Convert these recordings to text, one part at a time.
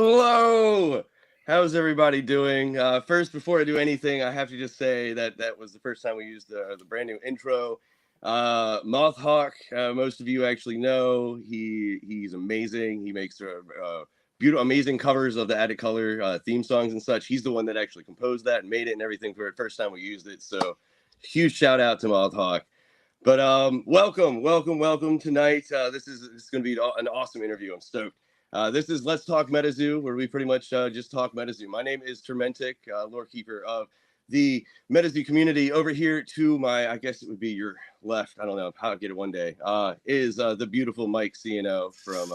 Hello. How's everybody doing? First, before I do anything, I have to just say that was the first time we used the brand new intro. Mothhawk, most of you actually know he's amazing. He makes beautiful, amazing covers of the Added Color theme songs and such. He's the one that actually composed that and made it and everything for it. First time we used it, so huge shout out to Mothhawk. But welcome tonight. This is going to be an awesome interview. I'm stoked. This is Let's Talk MetaZoo, where we pretty much just talk MetaZoo. My name is Turmentic, lore keeper of the MetaZoo community. Over here to my, I guess it would be your left, I don't know how I'd get it one day, is the beautiful Mike CNO from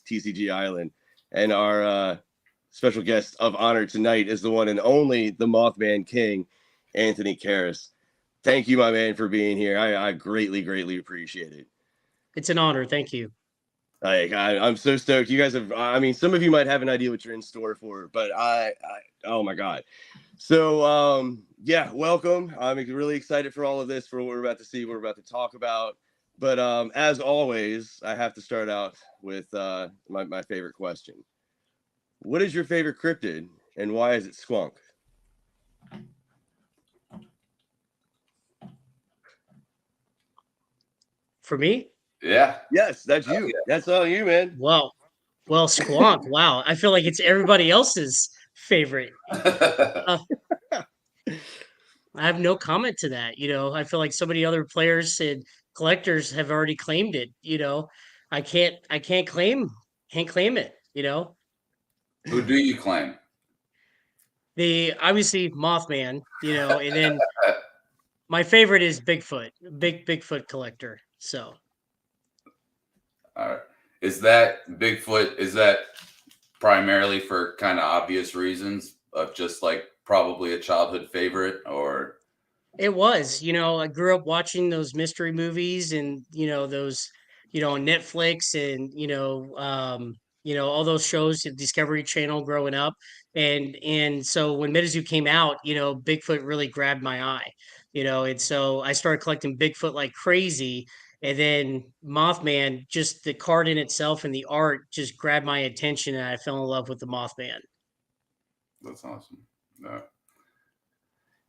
TCG Island. And our special guest of honor tonight is the one and only the Mothman King, Anthony Karras. Thank you, my man, for being here. I greatly appreciate it. It's an honor. Thank you. I'm so stoked. You guys have, I mean, some of you might have an idea what you're in store for, but oh my God. So, yeah, welcome. I'm really excited for all of this, for what we're about to see, what we're about to talk about. But as always, I have to start out with my favorite question. What is your favorite cryptid and why is it Squonk? For me? Yeah. Yes, that's you. Yeah. That's all you, man. Well, Squonk. Wow. I feel like it's everybody else's favorite. I have no comment to that. I feel like so many other players and collectors have already claimed it. I can't claim it. Who do you claim? The obviously Mothman. And then my favorite is Bigfoot, Bigfoot collector. So. All right. Is that Bigfoot? Is that primarily for kind of obvious reasons of just like probably a childhood favorite, or? It was, I grew up watching those mystery movies and, those, on Netflix and, all those shows, Discovery Channel growing up. And so when MetaZoo came out, Bigfoot really grabbed my eye, and so I started collecting Bigfoot like crazy. And then Mothman, just the card in itself and the art just grabbed my attention, and I fell in love with the Mothman. That's awesome.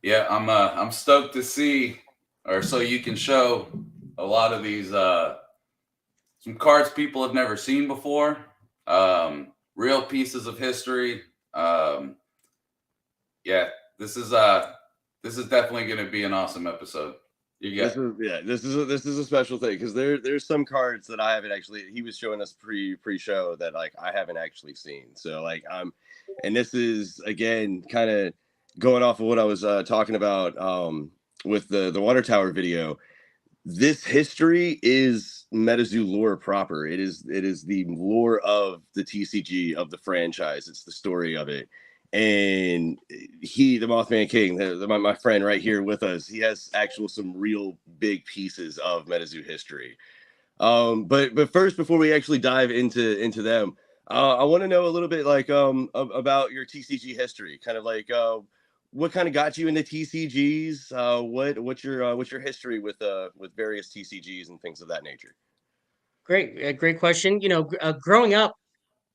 Yeah, I'm stoked to see, or so you can show a lot of these some cards people have never seen before, real pieces of history. Yeah, this is definitely going to be an awesome episode. This is a special thing because there's some cards that I haven't actually. He was showing us pre-show that like I haven't actually seen. So like and this is again kind of going off of what I was talking about with the Water Tower video. This history is MetaZoo lore proper. It is the lore of the TCG, of the franchise. It's the story of it. And the Mothman King, my friend right here with us, he has some real big pieces of MetaZoo history. But first, before we actually dive into them, I want to know a little bit like about your TCG history, kind of like what kind of got you into TCGs? What's your history with various TCGs and things of that nature? Great question. Growing up,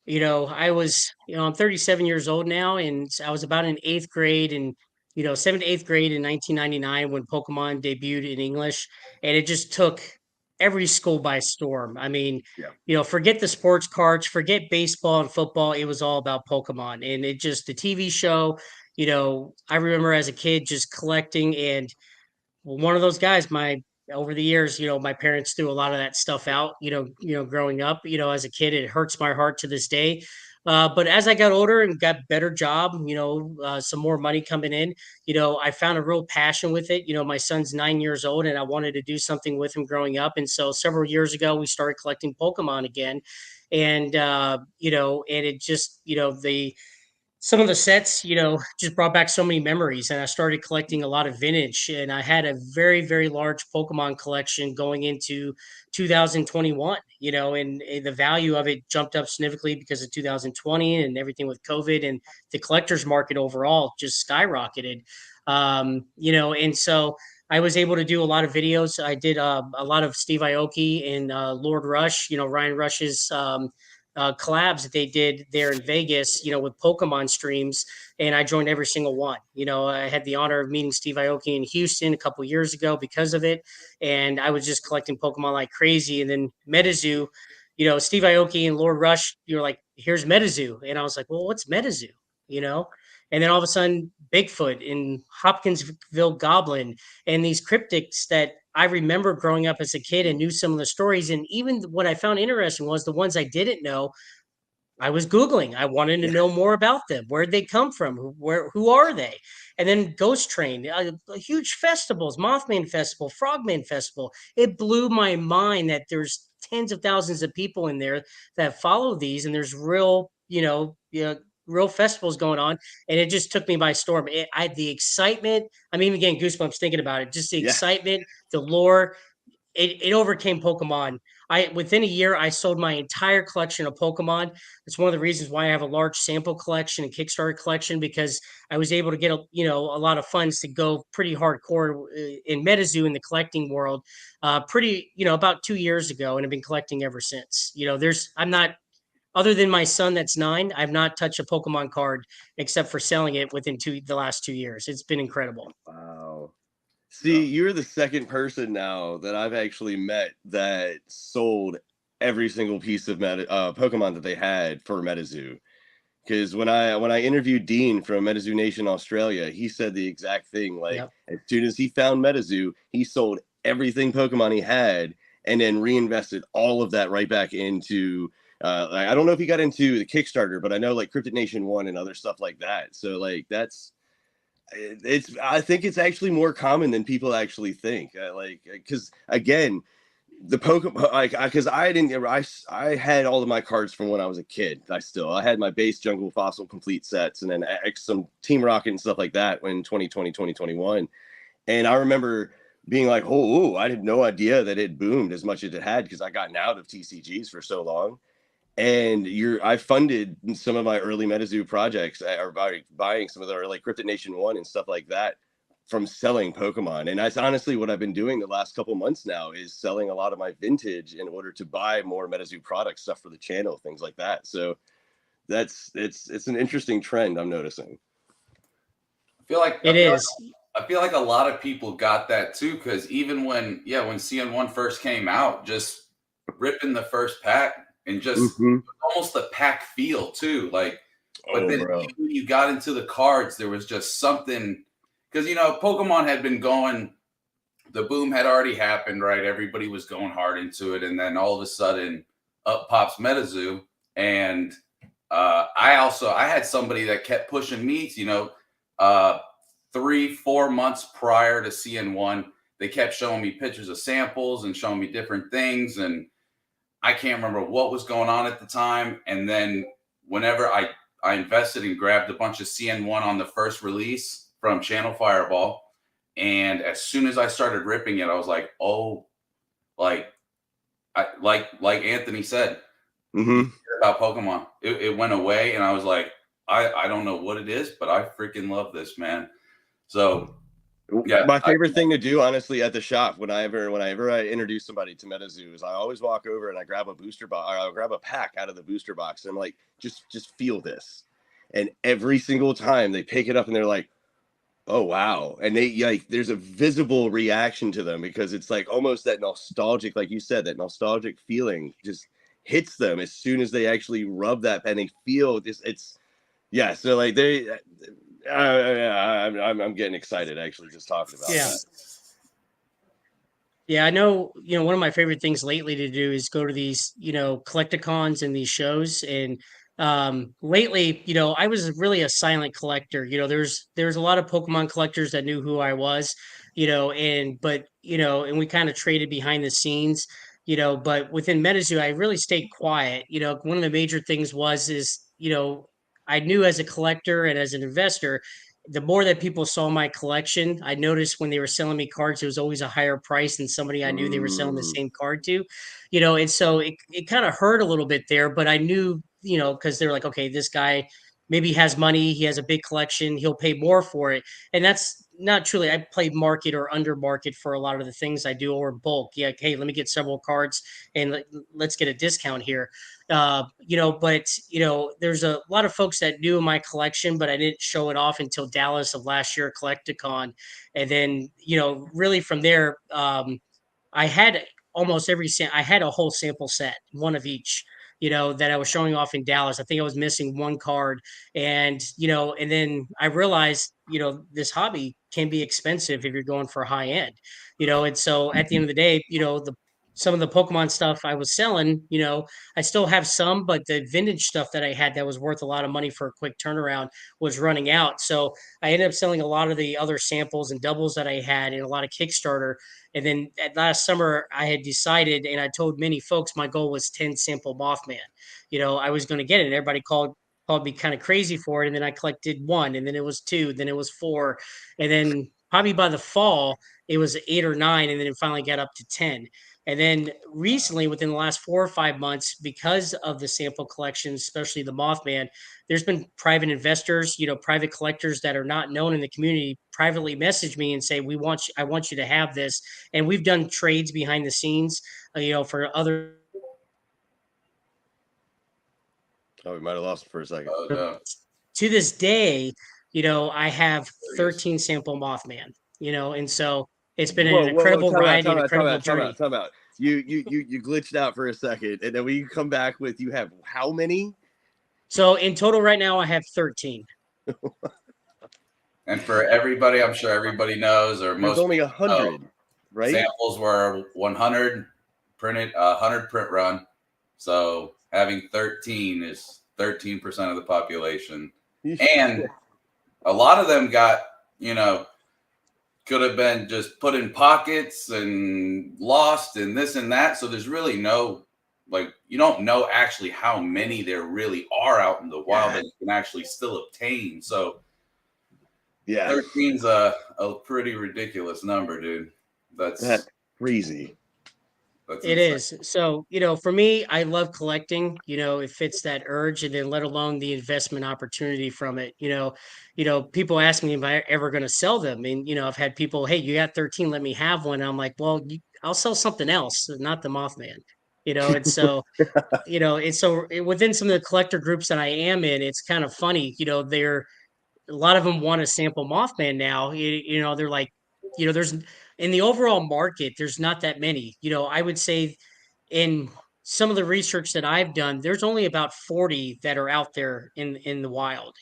I was, I'm 37 years old now, and I was about in eighth grade and, 7th to 8th grade in 1999 when Pokemon debuted in English, and it just took every school by storm. I mean, forget the sports cards, forget baseball and football. It was all about Pokemon, and the TV show, I remember as a kid just collecting, and one of those guys, over the years, my parents threw a lot of that stuff out, growing up, as a kid. It hurts my heart to this day. But as I got older and got better job, some more money coming in, I found a real passion with it. My son's 9 years old and I wanted to do something with him growing up. And so several years ago, we started collecting Pokemon again. And, and it just, some of the sets, just brought back so many memories, and I started collecting a lot of vintage, and I had a very, very large Pokemon collection going into 2021, and the value of it jumped up significantly because of 2020 and everything with COVID, and the collector's market overall just skyrocketed. And so I was able to do a lot of videos. I did a lot of Steve Aoki and Lord Rush, Ryan Rush's collabs that they did there in Vegas, with Pokemon streams, and I joined every single one. I had the honor of meeting Steve Aoki in Houston a couple years ago because of it, and I was just collecting Pokemon like crazy. And then MetaZoo, Steve Aoki and Lord Rush, you were like, "Here's MetaZoo," and I was like, "Well, what's MetaZoo?" You know, and then all of a sudden, Bigfoot and Hopkinsville Goblin and these cryptids that I remember growing up as a kid and knew some of the stories. And even what I found interesting was the ones I didn't know, I was Googling. I wanted to know more about them. Where'd they come from? Who are they? And then Ghost Train, huge festivals, Mothman Festival, Frogman Festival. It blew my mind that there's tens of thousands of people in there that follow these, and there's real festivals going on. And it just took me by storm. The excitement. I'm even getting goosebumps thinking about it. Just the excitement, the lore. It overcame Pokemon. Within a year, I sold my entire collection of Pokemon. It's one of the reasons why I have a large sample collection and Kickstarter collection, because I was able to get a lot of funds to go pretty hardcore in MetaZoo in the collecting world. About 2 years ago, and I've been collecting ever since. I'm not, other than my son that's 9, I've not touched a Pokemon card except for selling it within the last 2 years. It's been incredible. Wow. See, you're the second person now that I've actually met that sold every single piece of Pokemon that they had for MetaZoo. Because when I interviewed Dean from MetaZoo Nation Australia, he said the exact thing. Like, as soon as he found MetaZoo, he sold everything Pokemon he had and then reinvested all of that right back into. I don't know if he got into the Kickstarter, but I know like Cryptid Nation 1 and other stuff like that. So like I think it's actually more common than people actually think. Because again, the Pokemon, because I had all of my cards from when I was a kid. I had my base Jungle Fossil complete sets, and then some Team Rocket and stuff like that when 2020 2021. And I remember being like, oh, I had no idea that it boomed as much as it had, because I gotten out of TCGs for so long. And I funded some of my early MetaZoo projects, or buying some of their like Cryptid Nation 1 and stuff like that from selling Pokemon. And that's honestly what I've been doing the last couple months now, is selling a lot of my vintage in order to buy more MetaZoo products, stuff for the channel, things like that. So it's an interesting trend I'm noticing. I feel like it is. I feel like a lot of people got that too, because even when CN1 first came out, just ripping the first pack and just almost the pack feel too. Like, but then when you got into the cards, there was just something, because Pokemon had been going, the boom had already happened, right? Everybody was going hard into it, and then all of a sudden, up pops MetaZoo, and I had somebody that kept pushing me, 3-4 months prior to CN1, they kept showing me pictures of samples and showing me different things, and I can't remember what was going on at the time. And then whenever I invested and grabbed a bunch of CN1 on the first release from Channel Fireball, and as soon as I started ripping it, I was like, oh, like Anthony said, about Pokemon, it went away, and I was like, I don't know what it is, but I freaking love this, man. So yeah, my favorite thing to do, honestly, at the shop, whenever I introduce somebody to MetaZoo, is I always walk over and I grab a booster box, or I'll grab a pack out of the booster box, and I'm like, just feel this. And every single time they pick it up and they're like, oh wow. And they like, there's a visible reaction to them, because it's like almost that nostalgic, like you said, that nostalgic feeling just hits them as soon as they actually rub that pen. They feel this. So like I'm getting excited actually just talking about that. Yeah, I know, one of my favorite things lately to do is go to these, collecticons and these shows. And lately, I was really a silent collector. There's a lot of Pokemon collectors that knew who I was, and we kind of traded behind the scenes, but within MetaZoo, I really stayed quiet. One of the major things I knew as a collector and as an investor, the more that people saw my collection, I noticed when they were selling me cards, it was always a higher price than somebody I knew they were selling the same card to, and so it kind of hurt a little bit there, but I knew, because they're like, okay, this guy maybe he has money, he has a big collection, he'll pay more for it. And that's not truly, I play market or under market for a lot of the things I do, or bulk. Yeah, hey, let me get several cards and let's get a discount here. But there's a lot of folks that knew my collection, but I didn't show it off until Dallas of last year, Collecticon. And then, really from there, I had almost I had a whole sample set, one of each, that I was showing off in Dallas. I think I was missing one card. And then I realized, this hobby can be expensive if you're going for high end, and so at the end of the day, some of the Pokemon stuff I was selling, I still have some, but the vintage stuff that I had that was worth a lot of money for a quick turnaround was running out. So I ended up selling a lot of the other samples and doubles that I had and a lot of Kickstarter. And then at last summer, I had decided, and I told many folks my goal was 10 sample Mothman. I was going to get it. And everybody called me kind of crazy for it. And then I collected one, and then it was two, then it was four. And then probably by the fall, it was 8 or 9, and then it finally got up to 10. And then recently, within the last 4 or 5 months, because of the sample collections, especially the Mothman, there's been private investors, private collectors that are not known in the community privately message me and say, I want you to have this. And we've done trades behind the scenes, for other. Oh, we might have lost it for a second. Oh, no. To this day, I have 13 sample Mothman, and so it's been an incredible ride and incredible journey. Time out. You glitched out for a second, and then when you come back with, you have how many? So in total right now, I have 13. And for everybody, I'm sure everybody knows, or most. There's only 100, right? Samples were 100 printed, 100 print run. So having 13 is 13% of the population. And a lot of them got, could have been just put in pockets and lost and this and that. So there's really no, you don't know actually how many there really are out in the wild that you can actually still obtain. So 13's a pretty ridiculous number, dude. That's crazy. It is. So, for me, I love collecting, it fits that urge, and then let alone the investment opportunity from it. People ask me if I ever going to sell them. And, I've had people, hey, you got 13, let me have one. And I'm like, well, I'll sell something else, not the Mothman. And so, within some of the collector groups that I am in, it's kind of funny, a lot of them want to sample Mothman now. They're like, there's in the overall market, there's not that many. I would say in some of the research that I've done, there's only about 40 that are out there in the wild.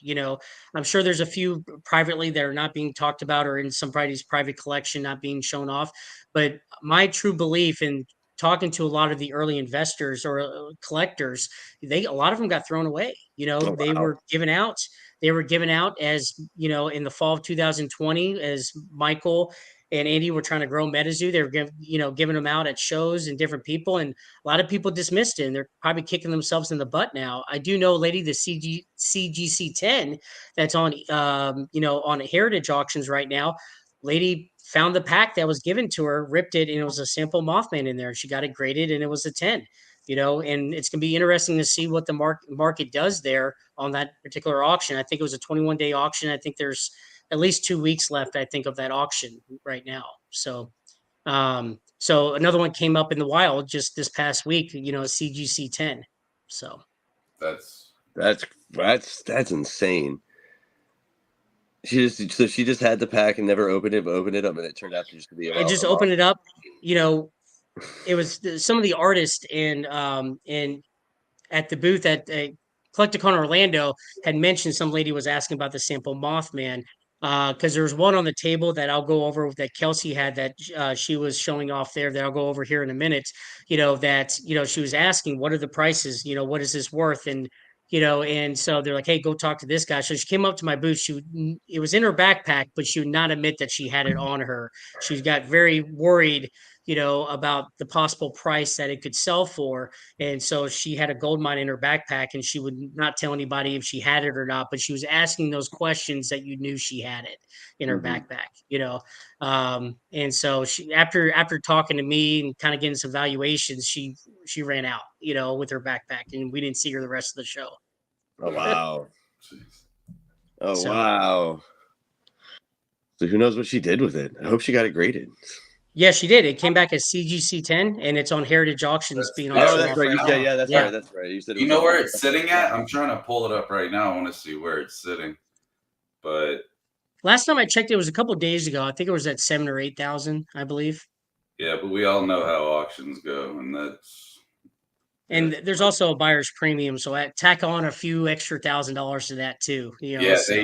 I'm sure there's a few privately that are not being talked about, or in somebody's private collection not being shown off. But my true belief in talking to a lot of the early investors or collectors, a lot of them got thrown away. They were given out. They were given out as, in the fall of 2020, as Michael and Andy were trying to grow MetaZoo. They were giving them out at shows and different people, and a lot of people dismissed it, and they're probably kicking themselves in the butt now. I do know a lady, the CGC 10, that's on on heritage auctions right now. Lady found the pack that was given to her, ripped it, and it was a sample Mothman in there. She got it graded, and it was a 10. And it's going to be interesting to see what the market does there on that particular auction. I think it was a 21-day auction. I think there's at least 2 weeks left, I think, of that auction right now. So, so another one came up in the wild just this past week, CGC 10. So that's insane. She just had the pack and never opened it up, and it turned out to just be I just opened it up. It was some of the artists and at the booth at Collecticon Orlando had mentioned, some lady was asking about the sample Mothman, because there's one on the table that I'll go over that Kelsey had that she was showing off there, that I'll go over here in a minute. That she was asking, what are the prices? What is this worth? And and so they're like, hey, go talk to this guy. So she came up to my booth. It was in her backpack, but she would not admit that she had it on her. She got very worried, about the possible price that it could sell for. And so she had a gold mine in her backpack, and she would not tell anybody if she had it or not, but she was asking those questions that you knew she had it in her backpack, and so she, after talking to me and kind of getting some valuations, she ran out, with her backpack, and we didn't see her the rest of the show. Oh, wow. Jeez. Oh, So- wow. So who knows what she did with it? I hope she got it graded. Yeah, she did. It came back as CGC 10, and it's on Heritage Auctions being Yeah, Oh, auctioned that's off right. You right said, now. yeah, that's Yeah. right. That's right. You said it You was know on where there. it's sitting at? I'm trying to pull it up right now. I want to see where it's sitting. But Last time I checked, it was a couple days ago. I think it was at 7 or 8,000, I believe. yeah, but we all know how auctions go, and that's And yeah. there's also a buyer's premium, so I tack on a few extra $1,000 to that too. You know, Yeah, so.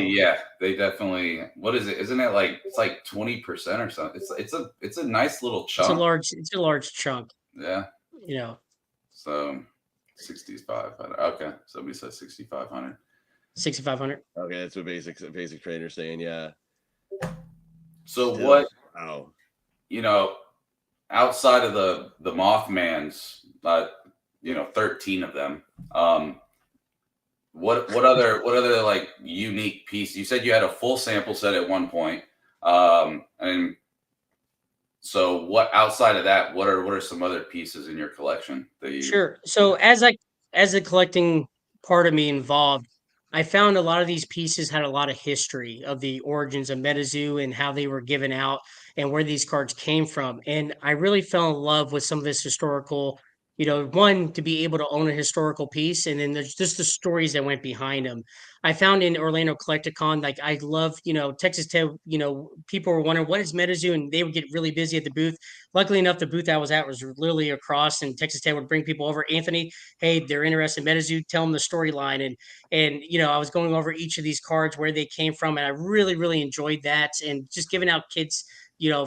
they definitely. What is it? Isn't it like it's like 20% or something? It's a nice little chunk. It's a large chunk. Yeah. You know, So 6,500. Okay, somebody said 6,500. 6,500. Okay, that's what basic trader's saying. Yeah. So Still, what? Wow. Outside of the Mothmans, 13 of them. What other like unique piece? You said you had a full sample set at one point. And so what outside of that, what are some other pieces in your collection that you Sure. So as the collecting part of me involved, I found a lot of these pieces had a lot of history of the origins of MetaZoo and how they were given out and where these cards came from. And I really fell in love with some of this historical, one to be able to own a historical piece, and then there's just the stories that went behind them. I found in Orlando Collecticon, like I love, Texas Tech, people were wondering what is MetaZoo, and they would get really busy at the booth. Luckily enough, the booth I was at was literally across, and Texas Tech would bring people over. Anthony, hey, they're interested in MetaZoo. Tell them the storyline, and I was going over each of these cards where they came from, and I really really enjoyed that, and just giving out kids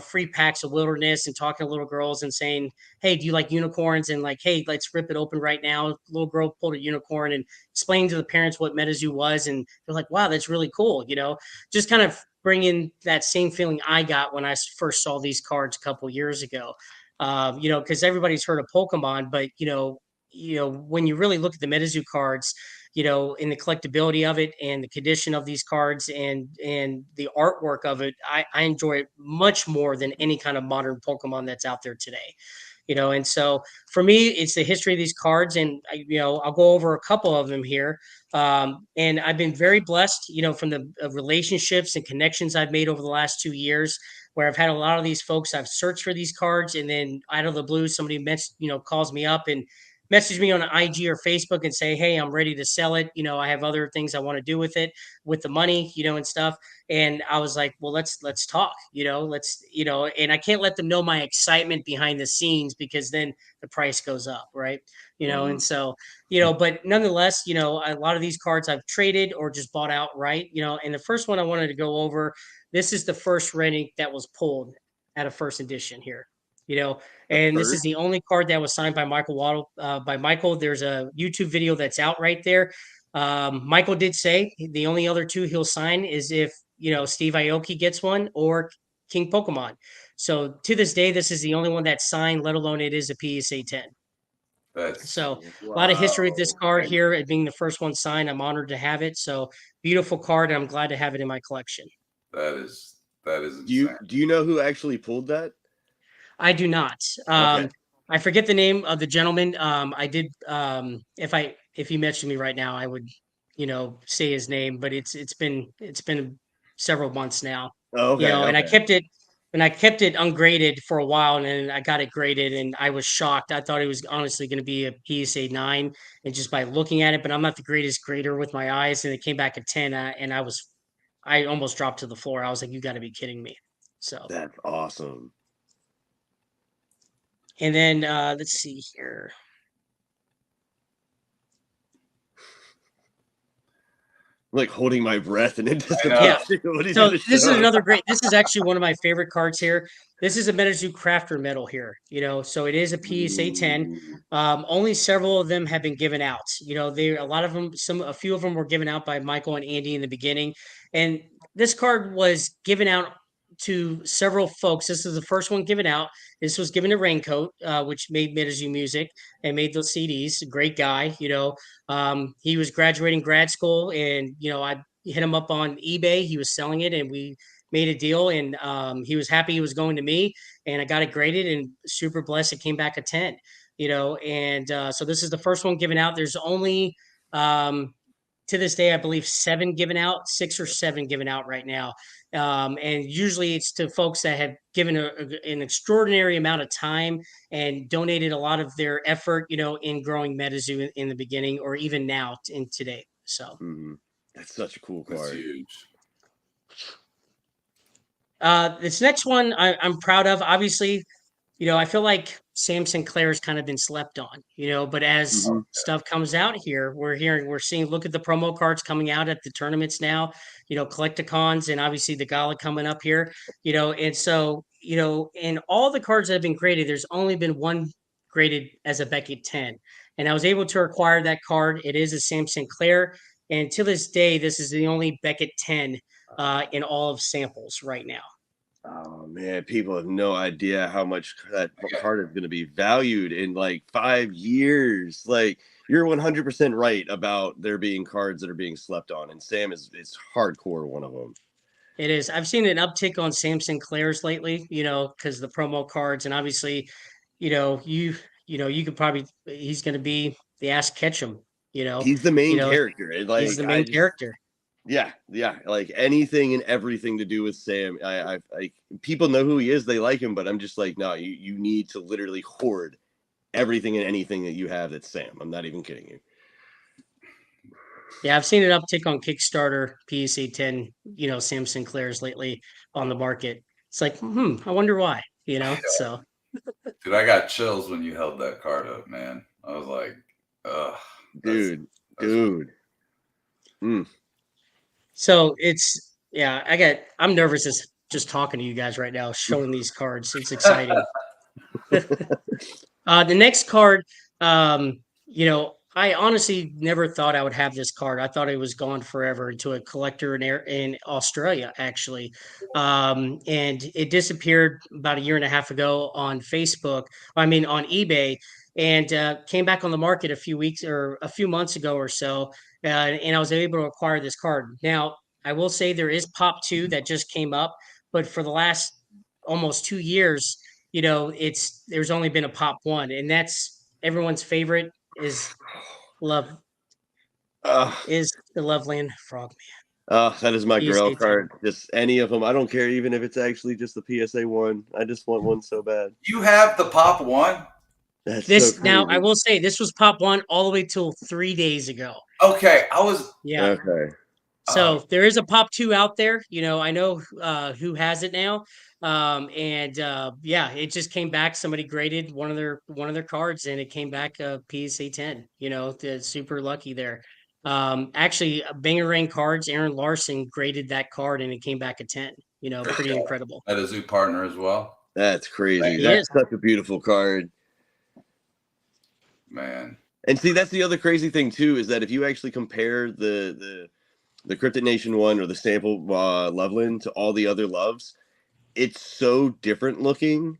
free packs of wilderness and talking to little girls and saying, hey, do you like unicorns? And like, hey, let's rip it open right now. Little girl pulled a unicorn and explained to the parents what MetaZoo was, and they're like, wow, that's really cool. Just kind of bringing that same feeling I got when I first saw these cards a couple years ago. Because everybody's heard of Pokemon, but when you really look at the MetaZoo cards, in the collectability of it and the condition of these cards and the artwork of it, I enjoy it much more than any kind of modern Pokemon that's out there today. And so for me, it's the history of these cards, and I'll go over a couple of them here. And I've been very blessed, from the relationships and connections I've made over the last 2 years, where I've had a lot of these folks. I've searched for these cards, and then out of the blue, somebody calls me up and message me on IG or Facebook and say, hey, I'm ready to sell it. I have other things I want to do with it, with the money, and stuff. And I was like, well, let's talk, and I can't let them know my excitement behind the scenes, because then the price goes up. Right. And so, but nonetheless, a lot of these cards I've traded or just bought outright, and the first one I wanted to go over, this is the first renting that was pulled at a first edition here, and this is the only card that was signed by Michael Waddle. By Michael, there's a YouTube video that's out right there. Michael did say the only other two he'll sign is if Steve Aoki gets one or King Pokemon. So to this day, this is the only one that's signed, let alone it is a PSA 10. So a lot of history with this card here, it being the first one signed. I'm honored to have it. So beautiful card, and I'm glad to have it in my collection. That is insane. Do you know who actually pulled that? I do not. Okay. I forget the name of the gentleman. I did. If he mentioned me right now, I would, say his name. But it's been several months now. Oh, okay. And I Okay. kept it ungraded for a while, and then I got it graded, and I was shocked. I thought it was honestly going to be a PSA 9, and just by looking at it, but I'm not the greatest grader with my eyes, and it came back at 10, and I almost dropped to the floor. I was like, you got to be kidding me. So That's awesome. And then let's see here. I'm like holding my breath and anticipation. Yeah. So this is another great. This is actually one of my favorite cards here. This is a MetaZoo Crafter medal here. So it is a PSA 10. Only several of them have been given out. A few of them were given out by Michael and Andy in the beginning, and this card was given out to several folks. This is the first one given out. This was given to Raincoat, which made MetaZoo music and made those CDs. Great guy. He was graduating grad school, and I hit him up on eBay. He was selling it, and we made a deal, and he was happy he was going to me, and I got it graded, and super blessed. It came back a 10. And so this is the first one given out. There's only to this day, I believe 7 given out, 6 or 7 given out right now. And usually it's to folks that have given an extraordinary amount of time and donated a lot of their effort, in growing MetaZoo in the beginning or even now in today. So That's such a cool That's card. huge. This next one I'm proud of. Obviously, I feel like Sam Sinclair's kind of been slept on, but as stuff comes out here, we're seeing, look at the promo cards coming out at the tournaments now, Collecticons, and obviously the gala coming up here, and so, in all the cards that have been graded, there's only been one graded as a Beckett 10. And I was able to acquire that card. It is a Sam Sinclair. And to this day, this is the only Beckett 10 in all of samples right now. Oh man, people have no idea how much that card is going to be valued in like 5 years. Like, you're 100% right about there being cards that are being slept on, and Sam is hardcore one of them. It is. I've seen an uptick on Sam Sinclair's lately, because the promo cards, and obviously, you could probably, he's going to be the Ask Ketchum, He's the main character. He's the main character. Yeah, like anything and everything to do with Sam. I people know who he is, they like him, but I'm just like, no, you need to literally hoard everything and anything that you have that's Sam. I'm not even kidding you. Yeah, I've seen an uptick on Kickstarter PSA 10, Sam Sinclair's lately on the market. It's like, I wonder why, so. Dude, I got chills when you held that card up, man. I was like, ugh. Dude. So it's, I'm nervous just talking to you guys right now, showing these cards. It's exciting. The next card, I honestly never thought I would have this card. I thought it was gone forever to a collector in Australia, actually. And it disappeared about a year and a half ago on Facebook. On eBay, and came back on the market a few months ago or so. And I was able to acquire this card. Now, I will say there is Pop 2 that just came up, but for the last almost 2 years, there's only been a Pop 1, and that's everyone's favorite is the Loveland Frogman. Oh, that is my girl PSA card. Just any of them. I don't care even if it's actually just the PSA 1. I just want one so bad. You have the Pop 1? That's so crazy. Now, I will say this was Pop 1 all the way till 3 days ago. Okay, Yeah. Okay. So there is a Pop 2 out there. I know who has it now. It just came back. Somebody graded one of their cards, and it came back a PSA 10. Super lucky there. Actually, Bangerang Cards, Aaron Larson graded that card, and it came back a 10. Pretty incredible. MetaZoo partner as well. That's crazy. That's such a beautiful card, man. And see, that's the other crazy thing too, is that if you actually compare the Cryptid Nation one or the sample Loveland to all the other Loves, it's so different looking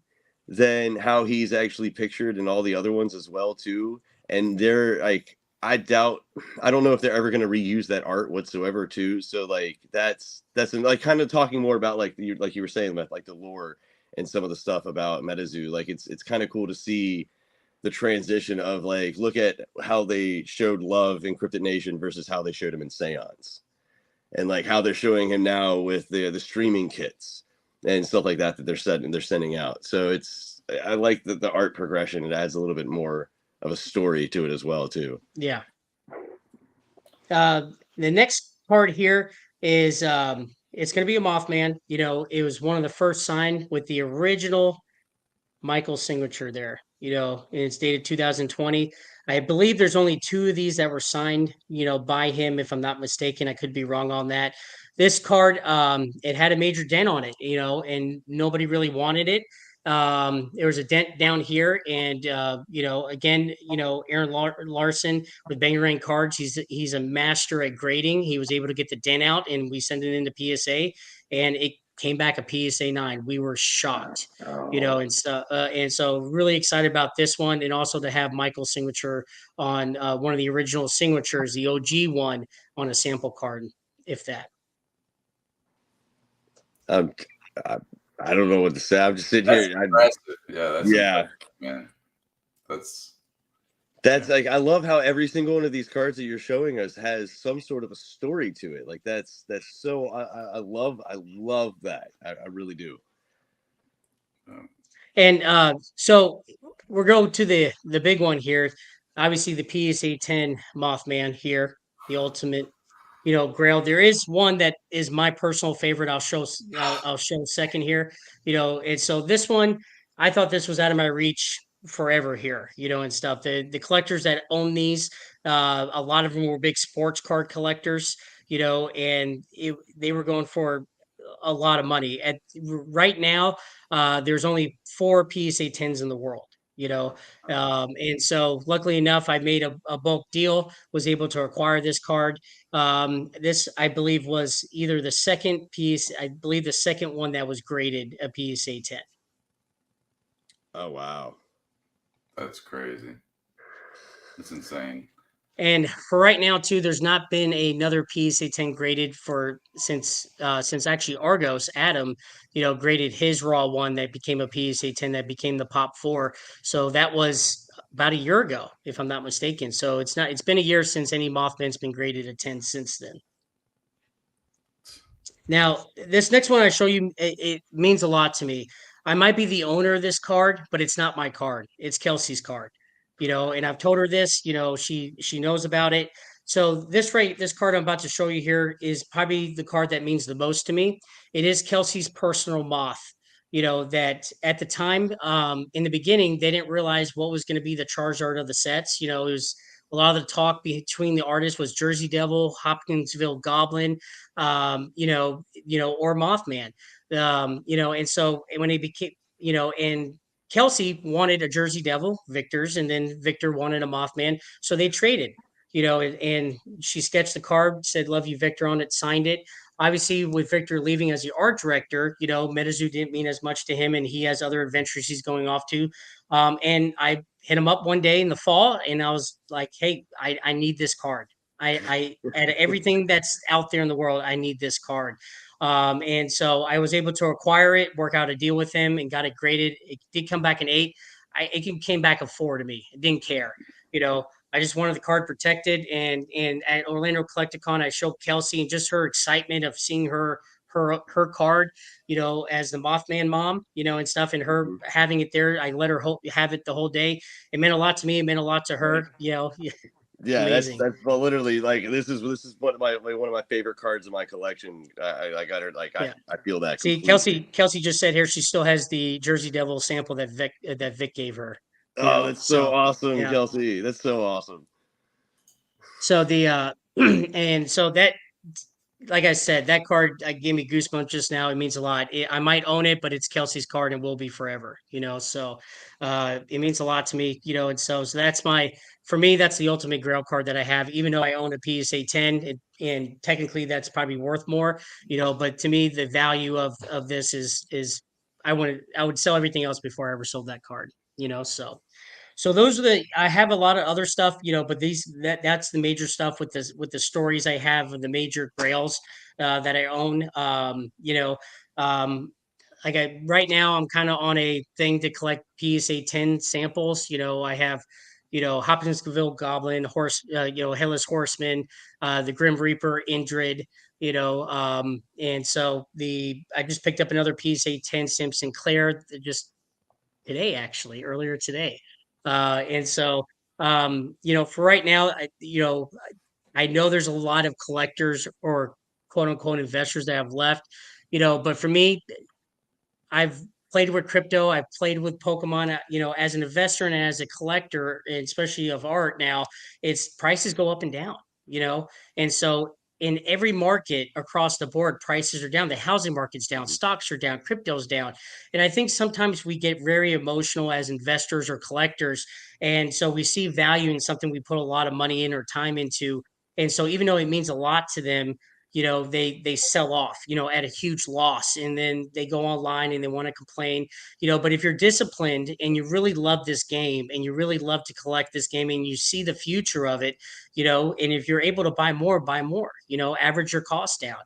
than how he's actually pictured in all the other ones as well too. And they're like, I don't know if they're ever going to reuse that art whatsoever too. So like that's like kind of talking more about like you were saying about like the lore and some of the stuff about MetaZoo. Like it's kind of cool to see the transition of like, look at how they showed Love in Cryptid Nation versus how they showed him in Seance, and like how they're showing him now with the streaming kits and stuff like that they're sending out. So I like the art progression. It adds a little bit more of a story to it as well too. Yeah. The next part here is it's going to be a Mothman. It was one of the first signed with the original Michael signature there. And it's dated 2020. I believe there's only 2 of these that were signed, by him, if I'm not mistaken. I could be wrong on that. This card, it had a major dent on it, and nobody really wanted it. There was a dent down here, and again, Aaron Larson with Bangerang Cards, he's a master at grading. He was able to get the dent out, and we sent it into PSA, and it came back a PSA 9. We were shocked, and so really excited about this one, and also to have Michael's signature on one of the original signatures, the OG one, on a sample card, if that. I don't know what to say. I'm just sitting here. Impressive. Yeah, man. That's That's like, I love how every single one of these cards that you're showing us has some sort of a story to it. Like that's so I love that. I really do. And so we're going to the big one here. Obviously, the PSA 10 Mothman here, the ultimate, Grail. There is one that is my personal favorite. I'll show second here. And so this one, I thought this was out of my reach forever here, and stuff. The collectors that own these, a lot of them were big sports card collectors, and they were going for a lot of money. At right now, there's only 4 PSA 10s in the world, and so luckily enough, I made a bulk deal, was able to acquire this card. This, I believe, was either the second piece, I believe the second one that was graded a PSA 10. Oh wow. That's crazy. It's insane. And for right now, too, there's not been another PSA 10 graded since actually Argos Adam, graded his raw one that became a PSA 10 that became the Pop 4. So that was about a year ago, if I'm not mistaken. So it's been a year since any Mothman's been graded a 10 since then. Now, this next one I show you, it means a lot to me. I might be the owner of this card, but it's not my card. It's Kelsey's card, and I've told her this, she knows about it. So this card I'm about to show you here is probably the card that means the most to me. It is Kelsey's personal moth. That at the time, in the beginning, they didn't realize what was going to be the Charizard of the sets. It was a lot of the talk between the artists was Jersey Devil, Hopkinsville Goblin, or Mothman, and so when he became, and Kelsey wanted a Jersey Devil, Victor's, and then Victor wanted a Mothman, so they traded, and she sketched the card, said "Love you, Victor" on it, signed it. Obviously, with Victor leaving as the art director, MetaZoo didn't mean as much to him, and he has other adventures he's going off to. And I hit him up one day in the fall, and I was like, "Hey, I need this card. I at everything that's out there in the world, I need this card." And so I was able to acquire it, work out a deal with him, and got it graded. It did come back an 8. It came back a 4 to me. It didn't care, I just wanted the card protected. And at Orlando Collecticon, I showed Kelsey and just her excitement of seeing her card, as the Mothman mom, and stuff, and her having it there. I let her have it the whole day. It meant a lot to me. It meant a lot to her, Yeah, Amazing. that's well, literally, like, this is one of my favorite cards in my collection. I got her, like, Yeah. I feel that See, completely. Kelsey just said here she still has the Jersey Devil sample that Vic gave her. Oh, that's so awesome, yeah. Kelsey. That's so awesome. So the and so that, like I said, that card gave me goosebumps just now. It means a lot. I might own it, but it's Kelsey's card and will be forever. So it means a lot to me. And so that's for me, that's the ultimate Grail card that I have. Even though I own a PSA 10, and technically that's probably worth more. But to me, the value of this is I would sell everything else before I ever sold that card. So those are I have a lot of other stuff, but that's the major stuff with the stories I have of the major grails that I own. Like right now I'm kind of on a thing to collect PSA 10 samples. I have, Hopkinsville Goblin, Headless Horseman, the Grim Reaper, Indrid, and so I just picked up another PSA 10 Simpson Claire just today, actually, earlier today. And so, for right now, I know there's a lot of collectors or quote unquote investors that have left, but for me, I've played with crypto. I've played with Pokemon. As an investor and as a collector, and especially of art now, it's prices go up and down. And so in every market across the board, prices are down. The housing market's down, stocks are down, crypto's down, and I think sometimes we get very emotional as investors or collectors, and so we see value in something we put a lot of money in or time into, and so even though it means a lot to them, they sell off, at a huge loss, and then they go online and they want to complain, but if you're disciplined and you really love this game and you really love to collect this game and you see the future of it, and if you're able to buy more, average your cost down,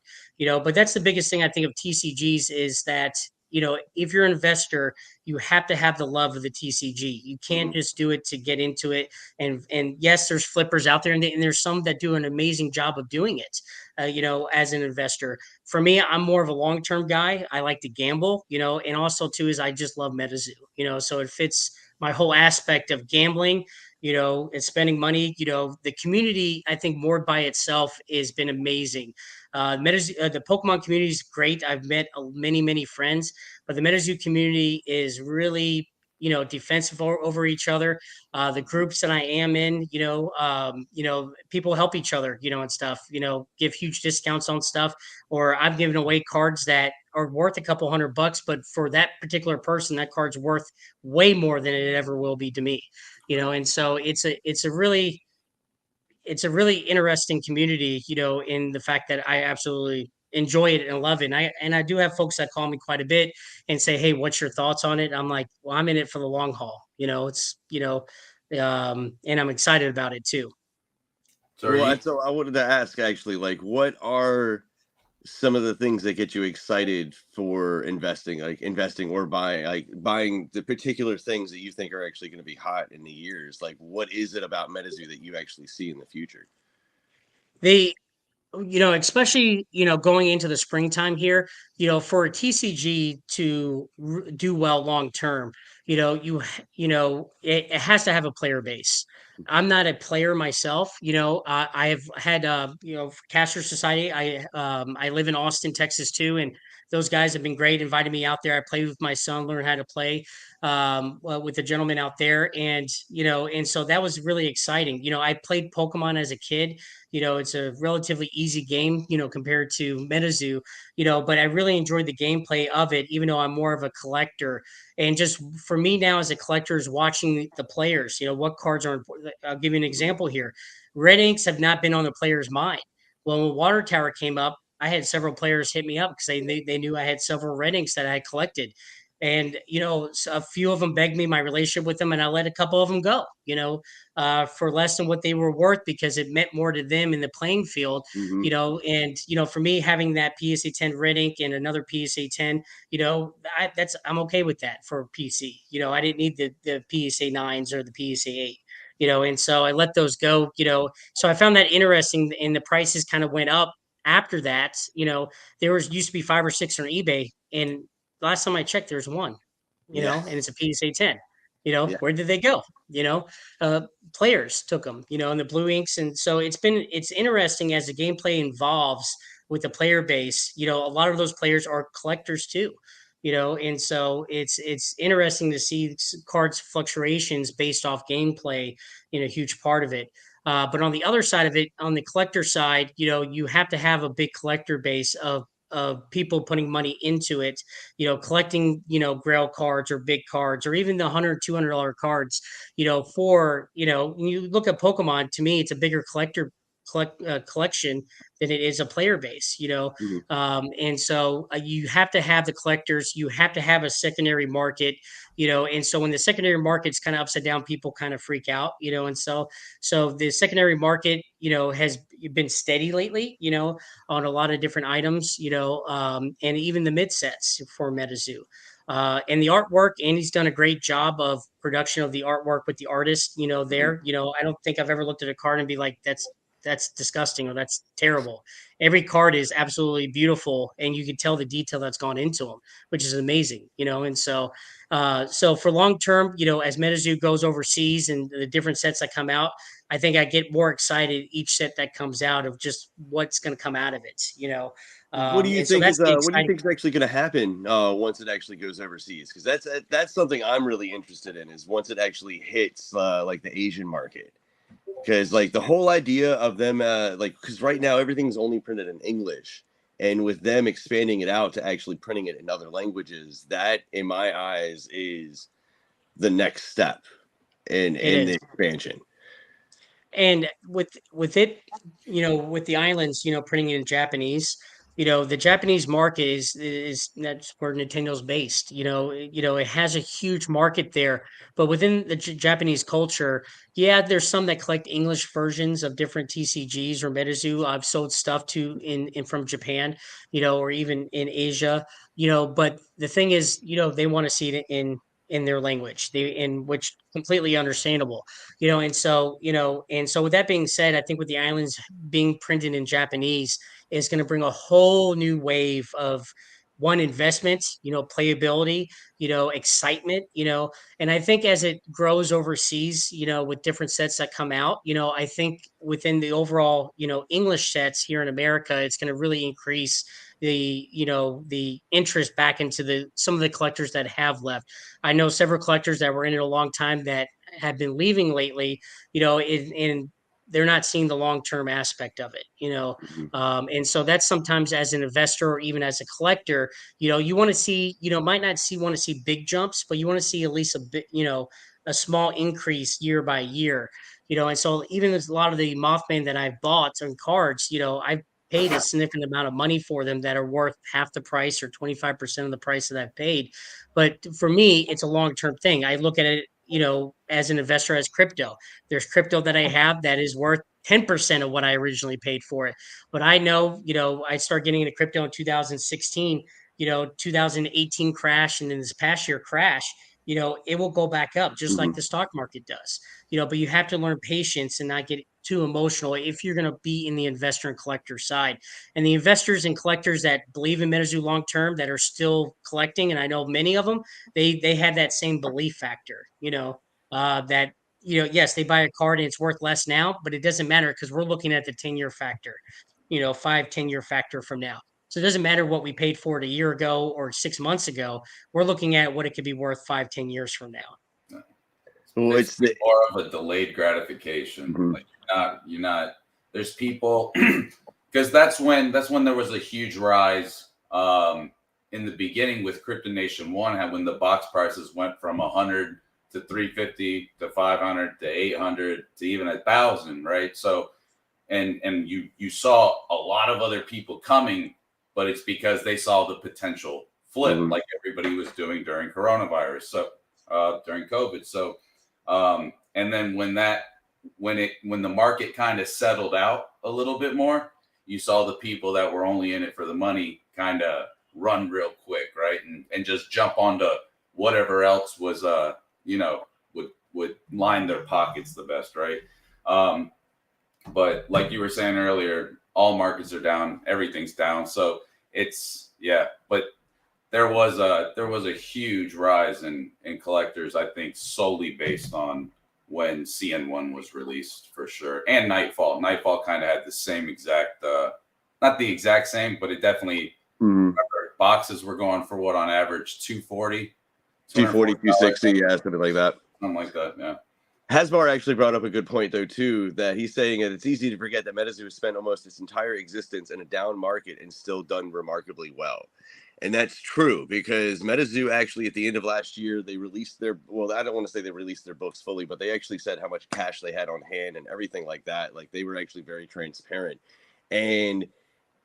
but that's the biggest thing I think of TCGs is that if you're an investor, you have to have the love of the TCG. You can't just do it to get into it. And yes, there's flippers out there, and there's some that do an amazing job of doing it. As an investor, for me, I'm more of a long term guy. I like to gamble, and also too is I just love MetaZoo, so it fits my whole aspect of gambling, and spending money. The community, I think, more by itself has been amazing. The Pokemon community is great. I've met many friends, but the MetaZoo community is really defensive over each other. The groups that I am in, people help each other, and stuff. Give huge discounts on stuff, or I've given away cards that are worth a couple $100, but for that particular person, that card's worth way more than it ever will be to me. And so it's a really interesting community, in the fact that I absolutely enjoy it and love it. And I do have folks that call me quite a bit and say, "Hey, what's your thoughts on it?" I'm like, "Well, I'm in it for the long haul." And I'm excited about it too. So I wanted to ask actually, like, what are some of the things that get you excited for investing, like investing or buying the particular things that you think are actually going to be hot in the years? Like, what is it about MetaZoo that you actually see in the future? They especially, going into the springtime here, for a TCG to do well long term, it has to have a player base. I'm not a player myself. I have had, Caster Society. I live in Austin, Texas too, and those guys have been great. Invited me out there. I played with my son, learned how to play with the gentleman out there, and so that was really exciting. I played Pokemon as a kid. It's a relatively easy game, compared to MetaZoo, but I really enjoyed the gameplay of it, even though I'm more of a collector. And just for me now as a collector is watching the players, what cards are important. I'll give you an example here. Red inks have not been on the player's mind. Well, when Water Tower came up, I had several players hit me up because they knew I had several red inks that I had collected. And, a few of them begged me my relationship with them, and I let a couple of them go, for less than what they were worth because it meant more to them in the playing field, Mm-hmm. and for me having that PSA 10 red ink and another PSA 10, I'm okay with that for PC. I didn't need the PSA 9s or the PSA 8. And so I let those go. So I found that interesting, and the prices kind of went up after that. There used to be 5 or 6 on eBay, and last time I checked, there's one, Yeah. and it's a PSA 10. Yeah. Where did they go? Uh, Players took them, and the blue inks. And so it's interesting as the gameplay evolves with the player base. A lot of those players are collectors too. And so it's interesting to see cards fluctuations based off gameplay in a huge part of it. But on the other side of it, on the collector side, you have to have a big collector base of people putting money into it, collecting, grail cards or big cards or even the $100, $200 cards, when you look at Pokemon, to me, it's a bigger collection than it is a player base, Mm-hmm. and so you have to have the collectors, you have to have a secondary market, and so when the secondary market's kind of upside down, people kind of freak out, and so the secondary market, has been steady lately, on a lot of different items, and even the mid sets for MetaZoo. And the artwork, Andy's done a great job of production of the artwork with the artist, there. I don't think I've ever looked at a card and be like, that's disgusting or that's terrible. Every card is absolutely beautiful, and you can tell the detail that's gone into them, which is amazing, and so for long term, as MetaZoo goes overseas and the different sets that come out, I think I get more excited each set that comes out of just what's going to come out of it, and so that's the What do you exciting. think is actually going to happen once it actually goes overseas? Because that's something I'm really interested in, is once it actually hits like the Asian market. Because like the whole idea of them, because right now everything's only printed in English, and with them expanding it out to actually printing it in other languages, that in my eyes is the next step It in is. the expansion. And with it, with the islands, printing in Japanese, the Japanese market is that's where Nintendo's based. It has a huge market there, but within the Japanese culture, yeah, there's some that collect English versions of different TCGs or MetaZoo. I've sold stuff to in from Japan, or even in Asia, but the thing is, they want to see it in their language, in which completely understandable, and so with that being said, I think with the islands being printed in Japanese is going to bring a whole new wave of one investment, playability, excitement, and I think as it grows overseas, with different sets that come out, I think within the overall, English sets here in America, it's going to really increase the interest back into some of the collectors that have left. I know several collectors that were in it a long time that have been leaving lately, and they're not seeing the long-term aspect of it, Mhm. and so that's sometimes as an investor or even as a collector, you want to see, might not want to see big jumps, but you want to see at least a bit, a small increase year by year, and so even with a lot of the Mothman that I've bought on cards, I've paid a significant amount of money for them that are worth half the price or 25% of the price that I've paid. But for me, it's a long-term thing. I look at it, as an investor, as crypto. There's crypto that I have that is worth 10% of what I originally paid for it. But I know, I started getting into crypto in 2016, 2018 crash, and then this past year crash, it will go back up just like Mhm. the stock market does, but you have to learn patience and not get too emotional if you're going to be in the investor and collector side. And the investors and collectors that believe in MetaZoo long term that are still collecting, and I know many of them, they have that same belief factor, that yes, they buy a card and it's worth less now, but it doesn't matter because we're looking at the 10-year factor, 5, 10-year factor from now. So it doesn't matter what we paid for it a year ago or 6 months ago. We're looking at what it could be worth 5, 10 years from now. Well, it's Basically more of a delayed gratification. Mhm. Like you're not. There's people because that's when there was a huge rise in the beginning with Crypto Nation One. When the box prices went from 100 to 350 to 500 to 800 to even 1,000, right? So and you saw a lot of other people coming, but it's because they saw the potential flip, Mhm. like everybody was doing during coronavirus. So during COVID. So and then when the market kind of settled out a little bit more, you saw the people that were only in it for the money kind of run real quick, right? And just jump onto whatever else was would line their pockets the best, right? But like you were saying earlier, all markets are down, everything's down. So it's but there was a huge rise in collectors, I think, solely based on when CN1 was released for sure. And Nightfall. Nightfall kind of had the same exact not the exact same, but it definitely Mhm. boxes were going for what on average 240, 240, 260, yeah, something like that. something like that. Yeah. Hasbar actually brought up a good point, though, too, that he's saying that it's easy to forget that MetaZoo has spent almost its entire existence in a down market and still done remarkably well. And that's true because MetaZoo actually, at the end of last year, they released well, I don't want to say they released their books fully, but they actually said how much cash they had on hand and everything like that. Like they were actually very transparent. And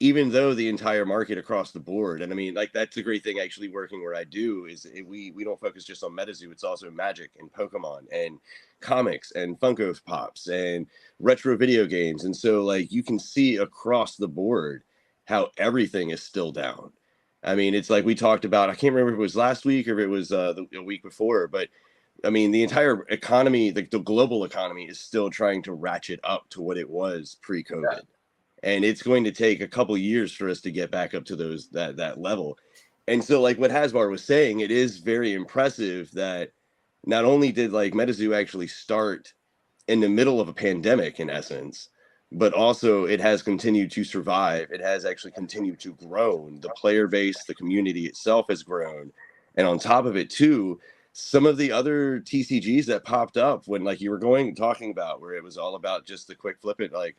even though the entire market across the board, and I mean, like that's the great thing actually working where I do is we don't focus just on MetaZoo. It's also Magic and Pokemon and comics and Funko Pops and retro video games, and so like you can see across the board how everything is still down. I mean, it's like we talked about. I can't remember if it was last week or if it was the week before, but I mean, the entire economy, the global economy, is still trying to ratchet up to what it was pre-COVID, and it's going to take a couple years for us to get back up to that level. And so like what Hasbar was saying, it is very impressive that not only did like MetaZoo actually start in the middle of a pandemic in essence, but also it has continued to survive. It has actually continued to grow. The player base, the community itself has grown, and on top of it too, some of the other TCGs that popped up when like you were talking about where it was all about just the quick flip it, like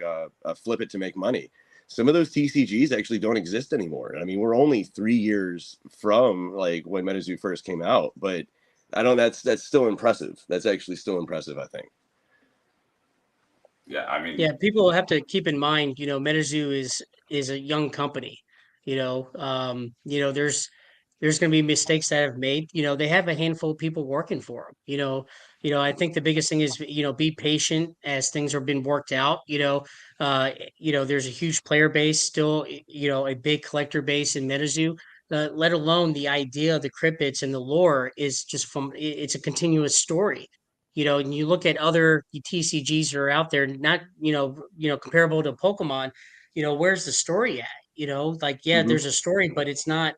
flip it to make money. Some of those TCGs actually don't exist anymore. I mean, we're only 3 years from like when MetaZoo first came out, but I don't. That's still impressive. That's actually still impressive, I think. Yeah. I mean, Yeah, people have to keep in mind, MetaZoo is a young company. There's going to be mistakes that have made. They have a handful of people working for them. I think the biggest thing is be patient as things are being worked out. There's a huge player base still. A big collector base in MetaZoo. Let alone the idea of the cryptids and the lore is just it's a continuous story. And you look at other TCGs that are out there, not comparable to Pokemon. Where's the story at? Like, yeah, Mhm. there's a story, but it's not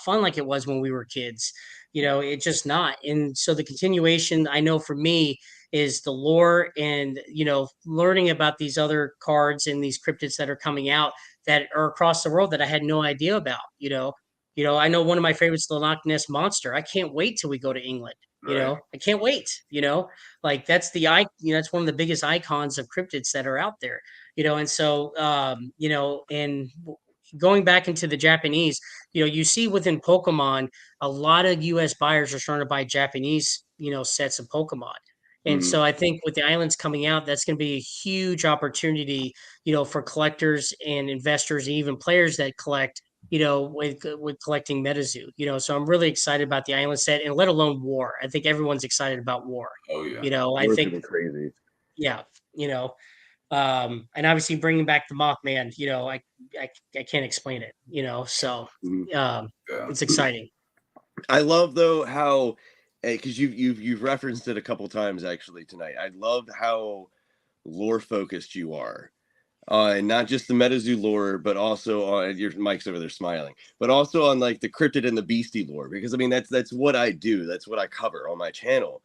fun like it was when we were kids. It's just not. And so the continuation, I know for me, is the lore and learning about these other cards and these cryptids that are coming out that are across the world that I had no idea about. I know one of my favorites, the Loch Ness Monster. I can't wait till we go to England. Right. I can't wait. Like that's that's one of the biggest icons of cryptids that are out there. And so and going back into the Japanese, you see within Pokemon, a lot of US buyers are starting to buy Japanese, sets of Pokemon. And Mhm. so I think with the islands coming out, that's going to be a huge opportunity, for collectors and investors and even players that collect, with collecting MetaZoo. So I'm really excited about the island set and let alone War. I think everyone's excited about War. Oh yeah. I War's think, gonna be crazy. yeah, and obviously bringing back the Mothman, I can't explain it, so Mhm. um, Yeah. it's exciting. I love though how, because you've referenced it a couple times actually tonight. I love how lore focused you are on not just the MetaZoo lore, but also on your Mike's over there smiling, but also on like the cryptid and the beastie lore. Because I mean that's what I do. That's what I cover on my channel.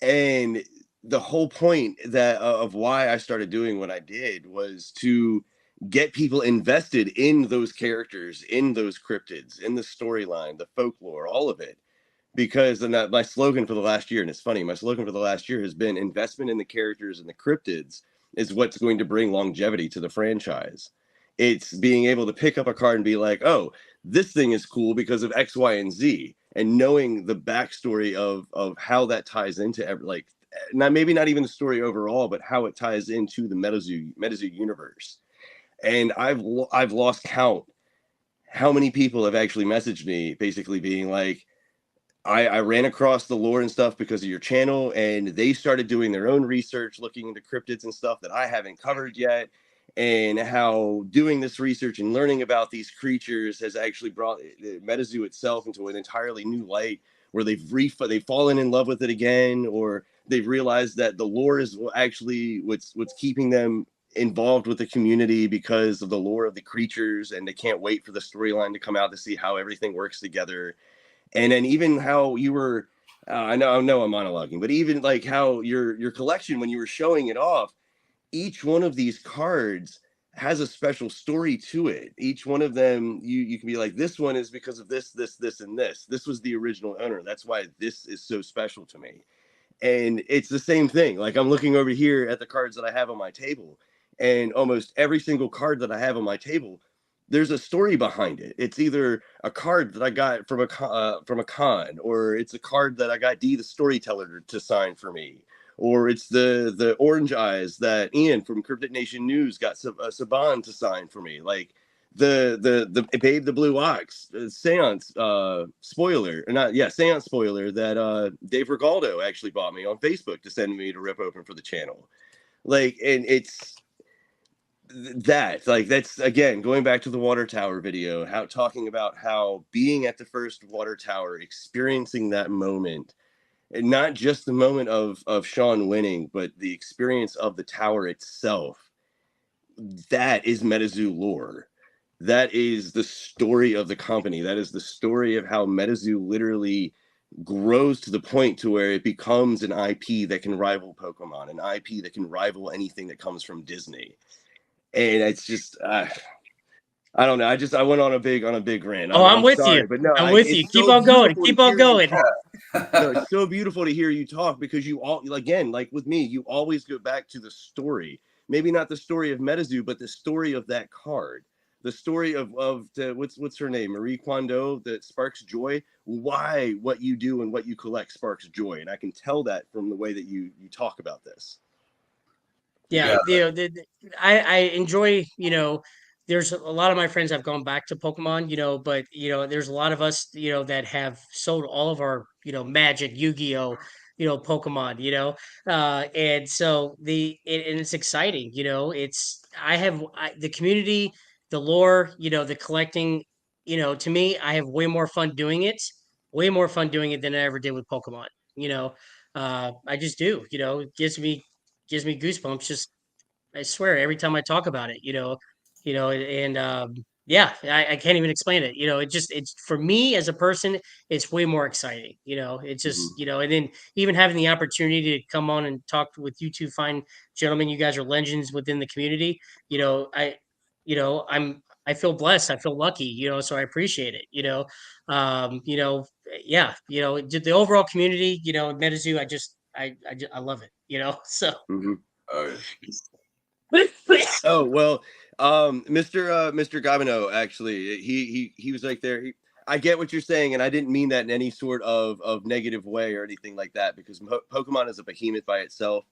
And the whole point that of why I started doing what I did was to get people invested in those characters, in those cryptids, in the storyline, the folklore, all of it. Because my slogan for the last year, and it's funny, my slogan for the last year has been investment in the characters and the cryptids is what's going to bring longevity to the franchise. It's being able to pick up a card and be like, oh, this thing is cool because of X, Y, and Z, and knowing the backstory of how that ties into like not maybe not even the story overall, but how it ties into the MetaZoo universe. And I've lost count how many people have actually messaged me basically being like, I ran across the lore and stuff because of your channel, and they started doing their own research, looking into cryptids and stuff that I haven't covered yet, and how doing this research and learning about these creatures has actually brought MetaZoo itself into an entirely new light, where they've fallen in love with it again, or they've realized that the lore is actually what's keeping them involved with the community because of the lore of the creatures, and they can't wait for the storyline to come out to see how everything works together. And then even how you were I know I'm monologuing, but even like how your collection, when you were showing it off, each one of these cards has a special story to it. Each one of them, you can be like, this one is because of this and this was the original owner, that's why this is so special to me. And it's the same thing. Like, I'm looking over here at the cards that I have on my table, and almost every single card that I have on my table, there's a story behind it. It's either a card that I got from a con, or it's a card that I got the storyteller to sign for me, or it's the orange eyes that Ian from Cryptic Nation News got Saban to sign for me. Like, the Babe the Blue Ox seance spoiler, or not, yeah, seance spoiler that Dave Rigaldo actually bought me on Facebook to send me to rip open for the channel. Like, and it's that, like, that's again going back to the water tower video, how talking about how being at the first water tower, experiencing that moment, and not just the moment of Sean winning, but the experience of the tower itself. That is MetaZoo lore. That is the story of the company. That is the story of how MetaZoo literally grows to the point to where it becomes an IP that can rival Pokemon, an IP that can rival anything that comes from Disney. And it's just, I don't know. I went on a big rant. Oh, I'm I'm with you. sorry, but no, I'm with you. it's Keep so on going. beautiful to Keep on hear you going. talk. No, it's so beautiful to hear you talk, because you all, again, like with me, you always go back to the story. Maybe not the story of MetaZoo, but the story of that card. The story of the, what's her name, Marie Kondo, that sparks joy. Why what you do and what you collect sparks joy, and I can tell that from the way that you talk about this. Yeah, Yeah. I enjoy, there's a lot of my friends have gone back to Pokemon, but there's a lot of us, that have sold all of our, Magic, Yu-Gi-Oh, Pokemon, and so and it's exciting, it's the community, the lore, the collecting, to me, I have way more fun doing it than I ever did with Pokemon. You know, I just do. It gives me goosebumps. Just I swear every time I talk about it. And yeah, I can't even explain it. It's for me as a person, it's way more exciting. It's Mhm. just and then even having the opportunity to come on and talk with you two fine gentlemen, you guys are legends within the community. I feel blessed. I feel lucky. So I appreciate it. Um, you know, yeah, the overall community, MetaZoo, I love it, so. Mhm. Oh, yeah. Oh well, Mr. Gabino actually, he was like there. I get what you're saying, and I didn't mean that in any sort of negative way or anything like that. Because Pokemon is a behemoth by itself.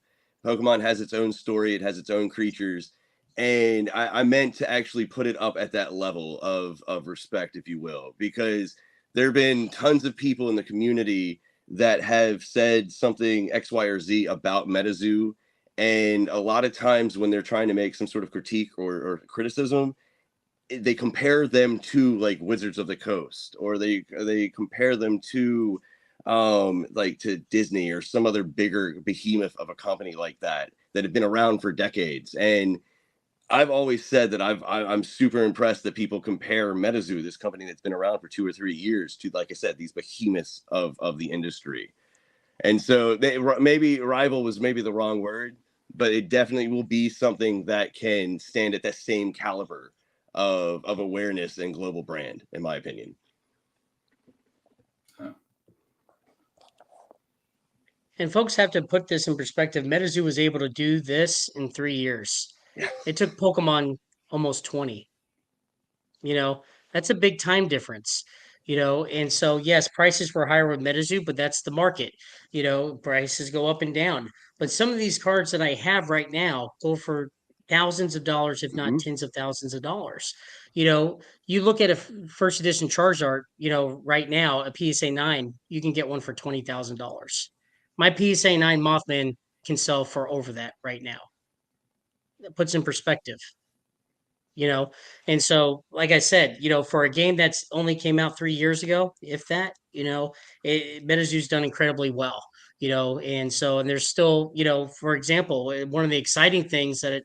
Pokemon has its own story. It has its own creatures, and I meant to actually put it up at that level of respect, if you will, because there have been tons of people in the community that have said something X, Y, or Z about MetaZoo, and a lot of times when they're trying to make some sort of critique or criticism, they compare them to like Wizards of the Coast, or they compare them to like to Disney or some other bigger behemoth of a company like that have been around for decades. And I've always said that I'm super impressed that people compare MetaZoo, this company that's been around for 2 or 3 years, to, like I said, these behemoths of the industry. And so maybe rival was maybe the wrong word, but it definitely will be something that can stand at that same caliber of awareness and global brand, in my opinion. And folks have to put this in perspective. MetaZoo was able to do this in 3 years. Yeah. It took Pokemon almost 20. You know, that's a big time difference. And so yes, prices were higher with MetaZoo, but that's the market. Prices go up and down. But some of these cards that I have right now go for thousands of dollars, if not Mm-hmm. tens of thousands of dollars. You look at a first edition Charizard, right now, a PSA 9, you can get one for $20,000. My PSA 9 Mothman can sell for over that right now. That puts in perspective. you know and so like I said, for a game that's only came out 3 years ago, if that, MetaZoo's done incredibly well. And there's still, for example, one of the exciting things that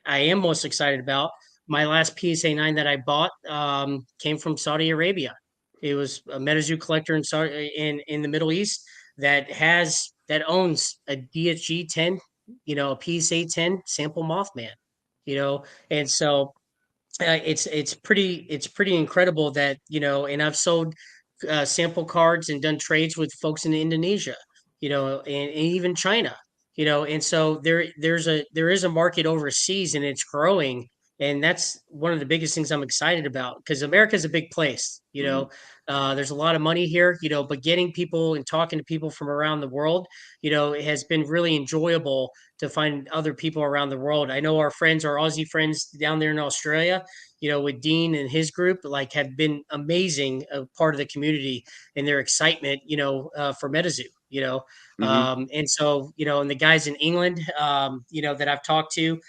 I am most excited about, my last PSA 9 that I bought came from Saudi Arabia. It was a MetaZoo collector in the Middle East that owns a DSG 10, a PSA 10 sample Mothman. you know and so it's pretty incredible that, and I've sold sample cards and done trades with folks in Indonesia, and even China, and so there is a market overseas and it's growing. And that's one of the biggest things I'm excited about, because America's a big place. Mm-hmm. There's a lot of money here, but getting people and talking to people from around the world, it has been really enjoyable to find other people around the world. I know our friends, our Aussie friends down there in Australia, with Dean and his group, like, have been amazing, part of the community and their excitement, for MetaZoo. Mm-hmm. And so, and the guys in England, that I've talked to,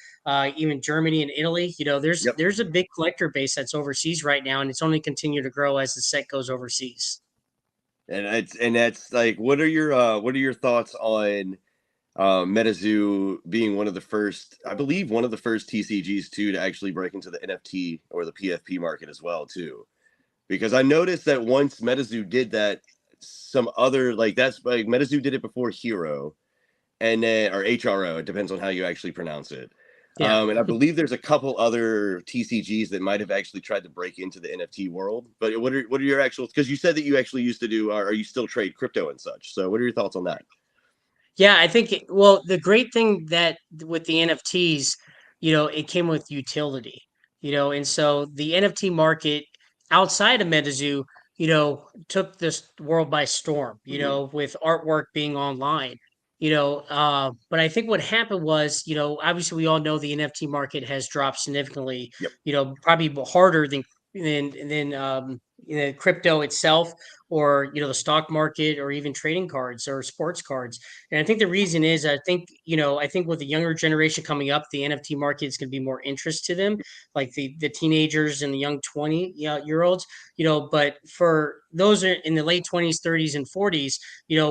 even Germany and Italy, there's Yep. there's a big collector base that's overseas right now, and it's only continue to grow as the set goes overseas. And that's like, what are your thoughts on MetaZoo being one of the first, I believe, one of the first TCGs too to actually break into the NFT or the PFP market as well too? Because I noticed that once MetaZoo did that, some other, like, that's like MetaZoo did it before Hero, and then, or HRO, it depends on how you actually pronounce it. Yeah. And I believe there's a couple other TCGs that might have actually tried to break into the NFT world. But what are your actual? Because you said that you actually used to do, or you still trade crypto and such. So what are your thoughts on that? Yeah, I think well, the great thing that with the NFTs, it came with utility, and so the NFT market outside of MetaZoo, took this world by storm, Hmm. with artwork being online. But I think what happened was, obviously we all know the NFT market has dropped significantly, Yep. probably harder than crypto itself, or the stock market, or even trading cards or sports cards. And I think the reason is, I think with the younger generation coming up, the NFT market is going to be more interest to them, like the teenagers and the young 20 year olds. But for those in the late 20s, 30s, and 40s,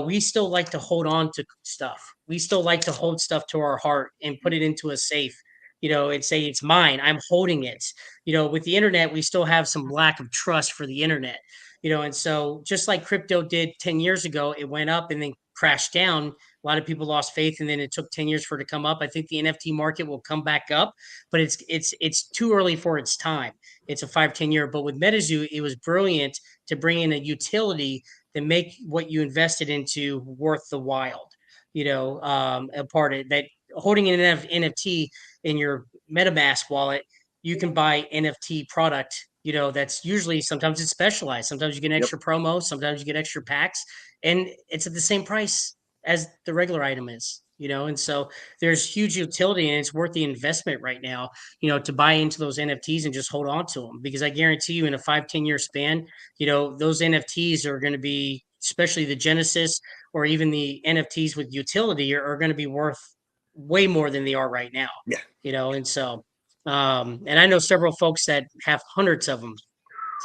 we still like to hold on to stuff. We still like to hold stuff to our heart and put it into a safe, and say it's mine. I'm holding it. With the internet, we still have some lack of trust for the internet. And so just like crypto did 10 years ago, it went up and then crashed down. A lot of people lost faith, and then it took 10 years for it to come up. I think the NFT market will come back up, but it's too early for its time. It's a 5-10 year. But with MetaZoo, it was brilliant to bring in a utility that make what you invested into worth the wild. A part of that, holding an NFT in your MetaMask wallet, you can buy NFT product. That's usually, sometimes it's specialized. Sometimes you get Yep. extra promo. Sometimes you get extra packs, and it's at the same price as the regular item is. And so there's huge utility, and it's worth the investment right now. To buy into those NFTs and just hold on to them, because I guarantee you, in a 5-10 year span, those NFTs are going to be, especially the Genesis or even the NFTs with utility, are going to be worth way more than they are right now. Yeah. And so, and I know several folks that have hundreds of them.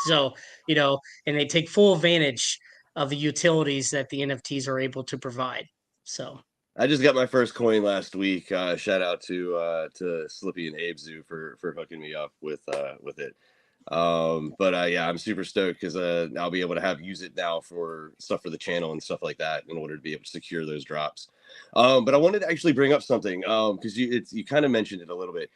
So, and they take full advantage of the utilities that the NFTs are able to provide. So I just got my first coin last week. Shout out to Slippy and AbeZoo for hooking me up with it. But yeah, I'm super stoked because I'll be able to use it now for stuff for the channel and stuff like that in order to be able to secure those drops. But I wanted to actually bring up something because you kind of mentioned it a little bit.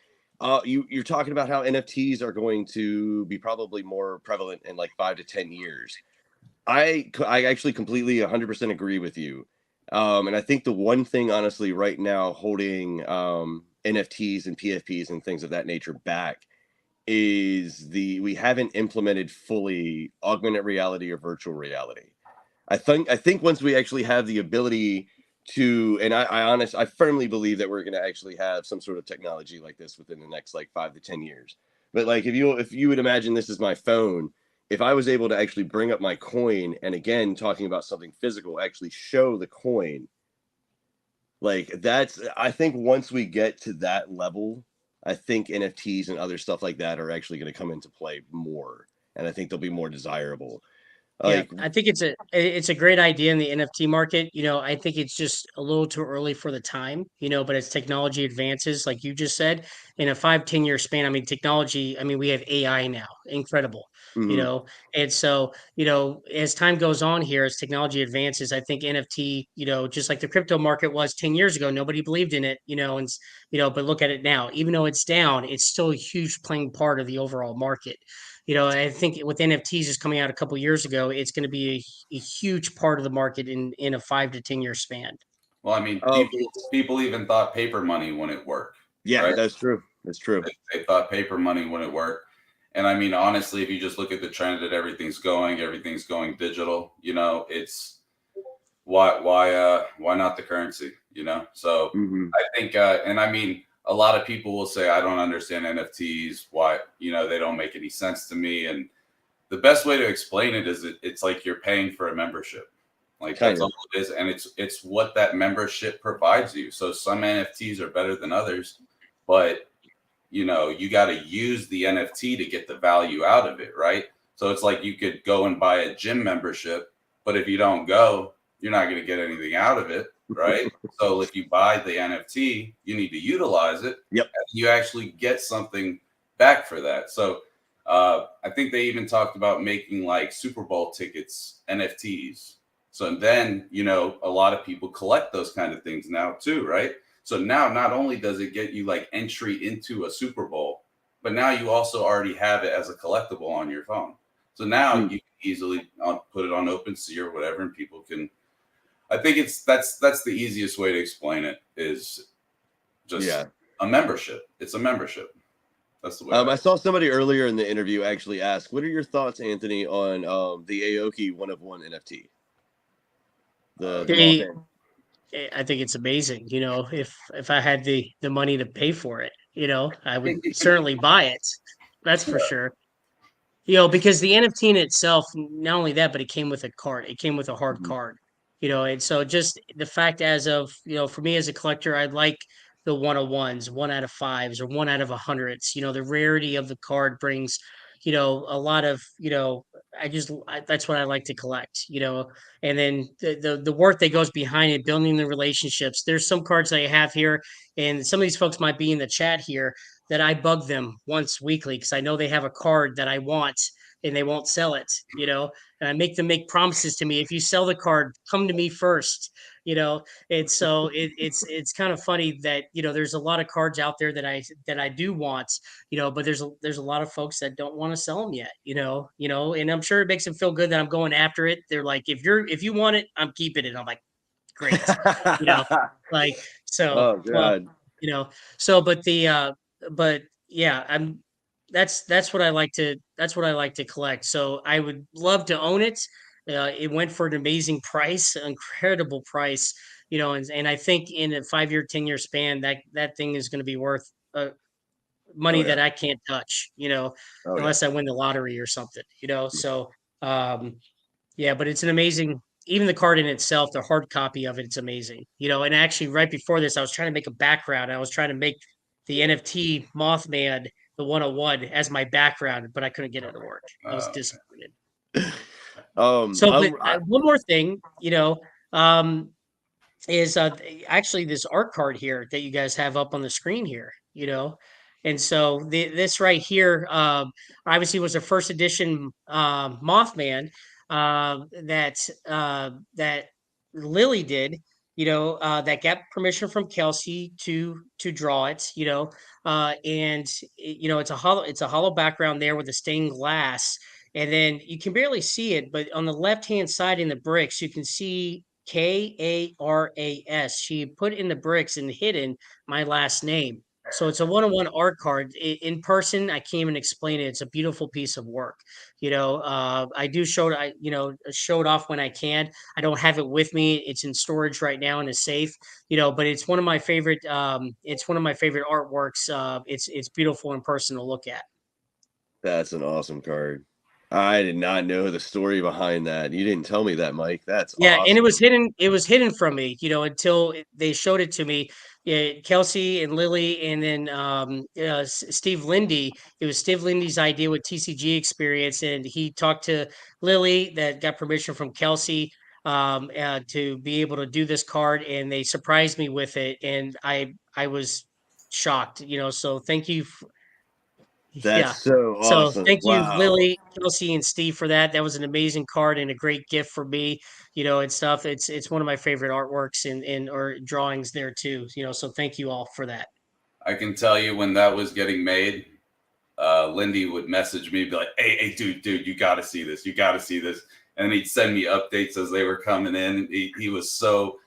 You're talking about how NFTs are going to be probably more prevalent in like 5 to 10 years. I actually completely 100% agree with you. And I think the one thing, honestly, right now holding NFTs and PFPs and things of that nature back is we haven't implemented fully augmented reality or virtual reality. I think once we actually have the ability to, and I firmly believe that we're going to actually have some sort of technology like this within the next like 5 to 10 years. But like if you would imagine this is my phone, if I was able to actually bring up my coin, and again talking about something physical, actually show the coin, like that's, I think once we get to that level, I think NFTs and other stuff like that are actually going to come into play more, and I think they'll be more desirable. yeah, Like, I think it's a great idea in the NFT market. I think it's just a little too early for the time, but as technology advances, like you just said, in a 5-10 year span, I mean, technology, I mean, we have AI now, incredible, mhm, and so, as time goes on here, as technology advances, I think NFT, just like the crypto market was 10 years ago, nobody believed in it, but look at it now, even though it's down, it's still a huge playing part of the overall market. I think with NFTs just coming out a couple years ago, it's going to be a huge part of the market in a 5 to 10 year span. Well, I mean, oh people even thought paper money wouldn't work, yeah, right? that's true. That's true. They thought paper money wouldn't work. And I mean, honestly, if you just look at the trend that everything's going digital, it's why not the currency, So Hmm. I think, and I mean, a lot of people will say, I don't understand NFTs, why, they don't make any sense to me. And the best way to explain it is it's like you're paying for a membership. Like Kind that's of. all it is. And it's what that membership provides you. So some NFTs are better than others, but you got to use the NFT to get the value out of it, right? So it's like you could go and buy a gym membership, but if you don't go, you're not going to get anything out of it, right? So if you buy the NFT, you need to utilize it. Yep. And you actually get something back for that. So I think they even talked about making like Super Bowl tickets NFTs. So then, a lot of people collect those kind of things now too, right? So now not only does it get you like entry into a Super Bowl, but now you also already have it as a collectible on your phone. So now Mm. you can easily put it on OpenSea or whatever, and people can. I think that's the easiest way to explain it is just Yeah. a membership. It's a membership. That's the way. I saw somebody earlier in the interview actually ask, "What are your thoughts, Anthony, on the Aoki 1 of 1 NFT, the They Mothman?" I think it's amazing. You know, if I had the money to pay for it, you know, I would certainly buy it. That's for sure. You know, because the NFT in itself, not only that, but it came with a card. It came with a hard Mhm. card. You know, and so just the fact as of, you know, for me as a collector, I like the 101s, 1 out of 5s, or 1 out of 100s. You know, the rarity of the card brings, you know, a lot of, you know, that's what I like to collect, you know, and then the work that goes behind it, building the relationships. There's some cards that I have here, and some of these folks might be in the chat here that I bug them once weekly because I know they have a card that I want and they won't sell it, you know, and I make them make promises to me. If you sell the card, come to me first, you know. And so it's kind of funny that, you know, there's a lot of cards out there that I do want, you know, but there's a lot of folks that don't want to sell them yet, you know, and I'm sure it makes them feel good that I'm going after it. They're like, if you want it, I'm keeping it. I'm like, great, you know, like, so, Oh well, God. you know, so, but yeah, that's what I like to collect. So I would love to own it. It went for an amazing price, incredible price, you know, and I think in a 5 year, 10 year span, that thing is going to be worth Oh money yeah. that I can't touch, you know, Oh yeah. unless I win the lottery or something, you know. So, yeah, but it's an amazing, even the card in itself, the hard copy of it's amazing. You know, and actually right before this, I was trying to make a background. I was trying to make the NFT Mothman, the 101 as my background, but I couldn't get it to work. I was Uh, disappointed. Um, So, but I'm, I, one more thing, you know, is actually this art card here that you guys have up on the screen here, you know. And so this right here obviously was a first edition Mothman that Lily did, you know, that got permission from Kelsey to draw it, you know. You know, it's a hollow background there with a stained glass, and then you can barely see it, but on the left hand side in the bricks you can see Karas. She put in the bricks and hidden my last name. So it's a one-on-one art card. In person, I can't even explain it. It's a beautiful piece of work. You know, I do show it, you know, show it off when I can. I don't have it with me. It's in storage right now in a safe, you know, but it's one of my favorite, it's one of my favorite artworks. It's beautiful in person to look at. that's an awesome card. I did not know the story behind that. You didn't tell me that, Mike. That's Yeah, and awesome. it was hidden from me, you know, until they showed it to me. Yeah, Kelsey and Lily, and then Steve Lindy. It was Steve Lindy's idea with TCG experience, and he talked to Lily that got permission from Kelsey to be able to do this card, and they surprised me with it, and I was shocked, you know. So thank you. That's Yeah. so So awesome. thank you, Wow. Lily, Kelsey, and Steve for that. That was an amazing card and a great gift for me, you know, and stuff. It's one of my favorite artworks and or drawings there too, you know. So thank you all for that. I can tell you when that was getting made, Lindy would message me, be like, hey, dude, you got to see this. You got to see this. And he'd send me updates as they were coming in. He was so,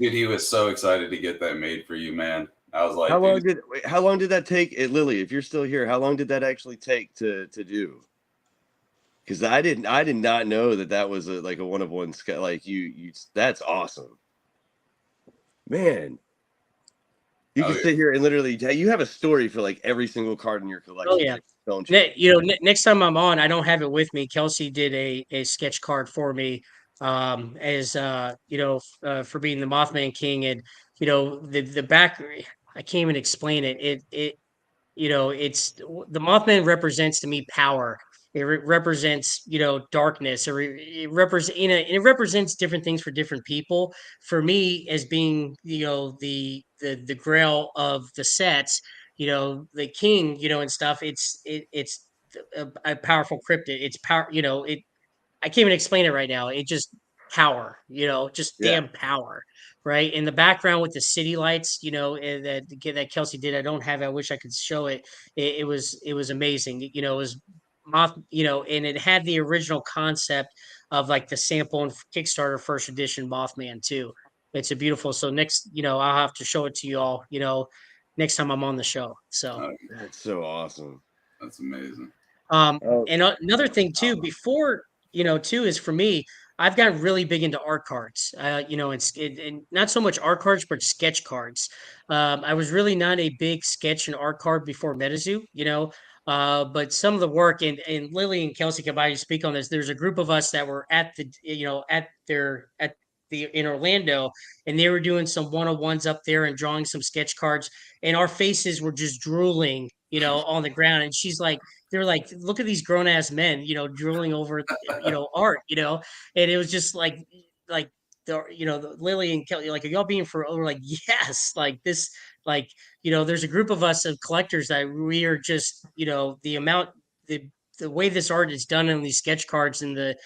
dude, he was so excited to get that made for you, man. I was like, dude, How long did that take, Lily? If you're still here, how long did that actually take to do? Because I did not know that was like a one of one. Like you, that's awesome, man. You oh, can sit here and literally, you have a story for like every single card in your Oh collection, yeah. don't you? You know, next time I'm on, I don't have it with me. Kelsey did a sketch card for me, as you know, for being the Mothman King, and you know, the back. I can't even explain it. You know, it's the Mothman represents to me power. It represents, you know, darkness. It represents, you know, it represents different things for different people. For me, as being, you know, the Grail of the sets, you know, the king, you know, and stuff. It's a powerful cryptid. It's power. You know, I can't even explain it right now. It just power, you know, just Yeah, damn power, right? In the background with the city lights, you know, that Kelsey did. I don't have. I wish I could show it. It was amazing. You know, it was moth. You know, and it had the original concept of like the sample and Kickstarter first edition Mothman too. It's a beautiful. So next, you know, I'll have to show it to you all. You know, next time I'm on the show. So. oh, that's so awesome. that's amazing. Oh, And another thing too, before, you know, too, is for me, I've gotten really big into art cards. And not so much art cards, but sketch cards. I was really not a big sketch and art card before MetaZoo, but some of the work and Lily and Kelsey can probably speak on this. There's a group of us that were at the in Orlando, and they were doing some one-on-ones up there and drawing some sketch cards, and our faces were just drooling, on the ground. And they're like, look at these grown ass men, drooling over, art, and it was just like the Lily and Kelly, like, are y'all being for over? Like, yes, like this, like, there's a group of us of collectors that we are just, the way this art is done on these sketch cards and the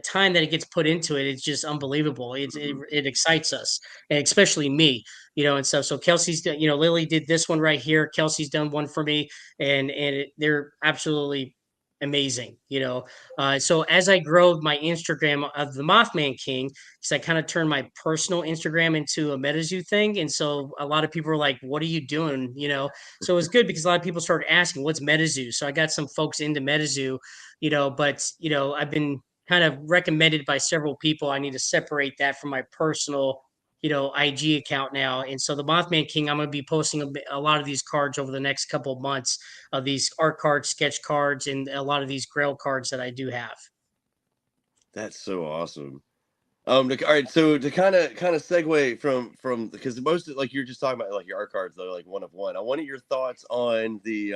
time that it gets put into it, it's just unbelievable. It excites us, and especially me, and stuff. So Kelsey's done, Lily did this one right here. Kelsey's done one for me, and they're absolutely amazing. So as I grow my Instagram of the Mothman King, because I kind of turned my personal Instagram into a MetaZoo thing, and so a lot of people are like, "What are you doing?" So it was good because a lot of people started asking, "What's MetaZoo?" So I got some folks into MetaZoo, but I've been kind of recommended by several people. I need to separate that from my personal, IG account now. And so the Mothman King, I'm going to be posting a lot of these cards over the next couple of months of these art cards, sketch cards, and a lot of these Grail cards that I do have. That's so awesome. All right, so to kind of segue from because most of, like you're just talking about like your art cards, they're like one of one. I wanted your thoughts on the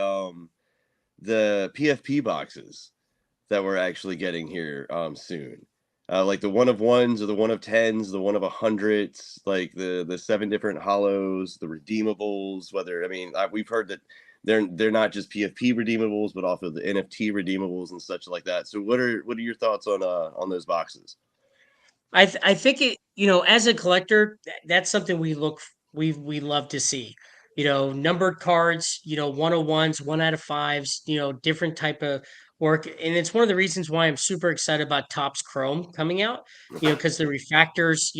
PFP boxes that we're actually getting here soon. Like the one of ones or the one of tens, the one of 100s, like the 7 different hollows, the redeemables. Whether I mean we've heard that they're not just PFP redeemables, but also the NFT redeemables and such like that. So what are your thoughts on those boxes? I think it, as a collector, that's something we love to see. Numbered cards, 101s, 1 out of 5s, different type of work. And it's one of the reasons why I'm super excited about Topps Chrome coming out, because the refractors,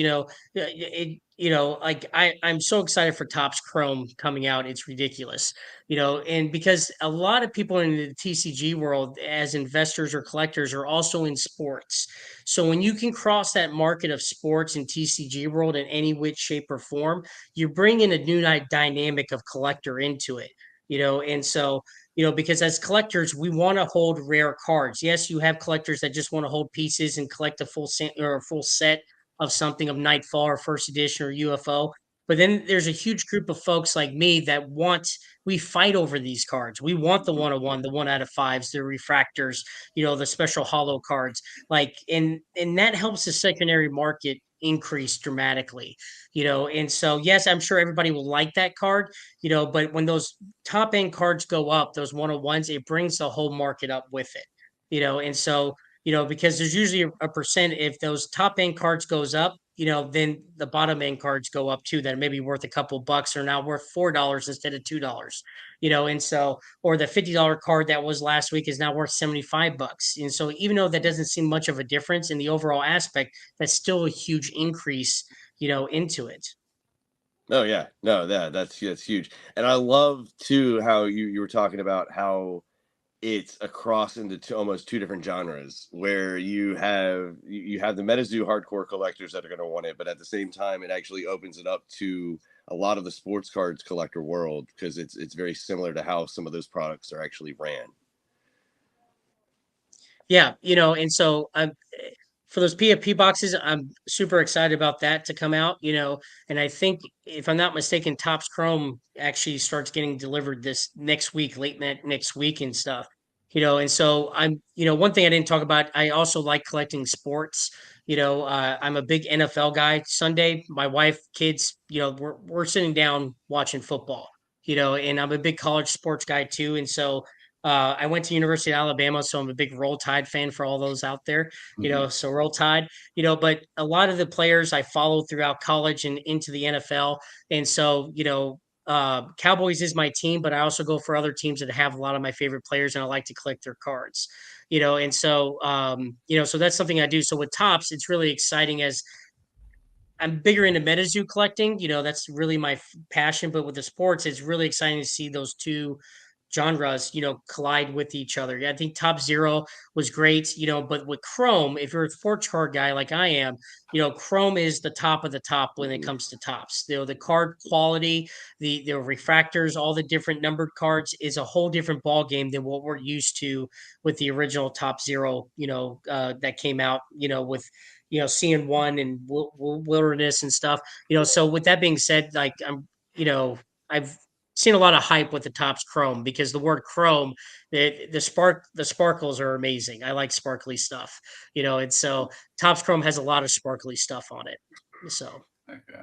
like I'm so excited for Topps Chrome coming out. It's ridiculous, and because a lot of people in the TCG world as investors or collectors are also in sports. So when you can cross that market of sports and TCG world in any which shape or form, you bring in a new dynamic of collector into it. And so because as collectors, we want to hold rare cards. Yes, you have collectors that just want to hold pieces and collect a full set or a full set of something of Nightfall or First Edition or UFO. But then there's a huge group of folks like me that we fight over these cards. We want the 101, the 1 out of 5s, the refractors, the special hollow cards, like, and that helps the secondary market increase dramatically. And so yes, I'm sure everybody will like that card, but when those top end cards go up, those 101s, it brings the whole market up with it. And so because there's usually a percent, if those top end cards goes up, then the bottom end cards go up too, that may be worth a couple bucks or now worth $4 instead of $2. And so, or the $50 card that was last week is now worth 75 bucks. And so even though that doesn't seem much of a difference in the overall aspect, that's still a huge increase, into it. Oh yeah, no, that's huge, and I love too how you were talking about how it's across into almost two different genres where you have the MetaZoo hardcore collectors that are going to want it, but at the same time, it actually opens it up to a lot of the sports cards collector world because it's very similar to how some of those products are actually ran. Yeah, and so for those PFP boxes, I'm super excited about that to come out, and I think if I'm not mistaken, Topps Chrome actually starts getting delivered this next week, late next week and stuff. And so one thing I didn't talk about, I also like collecting sports. I'm a big NFL guy. Sunday, my wife, kids, we're sitting down watching football, and I'm a big college sports guy too. And so I went to University of Alabama, so I'm a big Roll Tide fan for all those out there. Mhm. So Roll Tide, but a lot of the players I followed throughout college and into the NFL. And so, Cowboys is my team, but I also go for other teams that have a lot of my favorite players and I like to collect their cards, and so, so that's something I do. So with Tops, it's really exciting as I'm bigger into MetaZoo collecting, that's really my passion. But with the sports, it's really exciting to see those two genres, collide with each other. I think Top Zero was great, but with Chrome, if you're a sports card guy like I am, Chrome is the top of the top when it comes to tops. The card quality, the refractors, all the different numbered cards is a whole different ball game than what we're used to with the original Top Zero, that came out, with CN1 and Wilderness and stuff. So with that being said, like I've seen a lot of hype with the Topps Chrome because the word Chrome, the sparkles are amazing. I like sparkly stuff, and so Topps Chrome has a lot of sparkly stuff on it. So Okay.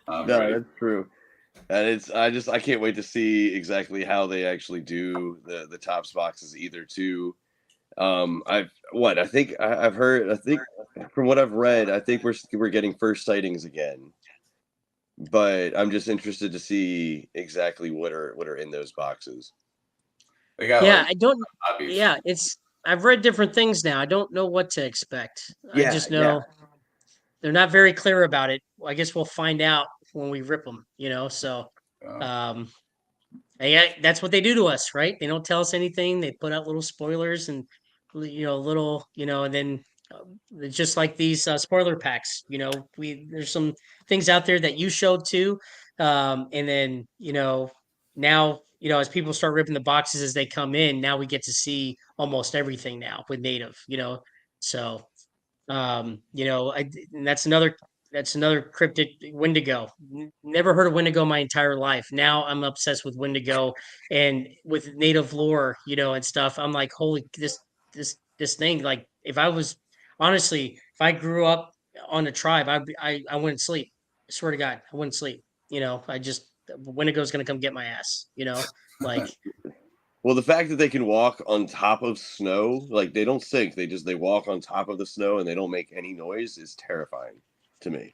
No, that's true. And I can't wait to see exactly how they actually do the Topps boxes either too. I've heard, I think from what I've read, I think we're getting first sightings again. But I'm just interested to see exactly what are in those boxes. They got yeah, like I don't. hobbies. Yeah, I've read different things now. I don't know what to expect. I just know they're not very clear about it. I guess we'll find out when we rip them. So um, yeah, that's what they do to us, right? They don't tell us anything. They put out little spoilers and little, and then it's just like these spoiler packs. There's some things out there that you showed too, and then now as people start ripping the boxes as they come in, now we get to see almost everything now with native. So and that's another cryptid Wendigo. Never heard of Wendigo my entire life. Now I'm obsessed with Wendigo and with native lore, and stuff. I'm like, holy, this thing. Like, if I was honestly, if I grew up on a tribe, I wouldn't sleep. I swear to God, I wouldn't sleep. I just Wendigo's gonna come get my ass. Like. Well, the fact that they can walk on top of snow, like they don't sink, they walk on top of the snow and they don't make any noise is terrifying to me.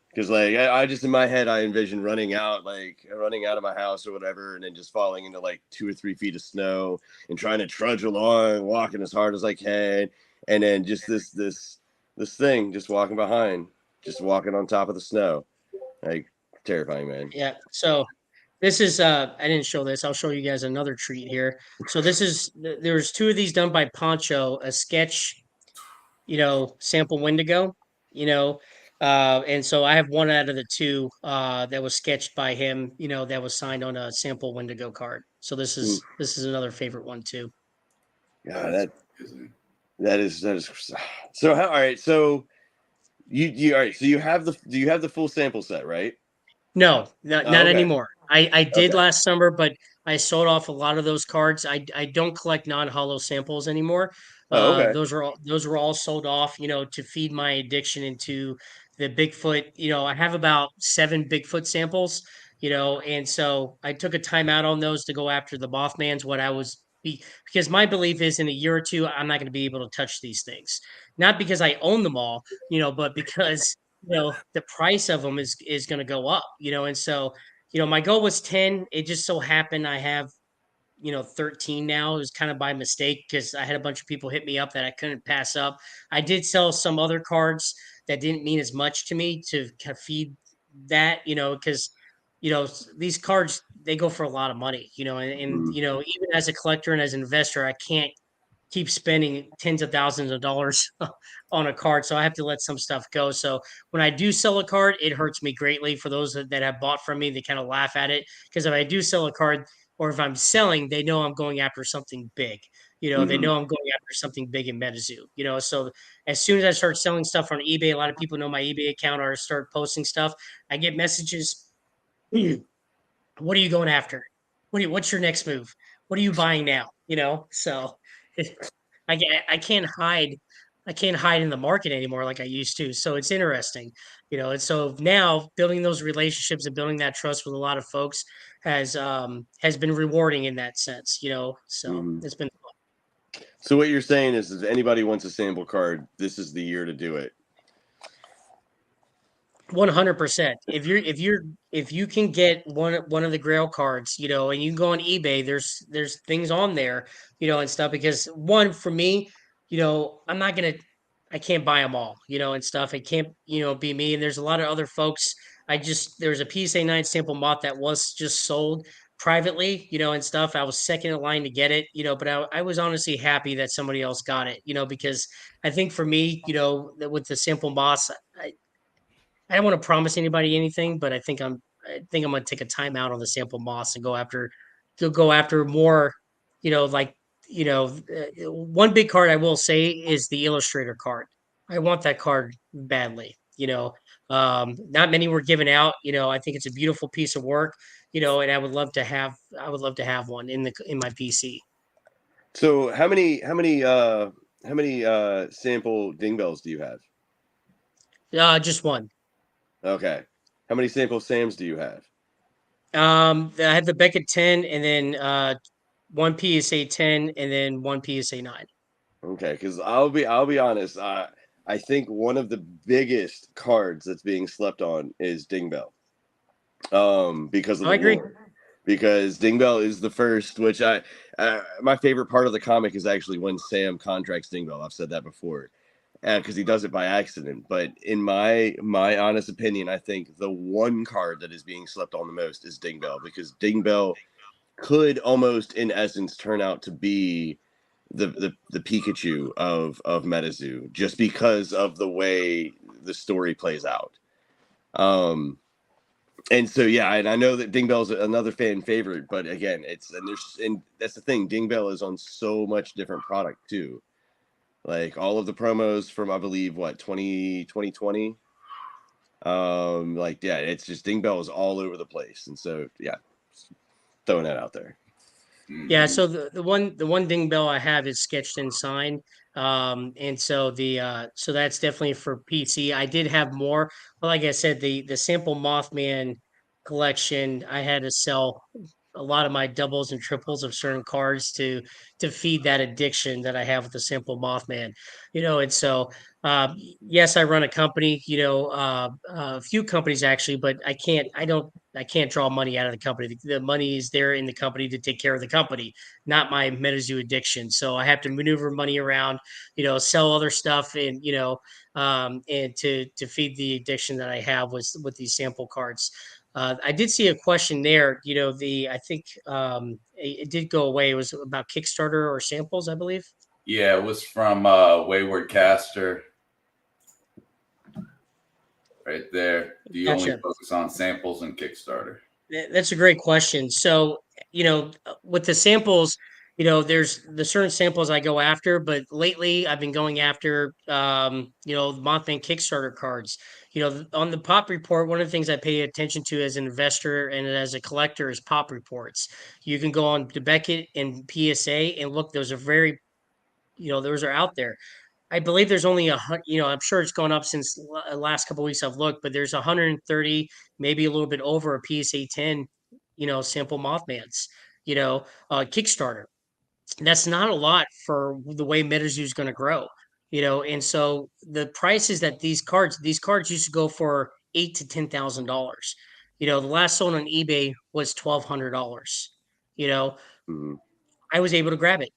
Because like I just in my head I envision running out of my house or whatever, and then just falling into like 2 or 3 feet of snow and trying to trudge along, walking as hard as I can, and then just this thing just walking behind, just walking on top of the snow, like terrifying, man. Yeah. So this is I didn't show this. I'll show you guys another treat here. So this is there's two of these done by Poncho, a sketch, sample Wendigo, and so I have one out of the two that was sketched by him, that was signed on a sample Wendigo card. So this is another favorite one too. Yeah, that is so how all right, so you all right, so do you have the full sample set, right? No, not Oh, okay. anymore. I did Okay. last summer, but I sold off a lot of those cards. I don't collect non-hollow samples anymore. Oh, okay. Those were all sold off, to feed my addiction into the Bigfoot. I have about 7 Bigfoot samples, and so I took a time out on those to go after the Mothmans. Because my belief is in a year or two, I'm not going to be able to touch these things. Not because I own them all, but because the price of them is going to go up, and so my goal was 10. It just so happened I have 13 now. It was kind of by mistake because I had a bunch of people hit me up that I couldn't pass up. I did sell some other cards that didn't mean as much to me to kind of feed that, because these cards, they go for a lot of money, and even as a collector and as an investor, I can't keep spending tens of thousands of dollars on a card. So I have to let some stuff go. So when I do sell a card, it hurts me greatly. For those that have bought from me, they kind of laugh at it because if I do sell a card or if I'm selling, they know I'm going after something big. They know I'm going after something big in MetaZoo. So as soon as I start selling stuff on eBay, a lot of people know my eBay account or start posting stuff. I get messages. What are you going after? What's your next move? What are you buying now? So I can't hide. I can't hide in the market anymore like I used to. So it's interesting, And so now building those relationships and building that trust with a lot of folks has been rewarding in that sense, So it's been fun. So what you're saying is, if anybody wants a sample card, this is the year to do it. 100%. If you can get one of the Grail cards, and you can go on eBay, there's things on there, and stuff. Because one for me, I'm not gonna, I can't buy them all, and stuff. It can't, be me. And there's a lot of other folks there was a PSA 9 sample moth that was just sold privately, and stuff. I was second in line to get it, but I was honestly happy that somebody else got it, because I think for me, with the sample moths, I don't want to promise anybody anything, but I think I'm gonna take a time out on the sample moss and go after more, like one big card I will say is the illustrator card. I want that card badly. Not many were given out. I think it's a beautiful piece of work. And I would love to have one in my PC. So how many sample ding bells do you have? Just one. Okay. How many sample Sams do you have? I have the Beckett 10, and then one PSA 10, and then one PSA 9. Okay, because I'll be honest. I think one of the biggest cards that's being slept on is Ding Bell. Because of I the agree. lore. Because Ding Bell is the first, which my favorite part of the comic is actually when Sam contracts Ding Bell. I've said that before, because he does it by accident. But in my honest opinion, I think the one card that is being slept on the most is Ding Bell, because Ding Bell could almost, in essence, turn out to be the Pikachu of MetaZoo, just because of the way the story plays out. And so yeah, and I know that Ding Bell's another fan favorite, but again, and that's the thing. Ding Bell is on so much different product too. Like all of the promos from, I believe, 2020. Like, yeah, it's just Ding Bell is all over the place, and so yeah, throwing that out there. Yeah, so the one ding bell I have is sketched and signed. And so that's definitely for PC. I did have more, but like I said, the sample Mothman collection, I had to sell a lot of my doubles and triples of certain cards to feed that addiction that I have with the sample Mothman. And so yes, I run a company, a few companies actually, but I can't draw money out of the company. The money is there in the company to take care of the company, not my MetaZoo addiction. So I have to maneuver money around, sell other stuff, and to feed the addiction that I have with these sample cards. I did see a question there. I think it did go away. It was about Kickstarter or samples, I believe. Yeah, it was from Wayward Caster. Right there. Do you only Gotcha. focus on samples and Kickstarter? That's a great question. So, with the samples, there's the certain samples I go after, but lately I've been going after, Mothman Kickstarter cards. On the pop report, one of the things I pay attention to as an investor and as a collector is pop reports. You can go on to Beckett and PSA and look; those are out there. I believe there's only I'm sure it's gone up since last couple of weeks I've looked, but there's 130, maybe a little bit over a PSA 10, sample Mothmans, Kickstarter. That's not a lot for the way MetaZoo is going to grow, and so the prices that these cards used to go for $8,000 to $10,000. The last sold on eBay was $1,200. You know, Mm-hmm. I was able to grab it,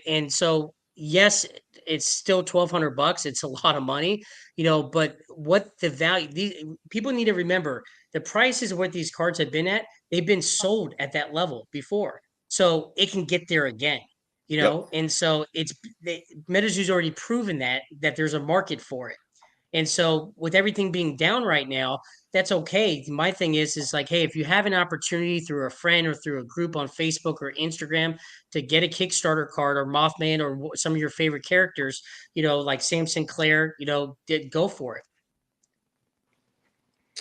and so yes, it's still $1,200. It's a lot of money, but what the value, these people need to remember, the prices of what these cards have been at, they've been sold at that level before. So it can get there again, Yep. and so MetaZoo's already proven that there's a market for it. And so with everything being down right now, that's okay. My thing is like, hey, if you have an opportunity through a friend or through a group on Facebook or Instagram to get a Kickstarter card or Mothman or some of your favorite characters, like Sam Sinclair, go for it.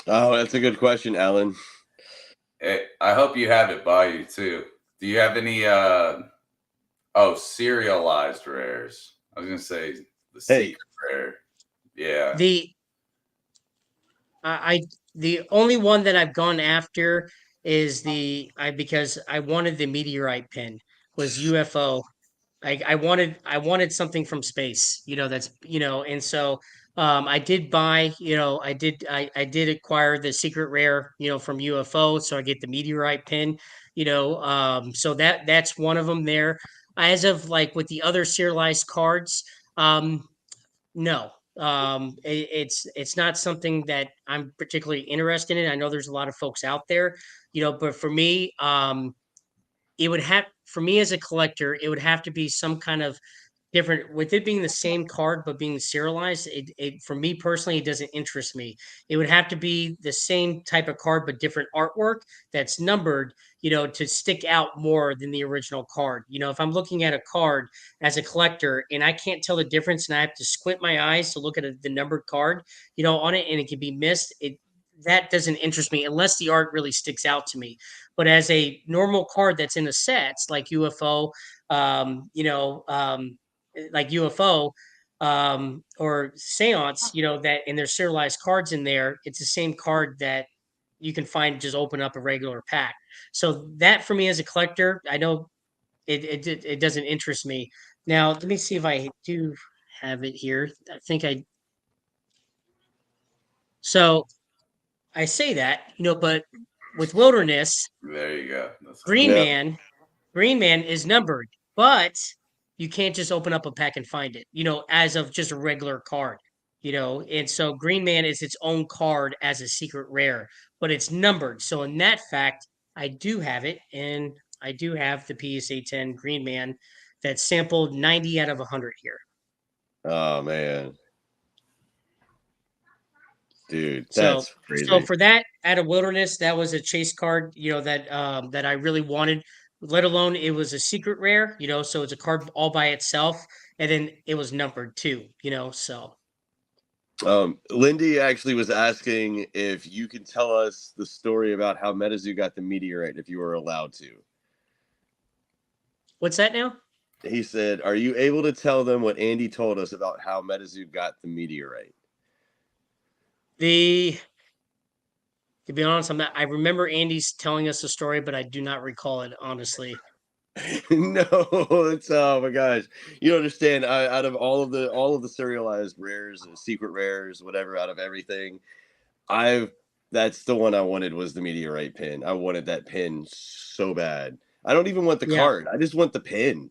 Oh, that's a good question, Alan. I hope you have it by you too. Do you have any serialized rares? I was gonna say the secret rare. Yeah. The the only one that I've gone after is because I wanted the meteorite pin was UFO. I wanted something from space, that's and so I did buy, I did acquire the secret rare, from UFO, so I get the meteorite pin, so that's one of them there. As of like with the other serialized cards, no. It's not something that I'm particularly interested in. I know there's a lot of folks out there, but for me, it would have for me as a collector, it would have to be some kind of different with it being the same card but being serialized. It for me personally, it doesn't interest me. It would have to be the same type of card but different artwork that's numbered, to stick out more than the original card. If I'm looking at a card as a collector and I can't tell the difference and I have to squint my eyes to look at the numbered card, on it, and it can be missed, that doesn't interest me unless the art really sticks out to me. But as a normal card that's in a set, like UFO, um, you know, um, like UFO, or Seance, that and there's serialized cards in there, it's the same card that you can find, just open up a regular pack. So that for me as a collector, I know it doesn't interest me. Now, let me see if I do have it here. I think I so I say that, but with Wilderness, There you go. That's what I Green mean. Yeah. Man, Green Man is numbered, but you can't just open up a pack and find it, as of just a regular card, and so Green Man is its own card as a secret rare, but it's numbered. So in that fact, I do have it, and I do have the PSA 10 Green Man that's sampled 90 out of 100 here. Oh man, dude, So that's crazy. so for that, out of Wilderness, that was a chase card, that I really wanted, let alone it was a secret rare, so it's a card all by itself, and then it was numbered too, so Lindy actually was asking if you can tell us the story about how MetaZoo got the meteorite, if you were allowed to. what's that now? He said, "Are you able to tell them what Andy told us about how MetaZoo got the meteorite?" To be honest, I remember Andy's telling us the story, but I do not recall it, honestly. No, it's oh my gosh. You don't understand. Out of all of the serialized rares, secret rares, whatever, out of everything, I've that's the one I wanted was the meteorite pin. I wanted that pin so bad. I don't even want the Yeah. card. I just want the pin.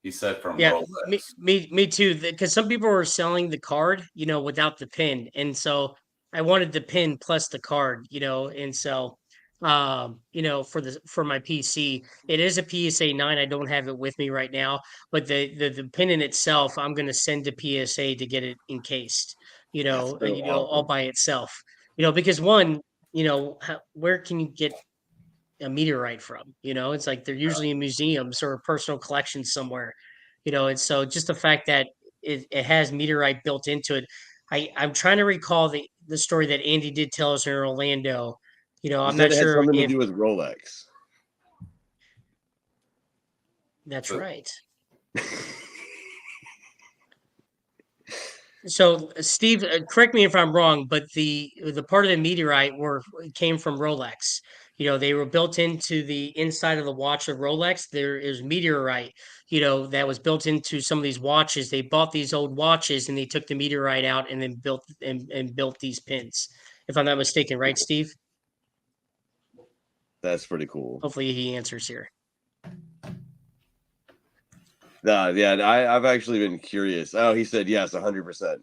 He said from Yeah, Rolex. me too. Because some people were selling the card, without the pin, and so I wanted the pin plus the card, and so, for my PC, it is a PSA 9. I don't have it with me right now, but the pin in itself, I'm going to send to PSA to get it encased, That's so all awesome. by itself, because one, where can you get a meteorite from? It's like they're usually in museums or personal collections somewhere, and so just the fact that it has meteorite built into it. I'm trying to recall the story that Andy did tell us in Orlando. You I'm said not it had sure something to if do with Rolex. that's But right. So, Steve, correct me if I'm wrong, but the part of the meteorite came from Rolex. They were built into the inside of the watch of Rolex. There is meteorite, that was built into some of these watches. They bought these old watches and they took the meteorite out and then built these pins. If I'm not mistaken, right, Steve? That's pretty cool. Hopefully he answers here. Yeah, I've actually been curious. Oh, he said yes, 100%.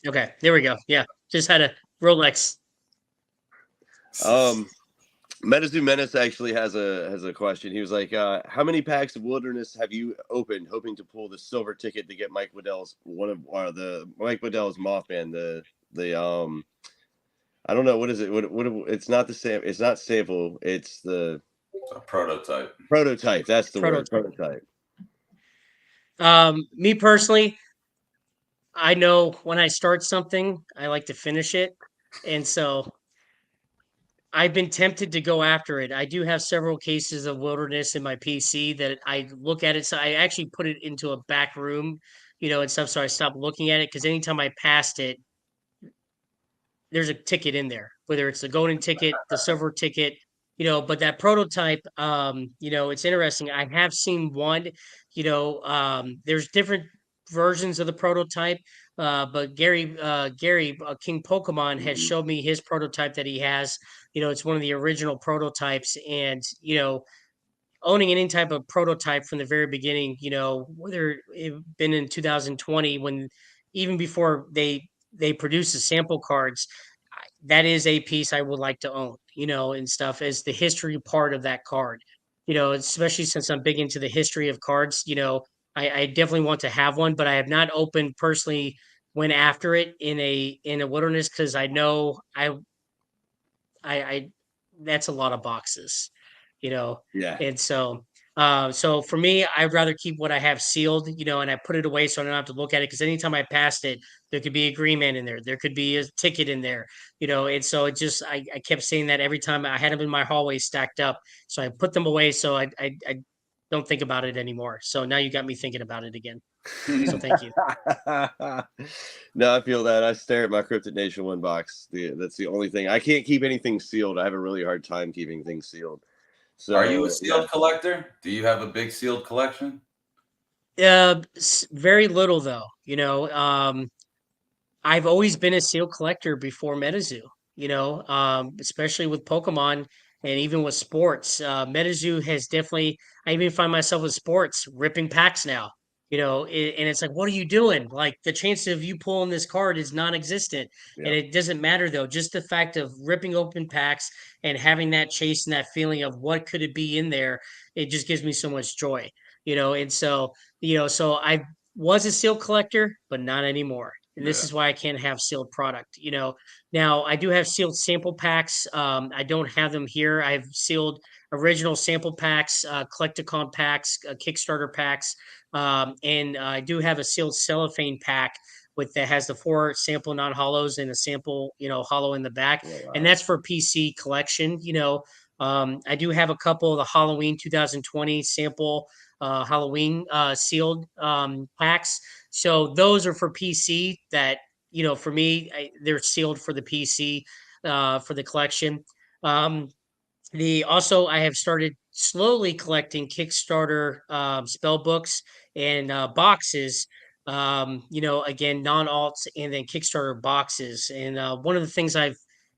Okay, there we go. Yeah, just had a Rolex. MetaZoo Menace actually has a question. He was like, "How many packs of Wilderness have you opened, hoping to pull the silver ticket to get Mike Waddell's Mike Waddell's Mothman? The I don't know what is it. What it's not the same. It's not sample. It's the a prototype. prototype. That's the word. Prototype. Prototype. Me personally, I know when I start something, I like to finish it, and so I've been tempted to go after it. I do have several cases of Wilderness in my PC that I look at it. So I actually put it into a back room, and stuff. So I stopped looking at it because anytime I passed it, there's a ticket in there, whether it's the golden ticket, the silver ticket, but that prototype, it's interesting. I have seen one, there's different versions of the prototype. But Gary King Pokemon has Mhm. showed me his prototype that he has. It's one of the original prototypes, and owning any type of prototype from the very beginning, whether it been in 2020 when even before they produce the sample cards, that is a piece I would like to own, and stuff as the history part of that card. Especially since I'm big into the history of cards, I definitely want to have one, but I have not opened personally went after it in a wilderness because I know I that's a lot of boxes, you know, Yeah. and so for me, I'd rather keep what I have sealed, and I put it away so I don't have to look at it because anytime I passed it, there could be a green man in there could be a ticket in there, and so it just I kept saying that every time I had them in my hallway stacked up, so I put them away so I don't think about it anymore. So now you got me thinking about it again. So thank you. No, I feel that. I stare at my Cryptid Nation 1 box. That's the only thing. I can't keep anything sealed. I have a really hard time keeping things sealed. Are you a So sealed collector? Do you have a big sealed collection? Very little though, I've always been a seal collector before MetaZoo, especially with Pokemon and even with sports. MetaZoo has definitely, I even find myself with sports ripping packs now, and it's like, what are you doing? Like the chance of you pulling this card is non existent. yeah. And it doesn't matter though, just the fact of ripping open packs and having that chase and that feeling of what could it be in there, it just gives me so much joy, and so I was a seal collector, but not anymore. And this Yeah. is why I can't have sealed product. Now I do have sealed sample packs. I don't have them here. I've sealed original sample packs, Collecticon packs, Kickstarter packs, and I do have a sealed cellophane pack with that has the 4 sample non-hollows and a sample, hollow in the back, Oh, wow. and that's for PC collection. I do have a couple of the Halloween 2020 sample Halloween sealed packs. So those are for PC that, for me, they're sealed for the PC for the collection. I have started slowly collecting Kickstarter spell books and boxes. Again, non-alts and then Kickstarter boxes. And one of the things I've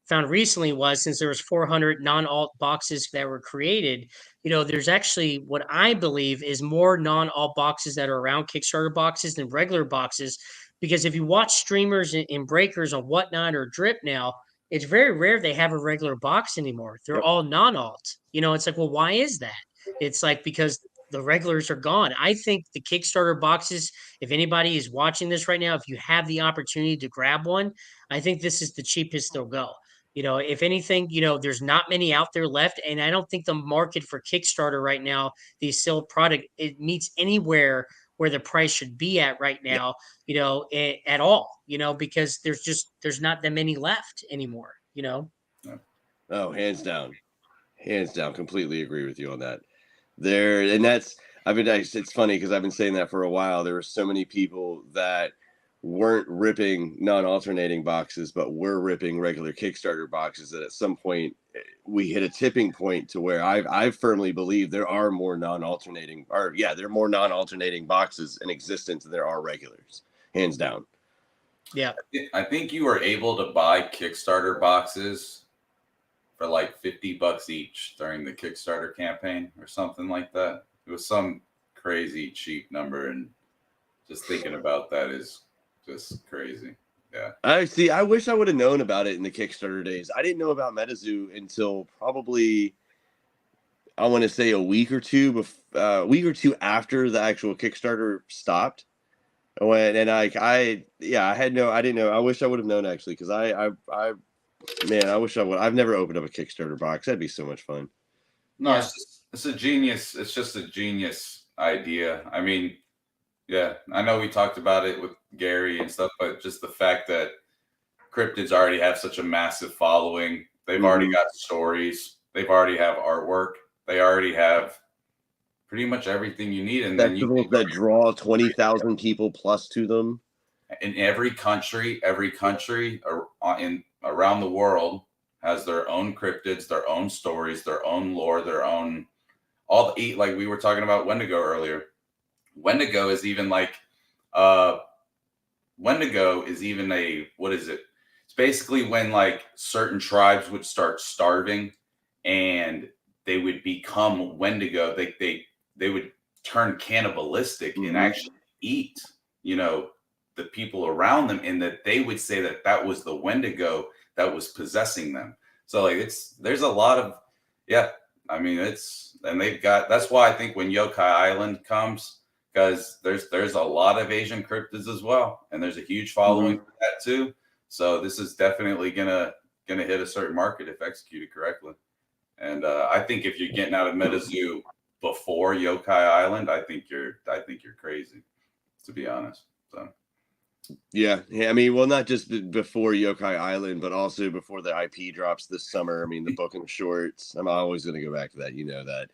found recently was since there was 400 non-alt boxes that were created, there's actually what I believe is more non-alt boxes that are around Kickstarter boxes than regular boxes. Because if you watch streamers and breakers on Whatnot or Drip now, it's very rare they have a regular box anymore. They're Yep. all non-alt. It's like, well, why is that? It's like because the regulars are gone. I think the Kickstarter boxes, if anybody is watching this right now, if you have the opportunity to grab one, I think this is the cheapest they'll go. If anything, there's not many out there left. And I don't think the market for Kickstarter right now, the sealed product, it meets anywhere where the price should be at right now, at all, because there's not that many left anymore, Oh, hands down. Hands down. Completely agree with you on that. It's funny because I've been saying that for a while. There were so many people that weren't ripping non-alternating boxes, but were ripping regular Kickstarter boxes. That at some point we hit a tipping point to where I firmly believe there are more non-alternating, there are more non-alternating boxes in existence than there are regulars. Hands down. Yeah. I think you were able to buy Kickstarter boxes for like $50 each during the Kickstarter campaign or something like that. It was some crazy cheap number, and just thinking about that is just crazy. Yeah. I wish I would have known about it in the Kickstarter days. I didn't know about MetaZoo until probably, I want to say a week or two after the actual Kickstarter stopped. I didn't know. I wish I would have known actually, because I wish I would. I've never opened up a Kickstarter box. That'd be so much fun. No, Yeah. it's a genius. It's just a genius idea. I mean, yeah, I know we talked about it with Gary and stuff, but just the fact that cryptids already have such a massive following, they've already got stories, they've already have artwork, they already have pretty much everything you need, and then you Festivals that draw 20,000 people plus to them. in every country around the world has their own cryptids, their own stories, their own lore, their own like we were talking about Wendigo earlier. Wendigo is even like Wendigo is even what is it? It's basically when like certain tribes would start starving and they would become Wendigo. They would turn cannibalistic and actually eat, the people around them, and that they would say that that was the Wendigo that was possessing them. So like there's a lot of, yeah, I mean and they've got, that's why I think when Yokai Island comes, because there's a lot of Asian cryptids as well, and there's a huge following for that too. So this is definitely gonna hit a certain market if executed correctly. And I think if you're getting out of MetaZoo before Yokai Island, I think you're crazy, to be honest. So yeah, I mean, well, not just before Yokai Island, but also before the IP drops this summer. I mean, the book and shorts. I'm always going to go back to that. You know that.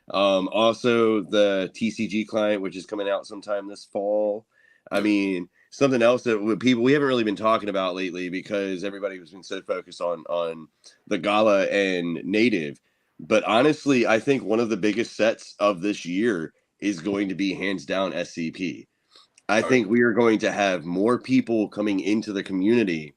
Also, the TCG client, which is coming out sometime this fall. I mean, something else that we haven't really been talking about lately because everybody has been so focused on the Gala and Native. But honestly, I think one of the biggest sets of this year is going to be hands down SCP. I think we are going to have more people coming into the community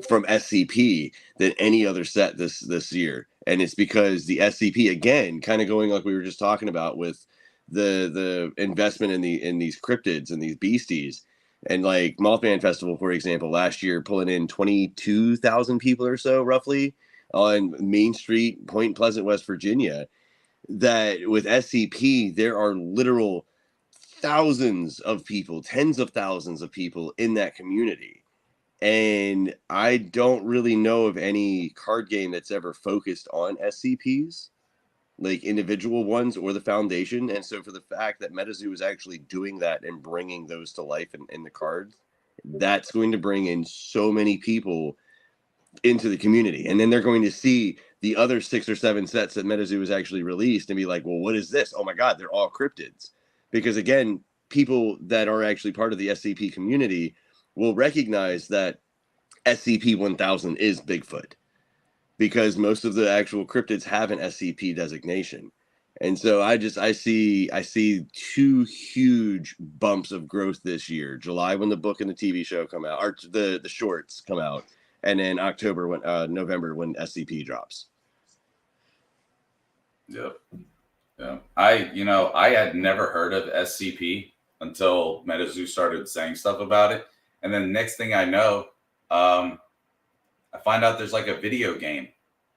from SCP than any other set this year, and it's because the SCP, again, kind of going like we were just talking about with the investment in these cryptids and these beasties, and like Mothman Festival, for example, last year pulling in 22,000 people or so roughly on Main Street, Point Pleasant, West Virginia. That with SCP there are literal thousands of people, tens of thousands of people in that community. And I don't really know of any card game that's ever focused on SCPs, like individual ones or the Foundation. And so for the fact that MetaZoo is actually doing that and bringing those to life in the cards, that's going to bring in so many people into the community. And then they're going to see the other 6 or 7 sets that MetaZoo has actually released and be like, well, what is this? Oh my God, they're all cryptids. Because again, people that are actually part of the SCP community will recognize that SCP-1000 is Bigfoot because most of the actual cryptids have an SCP designation. And so I see 2 huge bumps of growth this year. July when the book and the TV show come out, or the shorts come out, and then November when SCP drops. Yep. Yeah. I had never heard of SCP until MetaZoo started saying stuff about it. And then next thing I know, I find out there's like a video game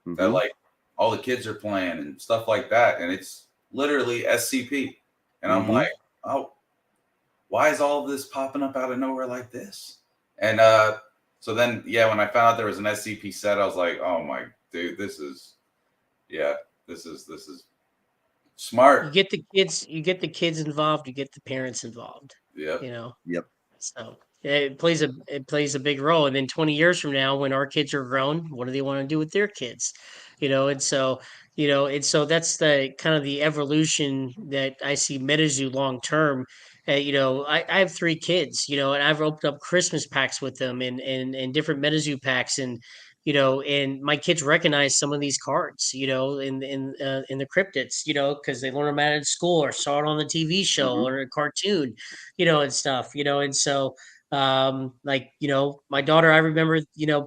that like all the kids are playing and stuff like that. And it's literally SCP. And I'm like, oh, why is all of this popping up out of nowhere like this? And so then, yeah, when I found out there was an SCP set, I was like, oh my dude, this is smart. You get the kids involved, you get the parents involved. Yep. You know. Yep. So it plays a big role. And then 20 years from now, when our kids are grown, what do they want to do with their kids? And so that's the kind of the evolution that I see MetaZoo long term. I have 3 kids, and I've opened up Christmas packs with them and different MetaZoo packs, and my kids recognize some of these cards, in the cryptids, because they learn them at school or saw it on the TV show or a cartoon, and stuff, and so my daughter, I remember,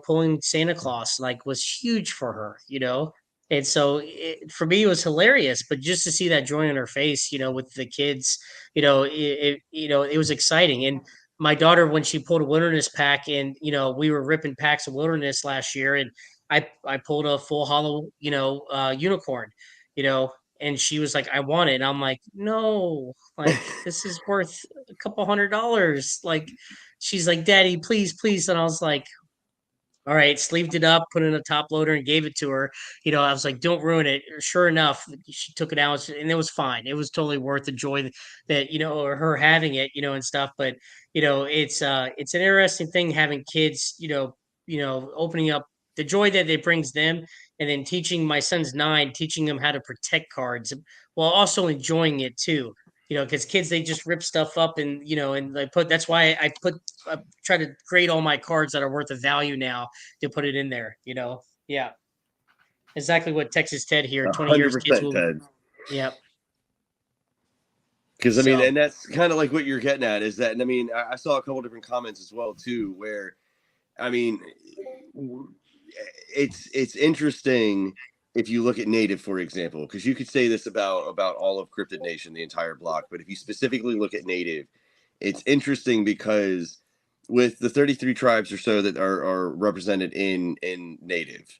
pulling Santa Claus, like, was huge for her, and so for me it was hilarious, but just to see that joy on her face, with the kids, it was exciting. And my daughter, when she pulled a wilderness pack, and we were ripping packs of wilderness last year, and I pulled a full hollow, unicorn, and she was like, I want it. And I'm like, no, like, this is worth a couple $100. Like, she's like, Daddy, please, please. And I was like, all right, sleeved it up, put it in a top loader, and gave it to her. I was like, don't ruin it. Sure enough, she took it out, and it was fine. It was totally worth the joy that, or her having it, and stuff. But it's an interesting thing having kids, opening up the joy that it brings them, and then teaching my son's 9, teaching them how to protect cards while also enjoying it too. Because kids, they just rip stuff up, and that's why I try to grade all my cards that are worth a value now to put it in there. Yeah, exactly what Texas Ted here. 20 years, kids 100% will. Ted. Yeah. Because I mean, and that's kind of like what you're getting at is that, and I mean, I saw a couple different comments as well too, where, I mean, it's interesting if you look at Native, for example, because you could say this about all of Cryptid Nation, the entire block, but if you specifically look at Native, it's interesting because with the 33 tribes or so that are represented in native,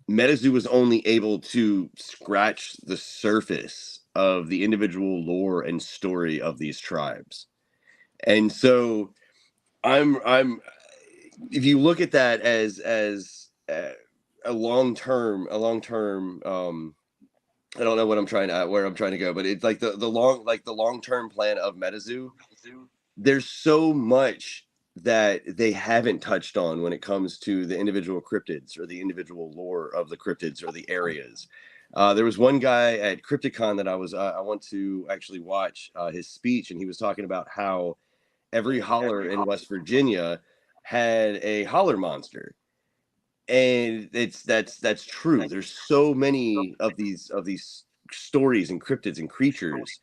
MetaZoo was only able to scratch the surface of the individual lore and story of these tribes. And so I'm if you look at that as a long term I don't know what where I'm trying to go, but it's like the long term plan of MetaZoo. There's so much that they haven't touched on when it comes to the individual cryptids or the individual lore of the cryptids or the areas. There was one guy at Crypticon that I want to actually watch his speech, and he was talking about how every holler in West Virginia had a holler monster, and that's true. There's so many of these stories and cryptids and creatures,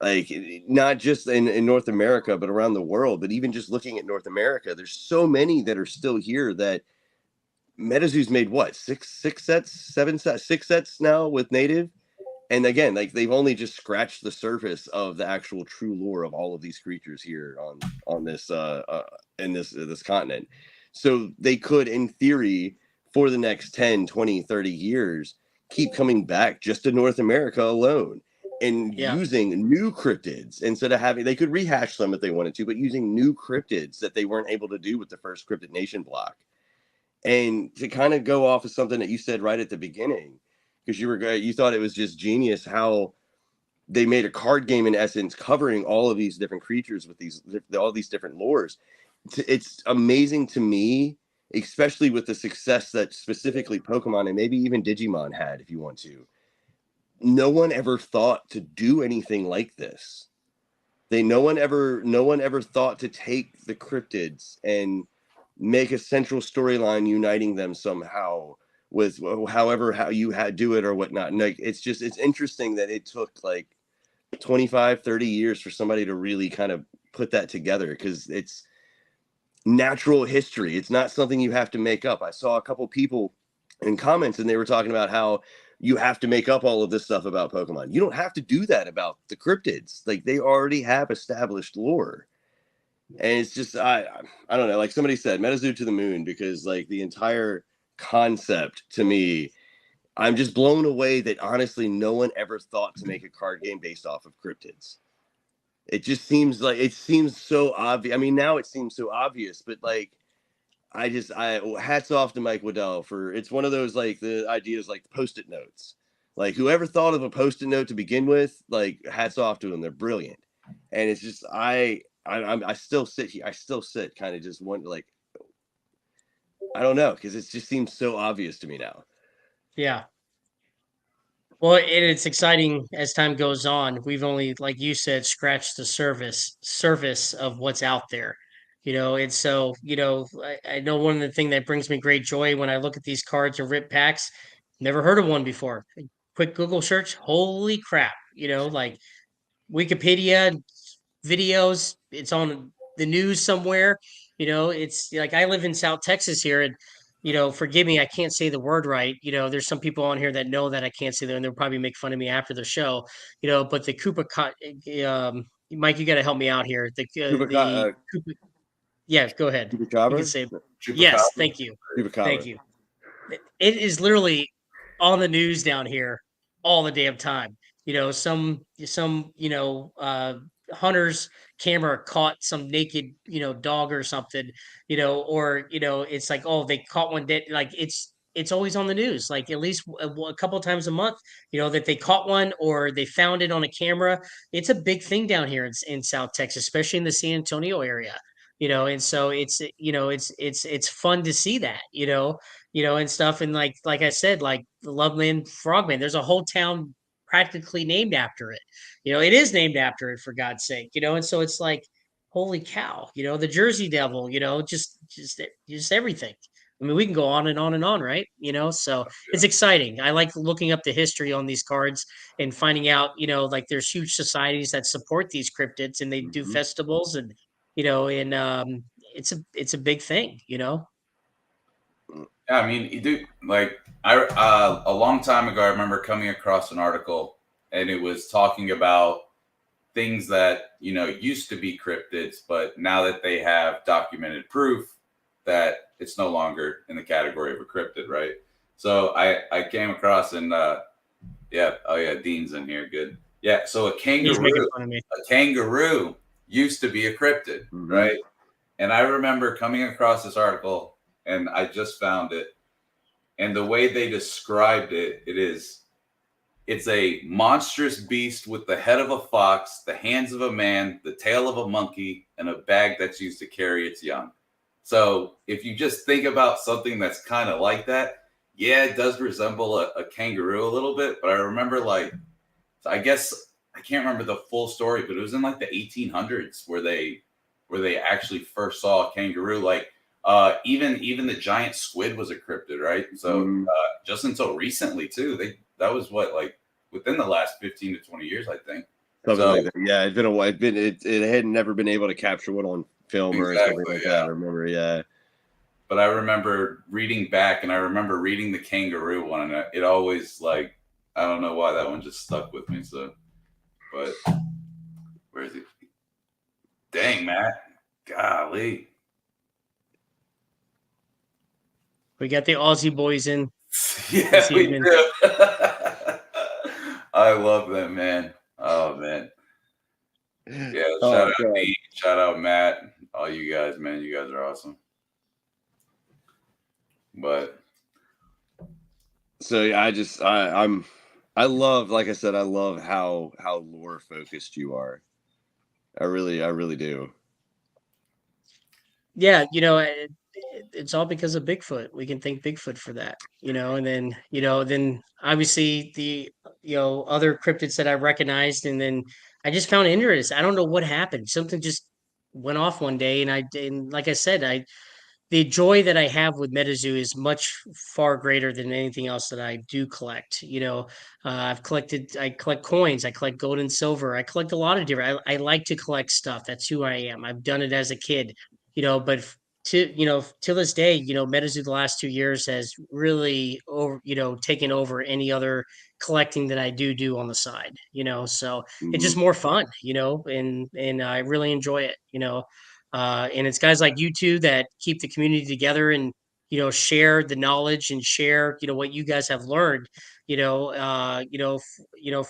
like not just in North America but around the world. But even just looking at North America, there's so many that are still here that MetaZoo's made what, six sets now with native. And again, like they've only just scratched the surface of the actual true lore of all of these creatures here on this in this continent. So they could, in theory, for the next 10, 20, 30 years, keep coming back just to North America alone and using new cryptids instead of having, they could rehash some if they wanted to, but using new cryptids that they weren't able to do with the first Cryptid Nation block. And to kind of go off of something that you said right at the beginning, because you thought it was just genius how they made a card game in essence covering all of these different creatures with all these different lores. It's amazing to me, especially with the success that specifically Pokemon and maybe even Digimon had, if you want to. No one ever thought to do anything like this. No one ever thought to take the cryptids and make a central storyline uniting them somehow with how you had do it or whatnot. And like it's interesting that it took like 25-30 years for somebody to really kind of put that together, because it's natural history. It's not something you have to make up. I saw a couple people in comments and they were talking about how you have to make up all of this stuff about Pokemon. You don't have to do that about the cryptids. Like they already have established lore. And it's just I don't know, like somebody said, MetaZoo to the moon, because like the entire concept to me, I'm just blown away that honestly no one ever thought to make a card game based off of cryptids. It seems so obvious. I mean, now it seems so obvious, but like I hats off to Mike Waddell for, it's one of those, like the ideas like Post-it notes. Like whoever thought of a Post-it note to begin with, like hats off to them. They're brilliant. And it's just I still sit here. I still sit kind of just wonder, like, I don't know, because it just seems so obvious to me now. Yeah. Well, it's exciting as time goes on. We've only, like you said, scratched the surface of what's out there. And so, I know one of the things that brings me great joy when I look at these cards and rip packs, never heard of one before. Quick Google search, holy crap, like Wikipedia videos, it's on the news somewhere. It's like I live in South Texas here, and forgive me, I can't say the word right. There's some people on here that know that I can't say that, and they'll probably make fun of me after the show. But the Mike, you got to help me out here. The Koopa, yeah, go ahead. You can say yes. Thank you. Thank you. It is literally on the news down here all the damn time. Some hunter's camera caught some naked dog or something, or it's like, oh, they caught one dead. Like it's always on the news, like at least a couple of times a month, that they caught one or they found it on a camera. It's a big thing down here in South Texas, especially in the San Antonio area. And so it's fun to see that, and stuff. And like I said, like the Loveland Frogman, there's a whole town practically named after it. It is named after it, for God's sake. And so it's like, holy cow, the Jersey Devil, just everything. I mean, we can go on and on and on, right? So it's exciting. I like looking up the history on these cards and finding out, like there's huge societies that support these cryptids and they do festivals, and it's a big thing. Yeah, I mean, you do, like a long time ago, I remember coming across an article, and it was talking about things that, you know, used to be cryptids, but now that they have documented proof that it's no longer in the category of a cryptid, right? So I came across and yeah, oh yeah, Dean's in here, good. Yeah, so He's making fun of me. a kangaroo used to be a cryptid, right? And I remember coming across this article, and I just found it, and the way they described it, it's a monstrous beast with the head of a fox, the hands of a man, the tail of a monkey, and a bag that's used to carry its young. So if you just think about something that's kind of like that, yeah, it does resemble a kangaroo a little bit. But I remember, like, I guess I can't remember the full story, but it was in like the 1800s where they actually first saw a kangaroo. Like even the giant squid was a cryptid, right? So just until recently too, that was what, like within the last 15 to 20 years, I think. Something like that. Yeah, it's been a while. It had never been able to capture one on film or something like that. I remember, yeah. But I remember reading back, and I remember reading the kangaroo one, and it always, like, I don't know why that one just stuck with me. So, but where is it? Dang, Matt, golly. We got the Aussie boys in. Yeah, we do. I love that, man. Oh man. Yeah, shout out me, shout out Matt, all you guys, man. You guys are awesome. But so yeah, I love, like I said, I love how lore focused you are. I really do. Yeah, you know, it's all because of Bigfoot. We can thank Bigfoot for that, you know, and then, you know, then obviously the, you know, other cryptids that I recognized, and then I just found interest. I don't know what happened. Something just went off one day, and like I said, the joy that I have with MetaZoo is much far greater than anything else that I do collect. You know, I collect coins, I collect gold and silver, I collect a lot of different. I like to collect stuff. That's who I am. I've done it as a kid, you know, but to this day, you know, MetaZoo the last 2 years has really taken over any other collecting that I do on the side. You know, so it's just more fun. You know, and I really enjoy it. You know, and it's guys like you two that keep the community together and, you know, share the knowledge and share, you know, what you guys have learned, for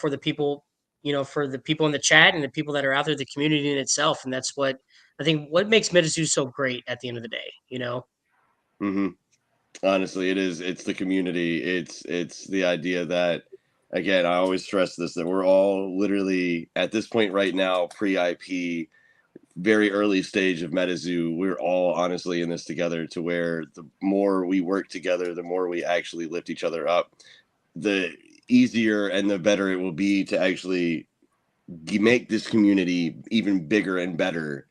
the people, you know, for the people in the chat and the people that are out there, the community in itself. And that's what I think what makes MetaZoo so great at the end of the day, you know? Honestly, it is. It's the community. It's the idea that, again, I always stress this, that we're all literally at this point right now, pre-IP, very early stage of MetaZoo. We're all honestly in this together, to where the more we work together, the more we actually lift each other up, the easier and the better it will be to actually make this community even bigger and better,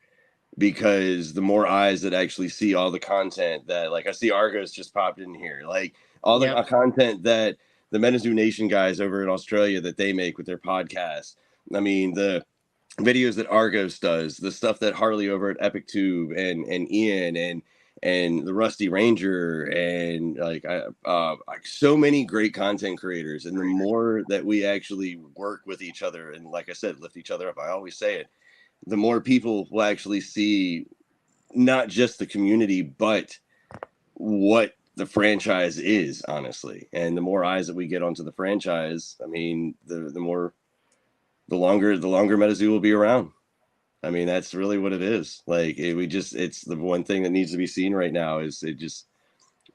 because the more eyes that actually see all the content that, like, I see Argos just popped in here, like all the content that the MetaZoo Nation guys over in Australia that they make with their podcast. I mean, the videos that Argos does, the stuff that Harley over at Epic Tube and Ian and the Rusty Ranger, and like so many great content creators. And the more that we actually work with each other and, like I said, lift each other up, I always say it, the more people will actually see not just the community, but what the franchise is, honestly. And the more eyes that we get onto the franchise, I mean, the longer MetaZoo will be around. I mean, that's really what it is. Like, it's the one thing that needs to be seen right now is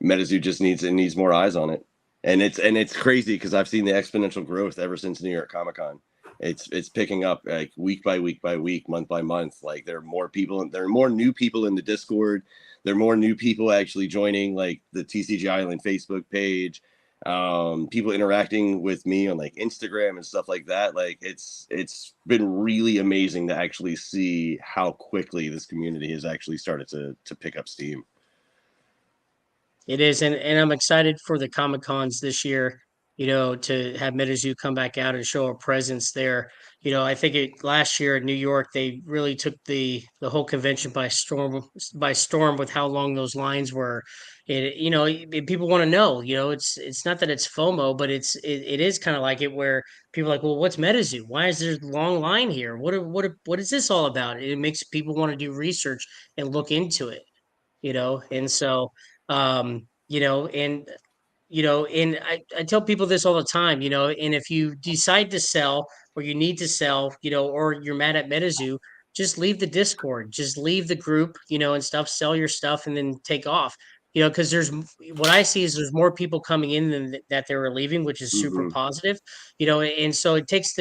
MetaZoo just needs more eyes on it. And it's crazy because I've seen the exponential growth ever since New York Comic Con. It's picking up, like, week by week by week, month by month. Like, there are more people, there are more new people in the Discord. There are more new people actually joining, like, the TCG Island Facebook page. People interacting with me on, like, Instagram and stuff like that. Like, it's been really amazing to actually see how quickly this community has actually started to pick up steam. It is, and I'm excited for the Comic Cons this year. to have MetaZoo come back out and show a presence there. I think last year in New York, they really took the whole convention by storm with how long those lines were. People want to know. It's not that it's FOMO, but it is kind of like it where people are like, well, what's MetaZoo? Why is there a long line here? What is this all about? It makes people want to do research and look into it. And so and I tell people this all the time, and if you decide to sell or you need to sell, or you're mad at MetaZoo, just leave the Discord, just leave the group, and stuff, sell your stuff and then take off. Because what I see is there's more people coming in than that they were leaving, which is super Mm-hmm. positive, and so it takes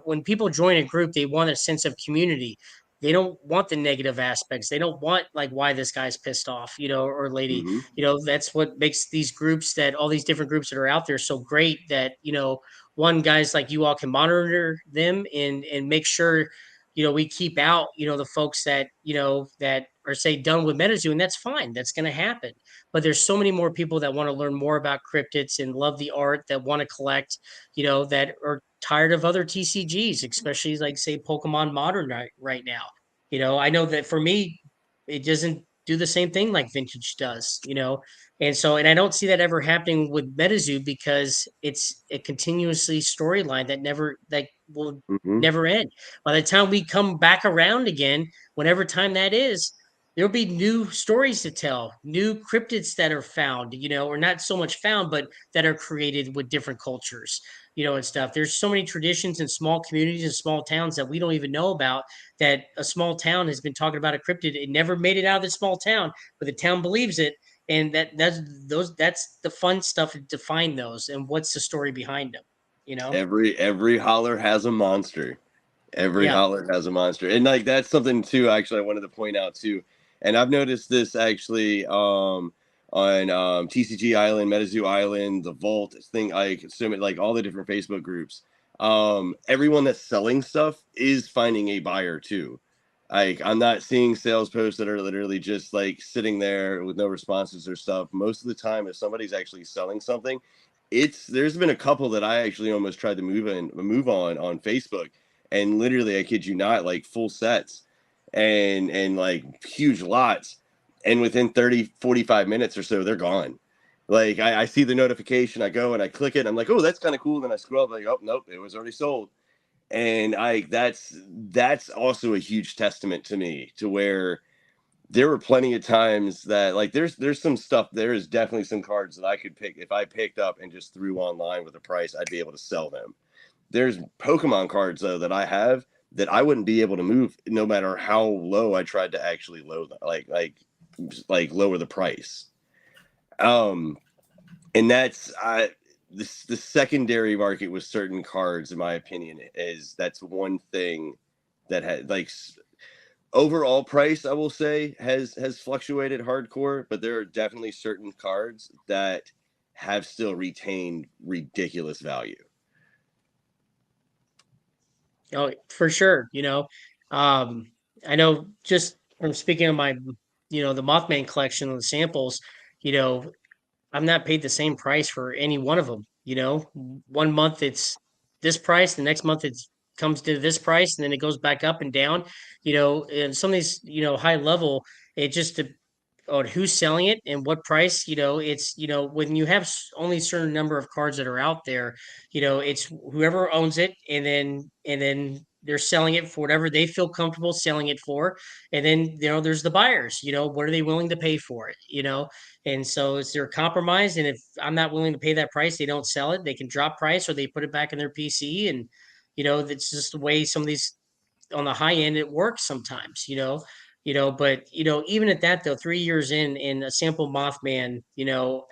when people join a group, they want a sense of community. They don't want the negative aspects. They don't want like why this guy's pissed off, or lady. Mm-hmm. That's what makes these groups, that all these different groups that are out there, so great, that one, guys like you all can monitor them and make sure we keep out the folks that are, say, done with MetaZoo, and that's fine, that's going to happen. But there's so many more people that want to learn more about cryptids and love the art, that want to collect, that are tired of other TCGs, especially like, say, Pokemon Modern right now. I know that for me, it doesn't do the same thing like vintage does, and I don't see that ever happening with MetaZoo, because it's a continuously storyline that will Mm-hmm. never end. By the time we come back around again, whenever time that is, there'll be new stories to tell, new cryptids that are found, or not so much found, but that are created with different cultures, and stuff. There's so many traditions in small communities and small towns that we don't even know about, that a small town has been talking about a cryptid. It never made it out of the small town, but the town believes it. And that's the fun stuff, to find those and what's the story behind them, Every holler has a monster. Every Yeah. holler has a monster, and like that's something too. Actually, I wanted to point out too, and I've noticed this actually on TCG Island, MetaZoo Island, the Vault thing. Like assuming like all the different Facebook groups. Everyone that's selling stuff is finding a buyer too. Like I'm not seeing sales posts that are literally just like sitting there with no responses or stuff. Most of the time, if somebody's actually selling something, there's been a couple that I actually almost tried to move on Facebook, and literally I kid you not, like full sets and like huge lots, and within 30-45 minutes or so they're gone. Like I see the notification, I go and I click it, I'm like, oh, that's kind of cool, then I scroll up, like, oh nope, it was already sold. And that's also a huge testament to me, to where there were plenty of times that like there's some stuff, there is definitely some cards that I could pick, if I picked up and just threw online with a price, I'd be able to sell them. There's Pokemon cards though that I have that I wouldn't be able to move no matter how low I tried to actually low like lower the price. um and that's the secondary market with certain cards, in my opinion, that's one thing that had like overall price, I will say, has fluctuated hardcore, but there are definitely certain cards that have still retained ridiculous value. Oh, for sure. I know, just from speaking of my, the Mothman collection and the samples, you know, I'm not paid the same price for any one of them. One month it's this price, the next month it's comes to this price, and then it goes back up and down. And some of these, high level, it just on who's selling it and what price. It's when you have only a certain number of cards that are out there, it's whoever owns it, and then they're selling it for whatever they feel comfortable selling it for. And then there's the buyers. What are they willing to pay for it? And so it's their compromise. And if I'm not willing to pay that price, they don't sell it. They can drop price, or they put it back in their PC. And that's just the way some of these on the high end it works sometimes. But even at that, though, 3 years in a sample Mothman,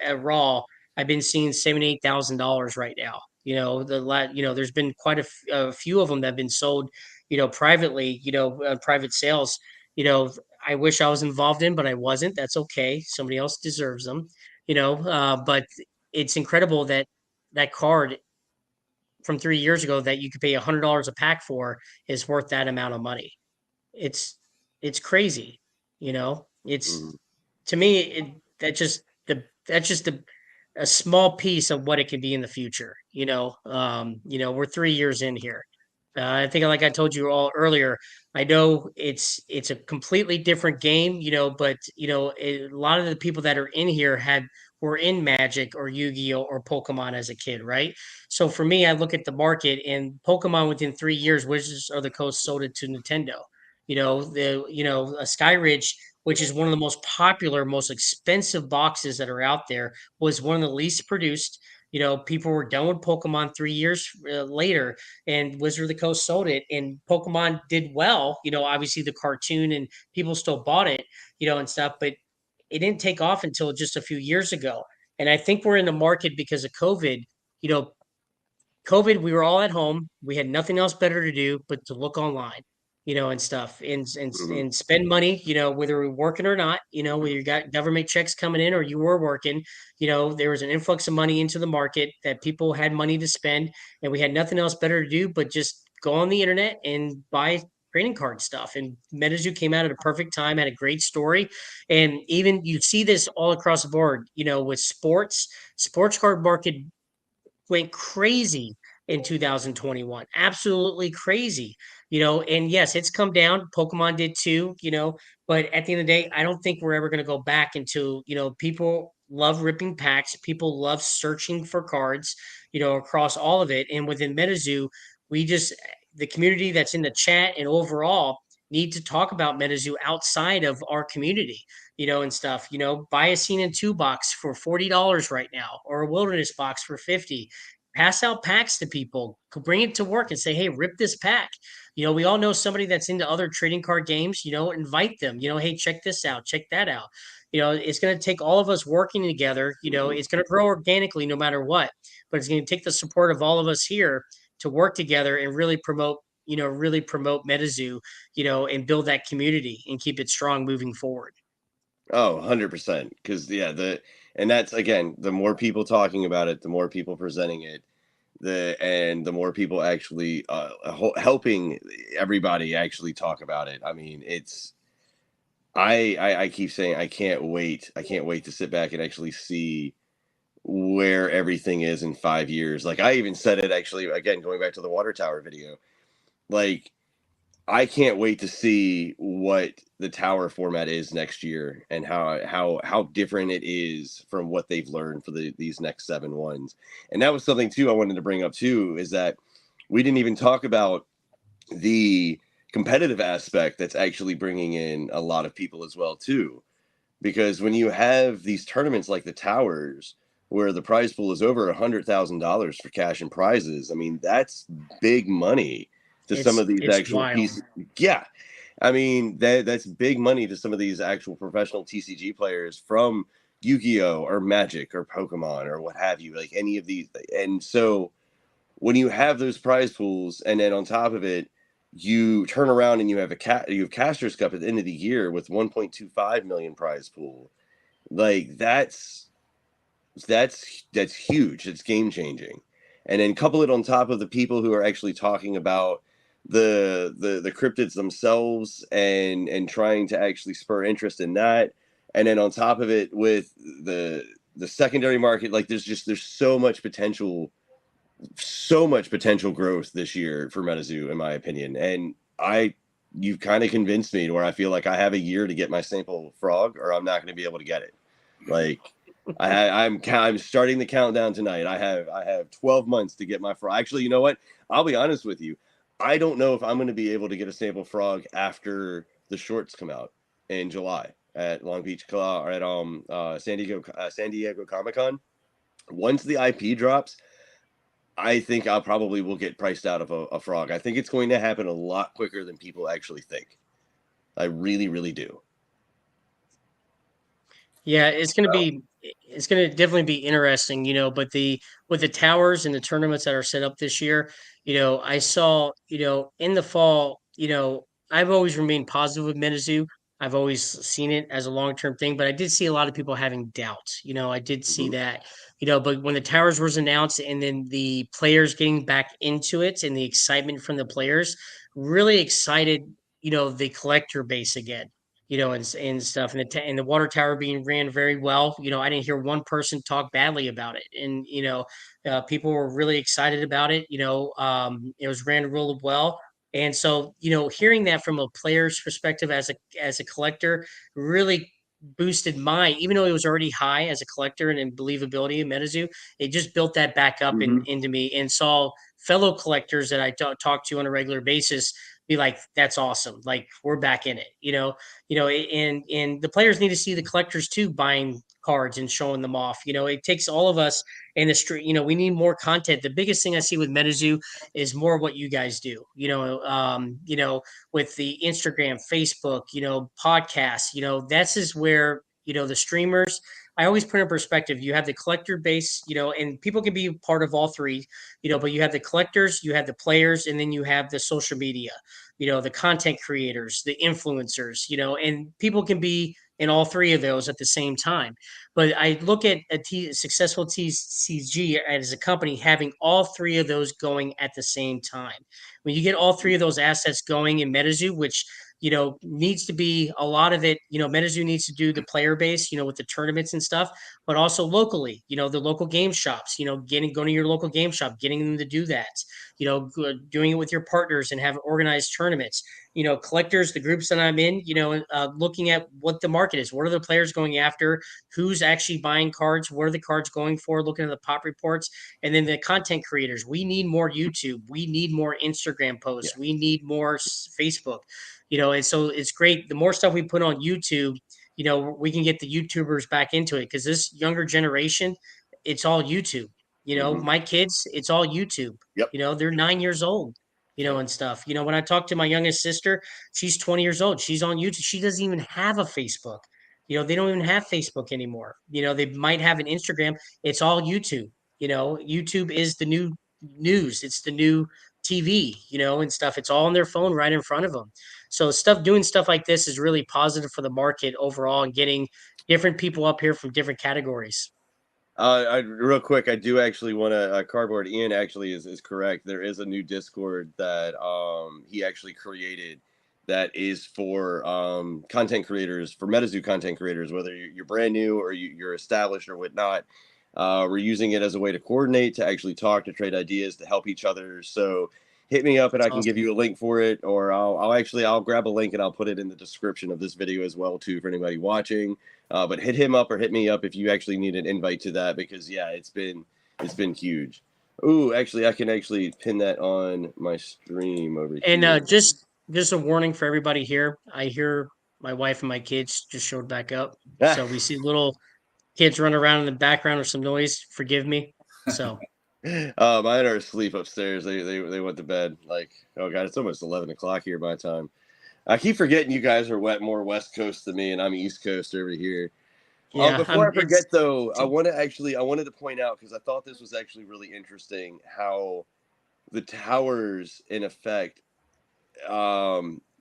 at Raw, I've been seeing $78,000 right now. There's been quite a few of them that have been sold, privately, private sales. I wish I was involved in, but I wasn't. That's okay. Somebody else deserves them. But it's incredible that that card from 3 years ago that you could pay $100 a pack for is worth that amount of money. It's crazy. It's Mhm. to me, that's just the a small piece of what it can be in the future. We're 3 years in here. I think, like I told you all earlier, I know it's a completely different game, but a lot of the people that are in here were in Magic or Yu-Gi-Oh or Pokemon as a kid, right? So for me, I look at the market and Pokemon within 3 years, Wizards of the Coast sold it to Nintendo. A Skyridge, which is one of the most popular, most expensive boxes that are out there, was one of the least produced. People were done with Pokemon 3 years later, and Wizard of the Coast sold it, and Pokemon did well. Obviously the cartoon and people still bought it, and stuff, but it didn't take off until just a few years ago. And I think we're in the market because of COVID. You know, COVID, we were all at home. We had nothing else better to do but to look online, and stuff, Mhm. and spend money, whether we are working or not, whether you got government checks coming in or you were working, there was an influx of money into the market that people had money to spend, and we had nothing else better to do but just go on the internet and buy trading card stuff. And MetaZoo came out at a perfect time, had a great story. And even you see this all across the board, with sports card market went crazy in 2021. Absolutely crazy. And yes, it's come down. Pokemon did too, but at the end of the day, I don't think we're ever going to go back into, people love ripping packs. People love searching for cards, across all of it. And within MetaZoo, the community that's in the chat and overall need to talk about MetaZoo outside of our community, and stuff. Buy a Scene in 2 box for $40 right now, or a Wilderness box for 50. Pass out packs to people. Bring it to work and say, "Hey, rip this pack." We all know somebody that's into other trading card games. Invite them. Hey, check this out. Check that out. It's going to take all of us working together. It's going to grow organically no matter what, but it's going to take the support of all of us here to work together and really promote MetaZoo, and build that community and keep it strong moving forward. Oh, 100%. Because yeah, and that's again, the more people talking about it, the more people presenting it, and the more people actually helping everybody actually talk about it. I mean, I keep saying I can't wait. I can't wait to sit back and actually see where everything is in 5 years. Like I even said it actually again, going back to the water tower video. Like I can't wait to see what the tower format is next year and how different it is from what they've learned for these next 7 ones. And that was something too I wanted to bring up too, is that we didn't even talk about the competitive aspect that's actually bringing in a lot of people as well too. Because when you have these tournaments like the towers where the prize pool is over $100,000 for cash and prizes, I mean that's big money to some of these It's actual wild. pieces. Yeah, I mean that's big money to some of these actual professional TCG players from Yu-Gi-Oh or Magic or Pokemon or what have you, like any of these. And so when you have those prize pools, and then on top of it, you turn around and you have Casters Cup at the end of the year with 1.25 million prize pool. Like that's huge. It's game changing. And then couple it on top of the people who are actually talking about the cryptids themselves and trying to actually spur interest in that. And then on top of it with the secondary market, like there's so much potential growth this year for MetaZoo, in my opinion. And you've kind of convinced me to where I feel like I have a year to get my sample frog, or I'm not going to be able to get it. Like I'm starting the countdown tonight. I have 12 months to get my frog. Actually, you know what? I'll be honest with you. I don't know if I'm going to be able to get a sample frog after the shorts come out in July at Long Beach or at San Diego Comic-Con. Once the IP drops, I think I'll probably will get priced out of a frog. I think it's going to happen a lot quicker than people actually think. I really, really do. Yeah, it's gonna definitely be interesting, but with the towers and the tournaments that are set up this year, I saw, in the fall, I've always remained positive with MetaZoo. I've always seen it as a long-term thing, but I did see a lot of people having doubts. I did see Mhm. that, but when the towers was announced and then the players getting back into it and the excitement from the players, really excited, the collector base again. and stuff, and and the water tower being ran very well. I didn't hear one person talk badly about it, and people were really excited about it. It was ran really well, and so hearing that from a player's perspective as a collector really boosted even though it was already high as a collector and in believability in MetaZoo, it just built that back up into me, and saw fellow collectors that I talk to on a regular basis be like, that's awesome. Like, we're back in it, and the players need to see the collectors too buying cards and showing them off. It takes all of us in the street. We need more content. The biggest thing I see with MetaZoo is more what you guys do. With the Instagram, Facebook, podcasts. That's is where the streamers. I always put in perspective. You have the collector base, and people can be part of all three, but you have the collectors, you have the players, and then you have the social media, the content creators, the influencers, and people can be in all three of those at the same time. But I look at successful TCG as a company having all three of those going at the same time. When you get all three of those assets going in MetaZoo, which needs to be a lot of it. MetaZoo needs to do the player base, with the tournaments and stuff, but also locally, the local game shops, going to your local game shop, getting them to do that, doing it with your partners and have organized tournaments, collectors, the groups that I'm in, looking at what the market is, what are the players going after, who's actually buying cards, what are the cards going for, looking at the pop reports, and then the content creators. We need more YouTube. We need more Instagram posts. We need more Facebook. And so it's great. The more stuff we put on YouTube, we can get the YouTubers back into it, because this younger generation, it's all YouTube. My kids, it's all YouTube. Yep. They're 9 years old, and stuff. When I talk to my youngest sister, she's 20 years old. She's on YouTube. She doesn't even have a Facebook. They don't even have Facebook anymore. They might have an Instagram. It's all YouTube. YouTube is the new news. It's the new TV, and stuff. It's all on their phone right in front of them. So doing stuff like this is really positive for the market overall, and getting different people up here from different categories. Real quick, I do actually want to cardboard. Ian actually is correct. There is a new Discord that he actually created that is for content creators, for MetaZoo content creators, whether you're brand new or you're established or whatnot. We're using it as a way to coordinate, to actually talk, to trade ideas, to help each other. So hit me up and I can give you a link for it, or I'll grab a link and I'll put it in the description of this video as well too, for anybody watching. But hit him up or hit me up if you actually need an invite to that, because yeah, it's been huge. Ooh, actually, I can actually pin that on my stream over here. And just a warning for everybody here. I hear my wife and my kids just showed back up, so we see little kids run around in the background or some noise. Forgive me. So. Mine are asleep upstairs. They went to bed. Like, oh god, it's almost 11 o'clock here my time. I keep forgetting you guys are more West Coast than me, and I'm East Coast over here. Yeah, before I forget, though, I wanted to point out, because I thought this was actually really interesting, how the towers, in effect,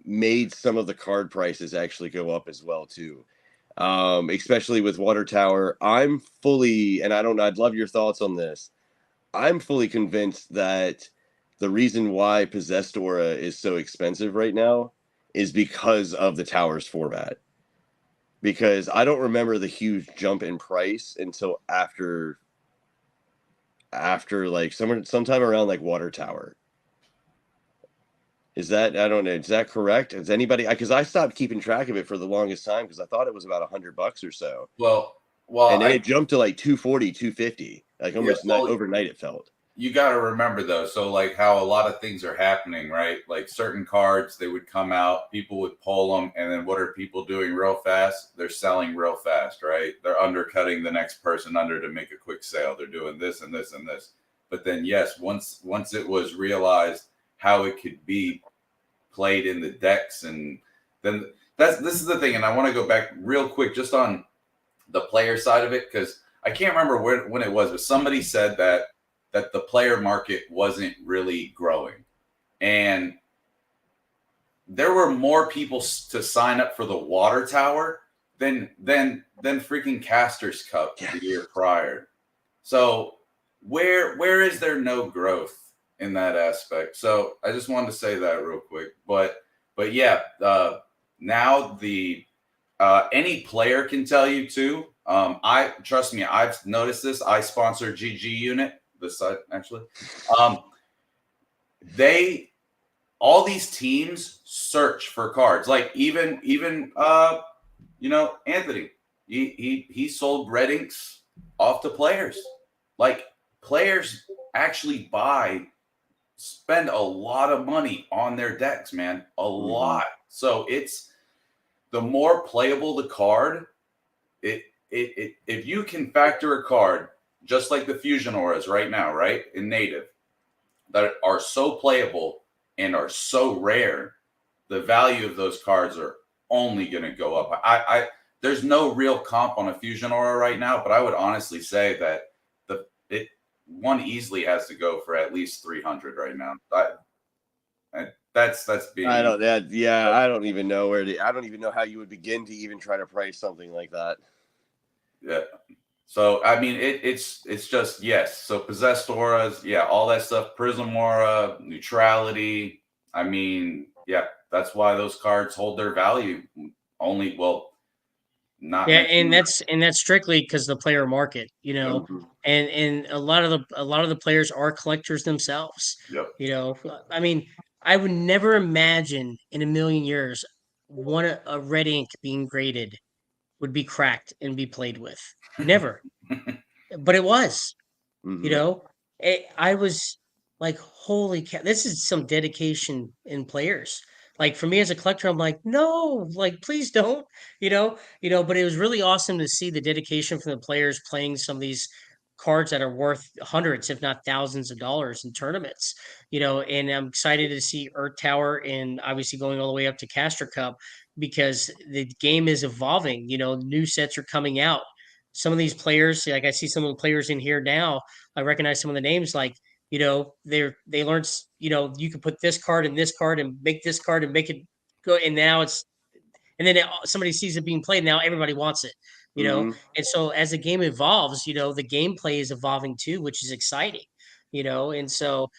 made some of the card prices actually go up as well, too. Especially with Water Tower. I'm fully, and I'd love your thoughts on this. I'm fully convinced that the reason why Possessed Aura is so expensive right now is because of the Towers format. Because I don't remember the huge jump in price until after like sometime around like Water Tower. Is that, I don't know, is that correct? Is anybody, because I stopped keeping track of it for the longest time, because I thought it was about $100 or so. Well, and then it jumped to like 240, 250, like almost overnight it felt. You got to remember though, so like how a lot of things are happening, right? Like certain cards, they would come out, people would pull them, and then what are people doing real fast? They're selling real fast, right? They're undercutting the next person under to make a quick sale. They're doing this and this and this. But then yes, once it was realized how it could be played in the decks, and then this is the thing, and I want to go back real quick just on the player side of it, because I can't remember when it was, but somebody said that the player market wasn't really growing, and there were more people to sign up for the Water Tower than freaking Casters Cup the year prior. So where is there no growth in that aspect? So I just wanted to say that real quick, but yeah, now the Any player can tell you too. Trust me, I've noticed this. I sponsor GG Unit, this side actually. All these teams search for cards. Like even Anthony, he sold red inks off to players. Like players actually spend a lot of money on their decks, man. A lot. So it's the more playable the card, if you can factor a card just like the Fusion Auras right now, right, in native, that are so playable and are so rare, the value of those cards are only going to go up. There's no real comp on a Fusion Aura right now, but I would honestly say that one easily has to go for at least 300 right now. That's being. I don't even know I don't even know how you would begin to even try to price something like that. Yeah. So I mean, it's just yes. So possessed auras, yeah, all that stuff. Prism aura, neutrality. I mean, yeah, that's why those cards hold their value. Only not. Yeah, and that's strictly because the player market, and a lot of the players are collectors themselves. Yep. I mean, I would never imagine in a million years a red ink being graded would be cracked and be played with. Never. But it was. I was like, holy cow, this is some dedication in players. Like for me as a collector, I'm like, no, like please don't, but it was really awesome to see the dedication from the players playing some of these cards that are worth hundreds, if not thousands of dollars in tournaments, and I'm excited to see Earth Tower and obviously going all the way up to Caster Cup because the game is evolving, new sets are coming out. Some of these players, like I see some of the players in here now, I recognize some of the names like, they learned, you can put this card and this card and make this card and make it go. And now somebody sees it being played. Now everybody wants it, And so as the game evolves, the gameplay is evolving too, which is exciting, and so,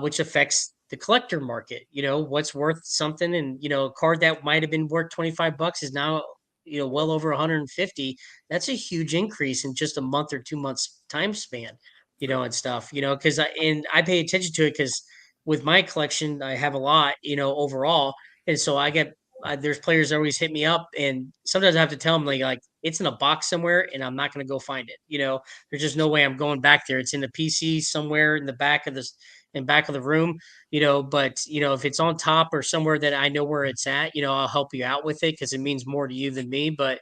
which affects the collector market, what's worth something. And, a card that might've been worth $25 is now, well over 150. That's a huge increase in just a month or 2 months time span, and stuff, because I pay attention to it because with my collection, I have a lot, overall. And so there's players that always hit me up, and sometimes I have to tell them like it's in a box somewhere, and I'm not going to go find it. There's just no way I'm going back there. It's in the PC somewhere in the back of the room. But if it's on top or somewhere that I know where it's at, I'll help you out with it because it means more to you than me. But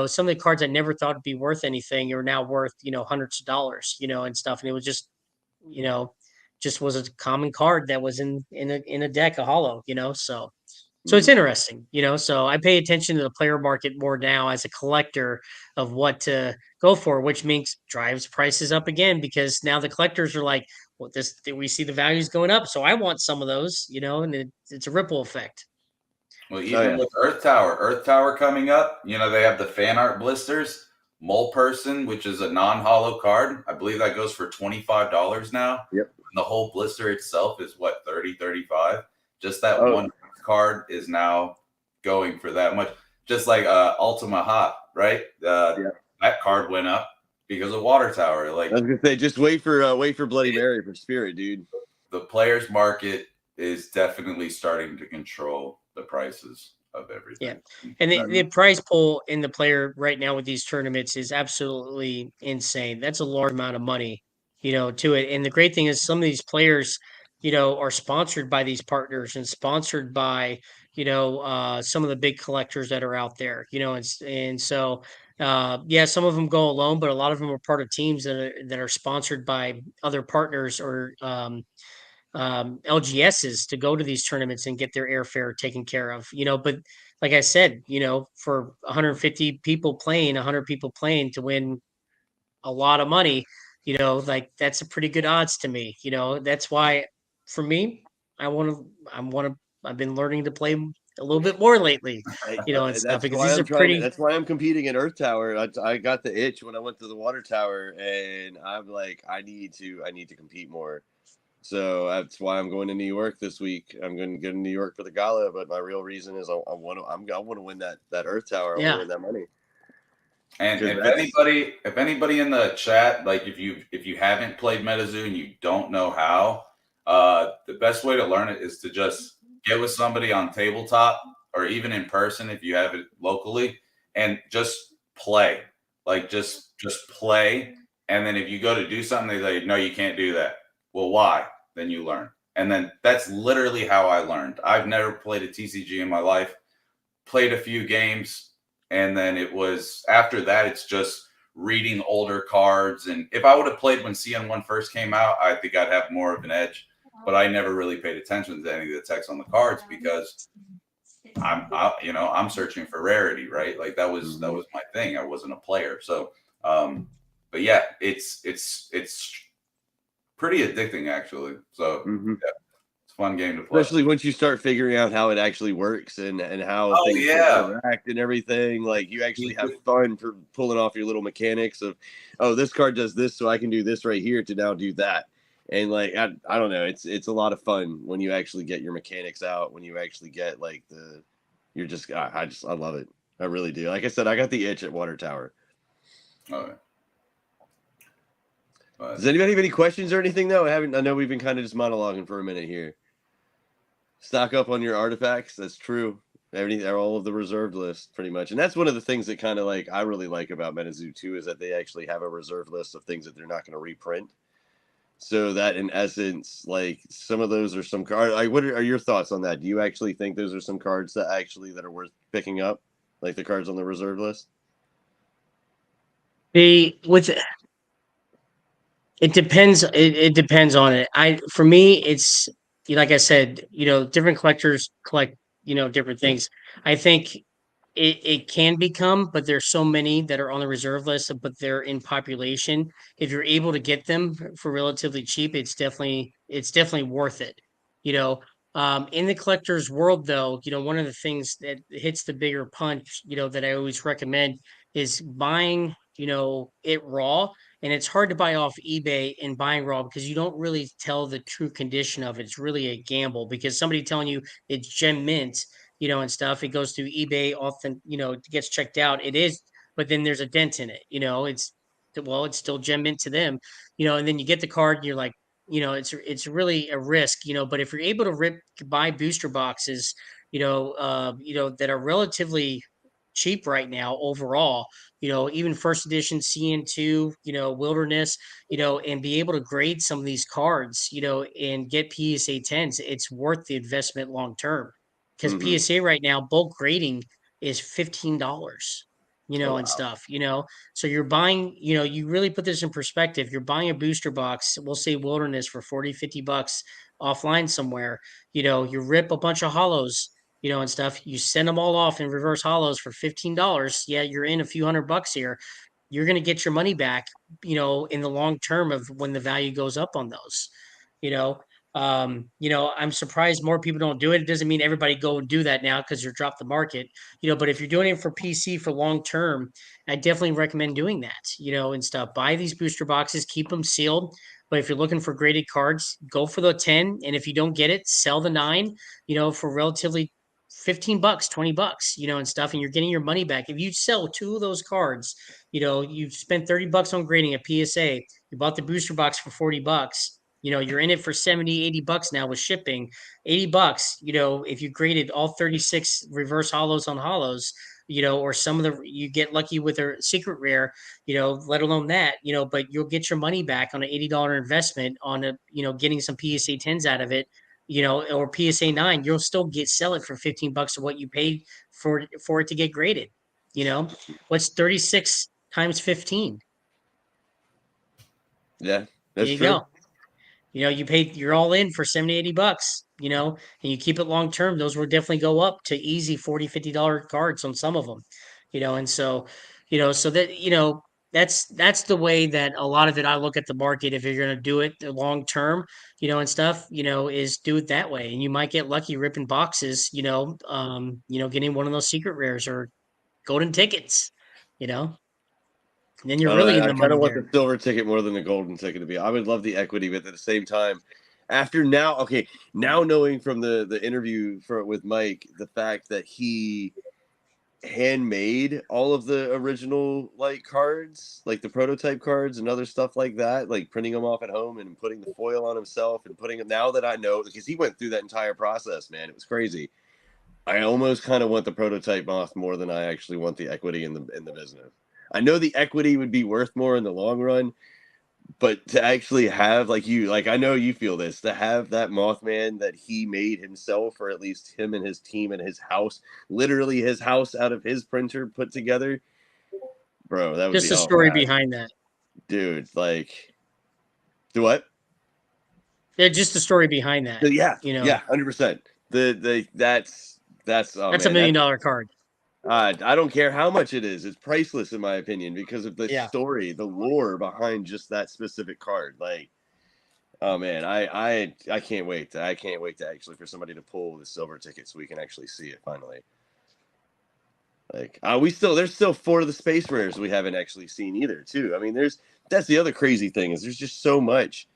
some of the cards I never thought would be worth anything are now worth hundreds of dollars, and stuff. And it was just was a common card that was in a deck, a hollow, so it's interesting, so I pay attention to the player market more now as a collector of what to go for, which drives prices up again, because now the collectors are like, well, we see the values going up, so I want some of those, and it's a ripple effect. Well, even with Earth Tower coming up, they have the fan art blisters, Mole Person, which is a non-hollow card. I believe that goes for $25 now. Yep. And the whole blister itself is what, 30, 35? Just that one card is now going for that much. Just like Ultima Hot, right? That card went up because of Water Tower. Like I was gonna say, just wait for Bloody Mary for Spirit, dude. The players market is definitely starting to control the prices of everything. Yeah, and the price pool in the player right now with these tournaments is absolutely insane. That's a large amount of money, to it. And the great thing is some of these players, are sponsored by these partners and sponsored by, some of the big collectors that are out there, and so, some of them go alone, but a lot of them are part of teams that are sponsored by other partners or, LGSs to go to these tournaments and get their airfare taken care of, but like I said, for 150 people playing, 100 people playing to win a lot of money, like that's a pretty good odds to me, that's why for me, I've been learning to play a little bit more lately, and stuff because these are pretty. That's why I'm competing in Earth Tower. I got the itch when I went to the Water Tower, and I'm like, I need to compete more. So that's why I'm going to New York this week. I'm going to go to New York for the gala, but my real reason is I want to win that Earth Tower. I want to win that money. And if anybody in the chat, like if you haven't played MetaZoo and you don't know how, the best way to learn it is to just get with somebody on tabletop or even in person if you have it locally, and just play. Like just play. And then if you go to do something, they say, no, you can't do that. Well, why? Then you learn. And then that's literally how I learned. I've never played a TCG in my life, played a few games, and then it was after that, it's just reading older cards. And if I would have played when CN1 first came out, I think I'd have more of an edge. But I never really paid attention to any of the text on the cards because I'm searching for rarity, right? Like that was my thing. I wasn't a player. So, but yeah, it's pretty addicting actually. So yeah, it's a fun game to play. Especially once you start figuring out how it actually works and how things interact and everything. Like you actually have fun for pulling off your little mechanics of, oh, this card does this, so I can do this right here to now do that. And like I don't know, it's a lot of fun when you actually get your mechanics out, when you actually get like I love it. I really do. Like I said, I got the itch at Water Tower. Okay. Does anybody have any questions or anything though? I know we've been kind of just monologuing for a minute here. Stock up on your artifacts. That's true. All of the reserved list, pretty much. And that's one of the things that kind of like I really like about MetaZoo too, is that they actually have a reserve list of things that they're not going to reprint. So that in essence, like some of those are some cards. Like, what are your thoughts on that? Do you actually think those are some cards that are worth picking up, like the cards on the reserve list? It depends. It depends on it. For me, it's like I said, different collectors collect, different things. I think it can become, but there's so many that are on the reserve list, but they're in population. If you're able to get them for relatively cheap, it's definitely worth it. In the collector's world, though, one of the things that hits the bigger punch, that I always recommend is buying, it raw. And it's hard to buy off eBay and buying raw because you don't really tell the true condition of it. It's really a gamble because somebody telling you it's gem mint, and stuff, it goes through eBay, often, it gets checked out. It is, but then there's a dent in it. It's still gem mint to them, and then you get the card and you're like, it's really a risk, but if you're able to buy booster boxes, that are relatively cheap right now overall, even first edition CN2, Wilderness, and be able to grade some of these cards, and get PSA 10s, it's worth the investment long term. Because PSA right now, bulk grading is $15, and stuff, So you're buying, you really put this in perspective. You're buying a booster box, we'll say Wilderness for 40, $50 offline somewhere, you rip a bunch of hollows, and stuff. You send them all off in reverse hollows for $15. Yeah, you're in a few $100 here. You're going to get your money back, in the long term of when the value goes up on those. I'm surprised more people don't do it. It doesn't mean everybody go and do that now because you're dropped the market, but if you're doing it for PC for long term, I definitely recommend doing that, and stuff. Buy these booster boxes, keep them sealed. But if you're looking for graded cards, go for the 10. And if you don't get it, sell the 9, for relatively $15, $20, and stuff, and you're getting your money back. If you sell 2 of those cards, you spent $30 on grading a PSA, you bought the booster box for $40, you're in it for 70, $80 now with shipping. $80, if you graded all 36 reverse hollows on hollows, or some of you get lucky with a secret rare, let alone that, but you'll get your money back on an $80 investment on getting some PSA 10s out of it, or PSA 9, you'll still sell it for $15 of what you paid for it to get graded. What's 36 times 15? Yeah, that's true. Go. You're all in for 70, $80, and you keep it long term. Those will definitely go up to easy $40, $50 cards on some of them, and so, so that, that's the way that a lot of it, I look at the market. If you're going to do it long term, and stuff, is do it that way. And you might get lucky ripping boxes, getting one of those secret rares or golden tickets, and then you're really in the I kind money of want there. the silver ticket more than the golden ticket to be. I would love the equity, but at the same time, after now, okay, now knowing from the interview with Mike, the fact that he handmade all of the original like cards, like the prototype cards and other stuff like that, like printing them off at home and putting the foil on himself and putting them. Now that I know, because he went through that entire process, man, it was crazy. I almost kind of want the prototype moth more than I actually want the equity in the business. I know the equity would be worth more in the long run, but to actually have like I know you feel this, to have that Mothman that he made himself, or at least him and his team and his house, literally his house out of his printer put together, bro, that would Just be the oh story god, behind that. dude, like do what? Yeah, just the story behind that. Yeah, You know, yeah, 100%. The that's oh that's a man, $1 million card. I don't care how much it is. It's priceless in my opinion because of the Yeah. story, the lore behind just that specific card. Like, oh man, I can't wait. I can't wait to actually for somebody to pull the silver ticket so we can actually see it finally. Like, there's still 4 of the space rares we haven't actually seen either, too. I mean, that's the other crazy thing is there's just so much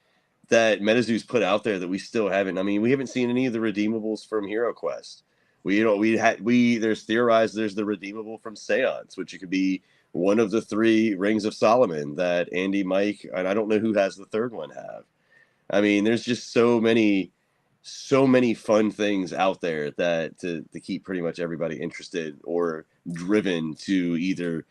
that MetaZoo's put out there that we still haven't. I mean, we haven't seen any of the redeemables from Hero Quest. There's theorized there's the redeemable from Seance, which it could be one of the 3 Rings of Solomon that Andy, Mike, and I don't know who has the third one have. I mean, there's just so many fun things out there that to keep pretty much everybody interested or driven to either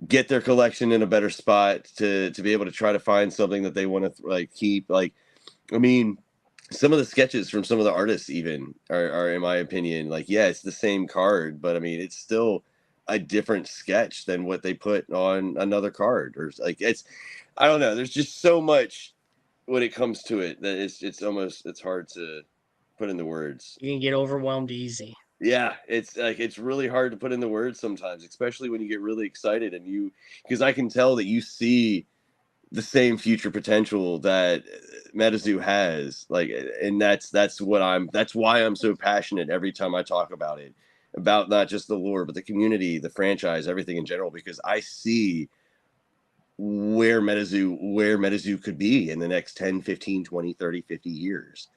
get their collection in a better spot to be able to try to find something that they want to like keep. Like, I mean, some of the sketches from some of the artists even are in my opinion, like, yeah, it's the same card, but I mean, it's still a different sketch than what they put on another card, or like I don't know. There's just so much when it comes to it that it's hard to put in the words. You can get overwhelmed easy. Yeah, it's like it's really hard to put in the words sometimes, especially when you get really excited and because I can tell that you see the same future potential that MetaZoo has, like, and that's why I'm so passionate every time I talk about it, about not just the lore but the community, the franchise, everything in general, because I see where MetaZoo could be in the next 10, 15, 20, 30, 50 years.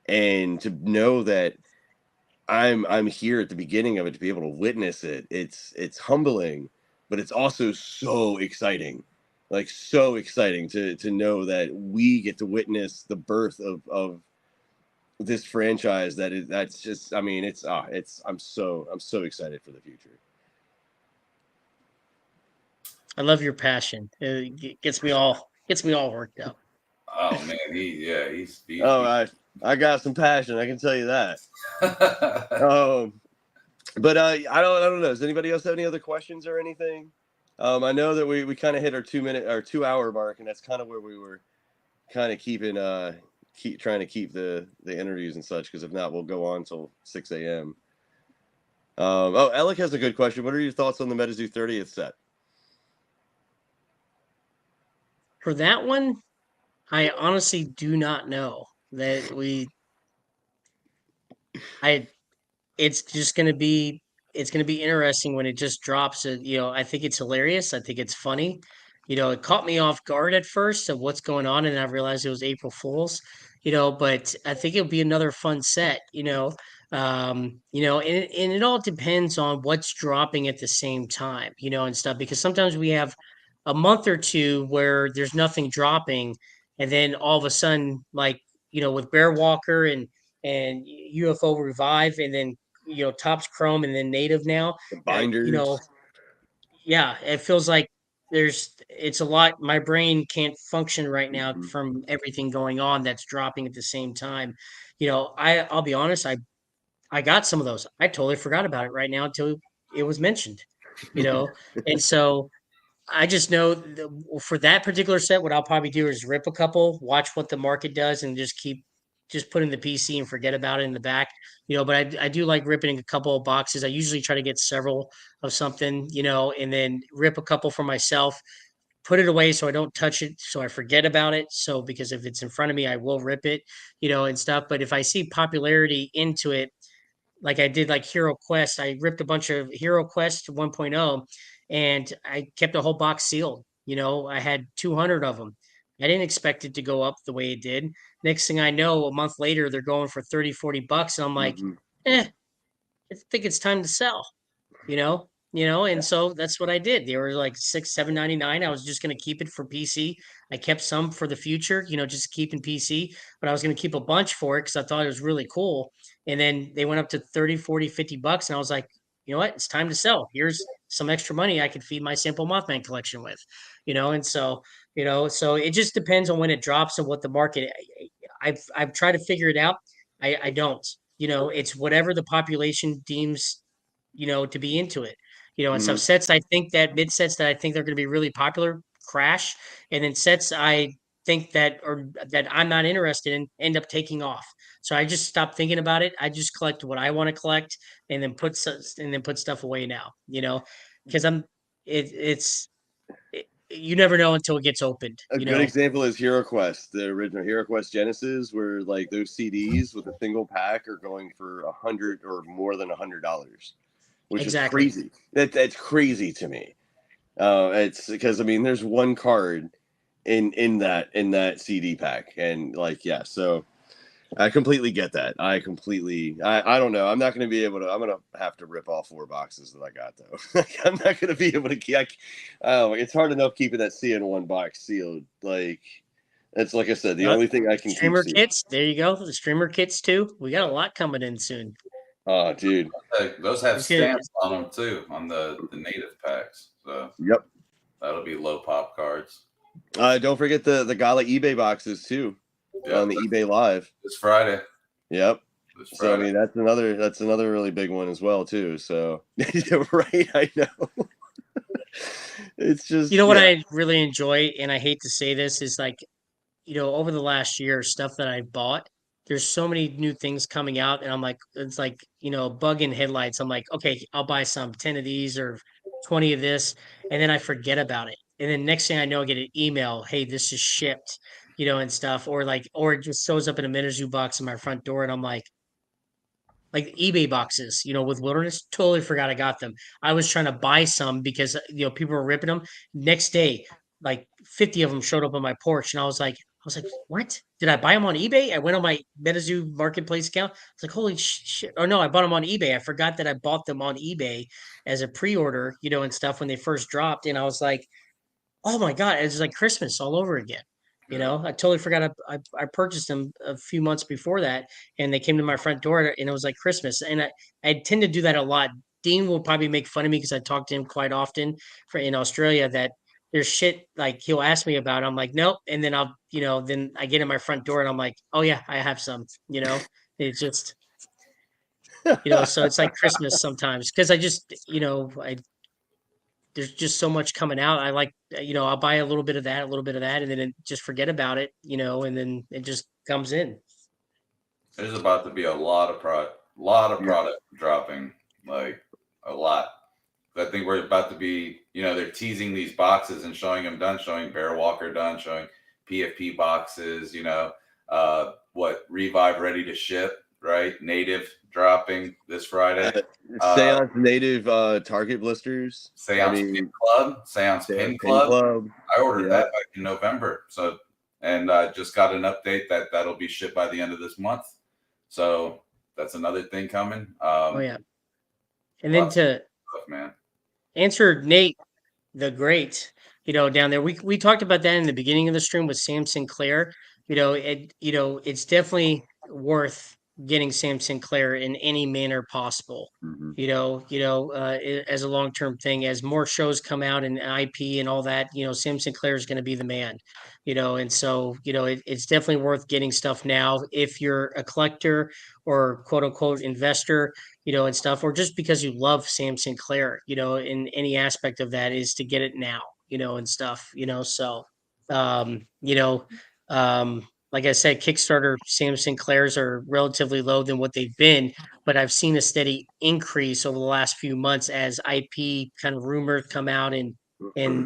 And to know that I'm here at the beginning of it, to be able to witness it, it's humbling, but it's also so exciting. Like, so exciting to know that we get to witness the birth of this franchise that's just, I mean, I'm so excited for the future. I love your passion. It gets me all worked up. Oh man, he's Oh, I got some passion, I can tell you that. But I don't know. Does anybody else have any other questions or anything? I know that we kind of hit our 2 hour mark, and that's kind of where we were kind of trying to keep the interviews and such, because if not, we'll go on till 6 a.m. Alec has a good question. What are your thoughts on the MetaZoo 30th set? For that one, I honestly do not know that I it's just going to be interesting when it just drops. I think it's hilarious. I think it's funny. It caught me off guard at first of what's going on, and I realized it was April Fools. But I think it'll be another fun set. And it all depends on what's dropping at the same time. And stuff, because sometimes we have a month or two where there's nothing dropping, and then all of a sudden, like with Bear Walker and UFO Revive, and then Topps Chrome, and then Native now. The binders. Yeah, it feels like it's a lot. My brain can't function right now Mhm. from everything going on that's dropping at the same time. I'll be honest, I got some of those. I totally forgot about it right now until it was mentioned. And so I just know for that particular set, what I'll probably do is rip a couple, watch what the market does, and just put in the PC and forget about it in the back. But I do like ripping a couple of boxes. I usually try to get several of something, and then rip a couple for myself, put it away so I don't touch it, so I forget about it. So because if it's in front of me, I will rip it, and stuff. But if I see popularity into it, like I did like Hero Quest. I ripped a bunch of Hero Quest 1.0 and I kept a whole box sealed. I had 200 of them. I didn't expect it to go up the way it did. Next thing I know, a month later, they're going for 30, 40 bucks. And I'm like, Mhm. I think it's time to sell, and so that's what I did. They were like 6, 7.99. I was just going to keep it for PC. I kept some for the future, just keeping PC, but I was going to keep a bunch for it because I thought it was really cool. And then they went up to 30, 40, 50 bucks. And I was like, you know what? It's time to sell. Here's some extra money I could feed my sample Mothman collection with, and so it just depends on when it drops and what the market. I've tried to figure it out. I don't. It's whatever the population deems, to be into it. And so Mhm. sets I think that mid sets that I think they're going to be really popular crash, and then sets I think that I'm not interested in end up taking off. So I just stopped thinking about it. I just collect what I want to collect, and then put stuff away now. Because you never know until it gets opened. A good example is Hero Quest. The original Hero Quest Genesis, where like those CDs with a single pack are going for $100 or more than $100, which is Exactly. crazy. That's crazy to me. It's because I mean, there's one card in that CD pack, and like yeah, so I completely get that. I don't know. I'm not going to be able to. I'm going to have to rip all 4 boxes that I got though. I'm not going to be able to keep. It's hard enough keeping that CN1 box sealed. Like it's like I said, the only thing I can keep Streamer sealed. kits. There you go. The streamer kits too. We got a lot coming in soon. Oh, dude. Those have It's gonna- stamps on them too, on the native packs. So Yep. that'll be low pop cards. Don't forget the Gala eBay boxes too on the eBay Live. This Friday. Yep. This Friday. So I mean that's another really big one as well too. So right, I know. It's just what I really enjoy, and I hate to say this, is like, over the last year, stuff that I bought, there's so many new things coming out, and I'm like, it's like, bug in headlights. I'm like, okay, I'll buy some 10 of these or 20 of this, and then I forget about it. And then next thing I know, I get an email, hey, this is shipped, and stuff, or it just shows up in a MetaZoo box in my front door, and I'm like eBay boxes, with Wilderness. Totally forgot I got them. I was trying to buy some because people were ripping them. Next day, like 50 of them showed up on my porch, and I was like, what? Did I buy them on eBay? I went on my MetaZoo marketplace account. It's like, holy shit! Oh no, I bought them on eBay. I forgot that I bought them on eBay as a pre-order, and stuff when they first dropped, and I was like, oh my god, it's like Christmas all over again. I totally forgot I purchased them a few months before that, and they came to my front door, and it was like Christmas. And I tend to do that a lot. Dean will probably make fun of me because I talk to him quite often in Australia, that there's shit like he'll ask me about. I'm like, nope. And then then I get in my front door and I'm like, oh yeah, I have some, it's just, so it's like Christmas sometimes because I just, there's just so much coming out. I like, I'll buy a little bit of that, and then just forget about it, and then it just comes in. There's about to be a lot of product dropping, like a lot. I think we're about to be, they're teasing these boxes and showing them done, showing Bear Walker done, showing PFP boxes, what Revive ready to ship, right? Native dropping this Friday. Seance native target blisters. Seance Pin Club. Seance Pin Club. I ordered that back in November. So, and I just got an update that'll be shipped by the end of this month. So that's another thing coming. Oh yeah. And then to stuff, man. Answer Nate the Great, down there. We talked about that in the beginning of the stream with Sam Sinclair. It's definitely worth getting Sam Sinclair in any manner possible. As a long-term thing, as more shows come out and IP and all that, Sam Sinclair is going to be the man. And so it's definitely worth getting stuff now if you're a collector or quote unquote investor, and stuff, or just because you love Sam Sinclair, in any aspect of that, is to get it now, and stuff, so, um, you know, like I said, Kickstarter Sam Sinclairs are relatively low than what they've been, but I've seen a steady increase over the last few months as IP kind of rumors come out and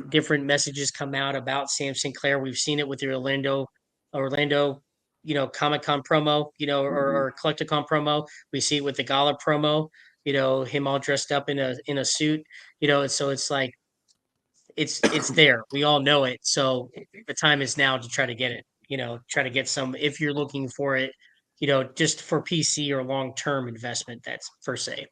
different messages come out about Sam Sinclair. We've seen it with the Orlando, Comic-Con promo, or Collecticon promo. We see it with the Gala promo, him all dressed up in a suit, and so it's like, it's there. We all know it. So the time is now to try to get it. Try to get some if you're looking for it. Just for PC or long term investment. That's per se.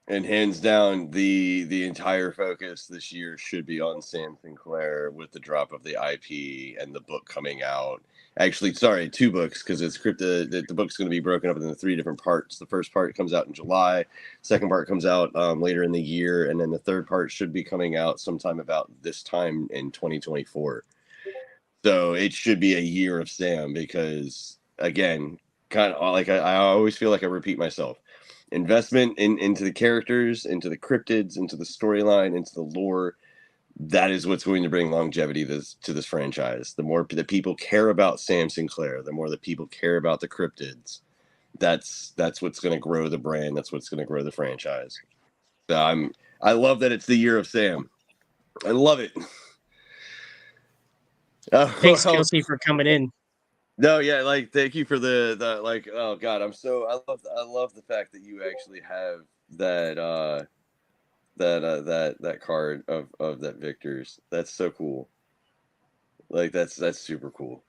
And hands down, the entire focus this year should be on Sam Sinclair with the drop of the IP and the book coming out. Actually, sorry, 2 books, because it's the book's going to be broken up into 3 different parts. The first part comes out in July, second part comes out later in the year, and then the third part should be coming out sometime about this time in 2024. So it should be a year of Sam because, again, kind of like I always feel like I repeat myself. Investment into the characters, into the cryptids, into the storyline, into the lore. That is what's going to bring longevity to this franchise. The more that people care about Sam Sinclair, the more that people care about the cryptids. That's what's going to grow the brand. That's what's going to grow the franchise. So I love that it's the year of Sam. I love it. Thanks, Kelsey, for coming in. No, yeah, like thank you for the like. Oh God, I love the fact that you actually have that that card of that Victor's. That's so cool. Like that's super cool.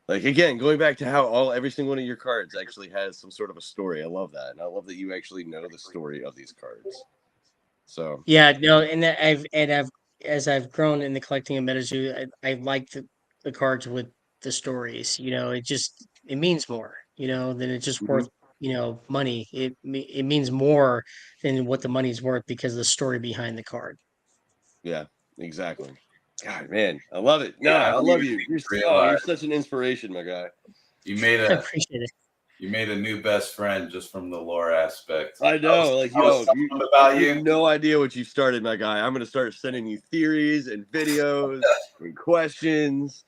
Like again, going back to how every single one of your cards actually has some sort of a story. I love that, and I love that you actually know the story of these cards. So yeah, no, and I've as I've grown in the collecting of MetaZoo, I like the cards with the stories. It means more. Than it's just worth money. It means more than what the money's worth because of the story behind the card. yeah, exactly. God, man, I love it. No, I love you. You're such an inspiration, my guy. I appreciate it. You made a new best friend just from the lore aspect. I know, like you have no idea what you started, my guy. I'm gonna start sending you theories and videos and questions.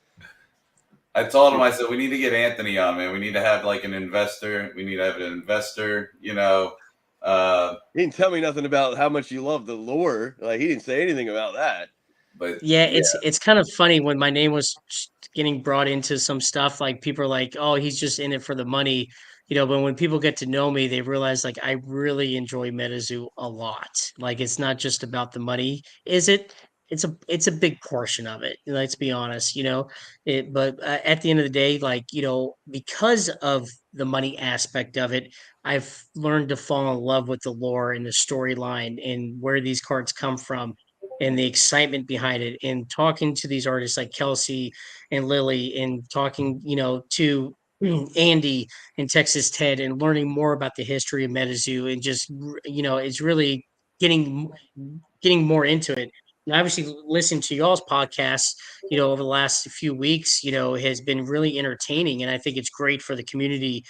I told him, I said, we need to get Anthony on, man. We need to have like an investor. We need to have an investor, He didn't tell me nothing about how much you love the lore. Like he didn't say anything about that. But yeah, it's kind of funny when my name was getting brought into some stuff. Like people are like, "Oh, he's just in it for the money," But when people get to know me, they realize like I really enjoy MetaZoo a lot. Like it's not just about the money, is it? It's a big portion of it. Let's be honest, But at the end of the day, like because of the money aspect of it, I've learned to fall in love with the lore and the storyline and where these cards come from and the excitement behind it and talking to these artists like Kelsey and Lily and talking, to Andy and Texas Ted and learning more about the history of MetaZoo and just, it's really getting more into it. And obviously listening to y'all's podcast, over the last few weeks, has been really entertaining. And I think it's great for the community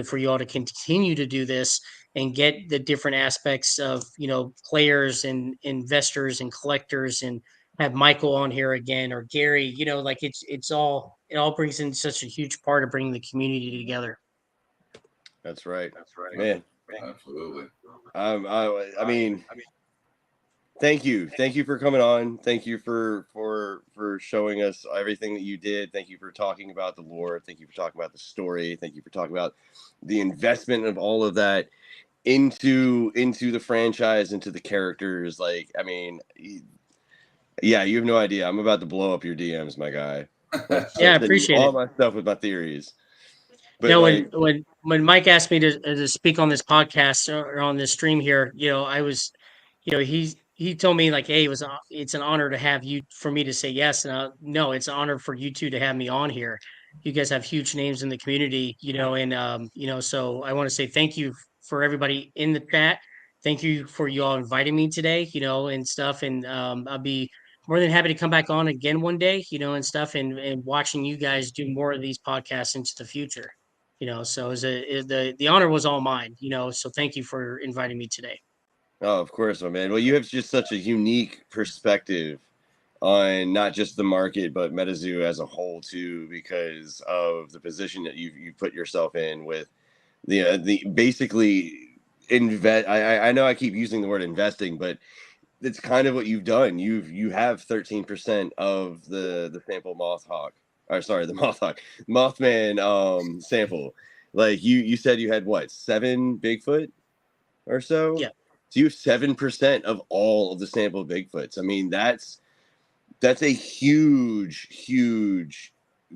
for y'all to continue to do this and get the different aspects of players and investors and collectors and have Michael on here again or Gary. Like it all brings in such a huge part of bringing the community together. That's right, man. absolutely. I mean, thank you for coming on. Thank you for showing us everything that you did. Thank you for talking about the lore. Thank you for talking about the story. Thank you for talking about the investment of all of that into the franchise, into the characters. Like, I mean, yeah, you have no idea. I'm about to blow up your DMs, my guy. Yeah, I appreciate all it. my stuff with my theories. But No, like, when Mike asked me to speak on this podcast or on this stream here, I was, he told me like, hey, it's an honor to have you for me to say yes, and no, it's an honor for you two to have me on here. You guys have huge names in the community, and so I want to say thank you for everybody in the chat. Thank you for you all inviting me today, and stuff, and I'll be more than happy to come back on again one day, and stuff, and watching you guys do more of these podcasts into the future. So the honor was all mine, so thank you for inviting me today. oh, of course, my man. Well, you have just such a unique perspective on not just the market, but MetaZoo as a whole too, because of the position that you put yourself in with the basically invest. I know I keep using the word investing, but it's kind of what you've done. You have 13% of the sample Mothhawk, or sorry, the Mothman sample. Like you said you had what, 7 Bigfoot or so? Yeah. So you have 7% of all of the sample Bigfoots. I mean, that's That's a huge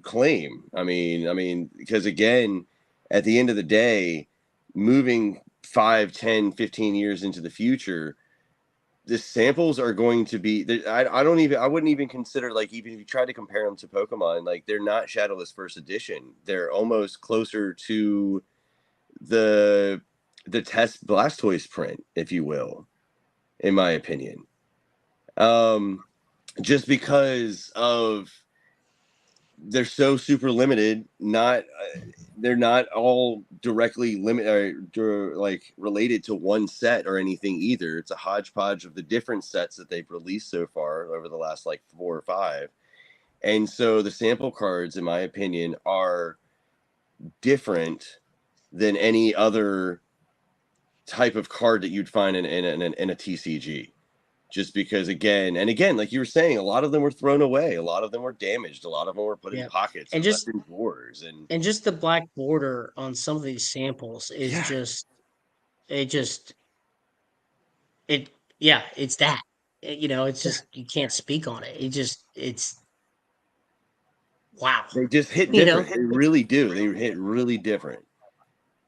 claim. I mean, because again, at the end of the day, moving 5, 10, 15 years into the future, the samples are going to be. I wouldn't even consider, like, even if you try to compare them to Pokemon, like, they're not Shadowless First Edition. They're almost closer to the test Blastoise print, if you will, in my opinion. Just because of they're so super limited, they're not all directly like related to one set or anything either. It's a hodgepodge of the different sets that they've released so far over the last like 4 or 5. And so the sample cards, in my opinion, are different than any other type of card that you'd find in a TCG. Just because, again, like you were saying, a lot of them were thrown away, a lot of them were damaged, a lot of them were put in pockets and left in drawers, and just the black border on some of these samples is it's that. It's just, you can't speak on it. It's wow. They just hit different. They really do. They hit really different.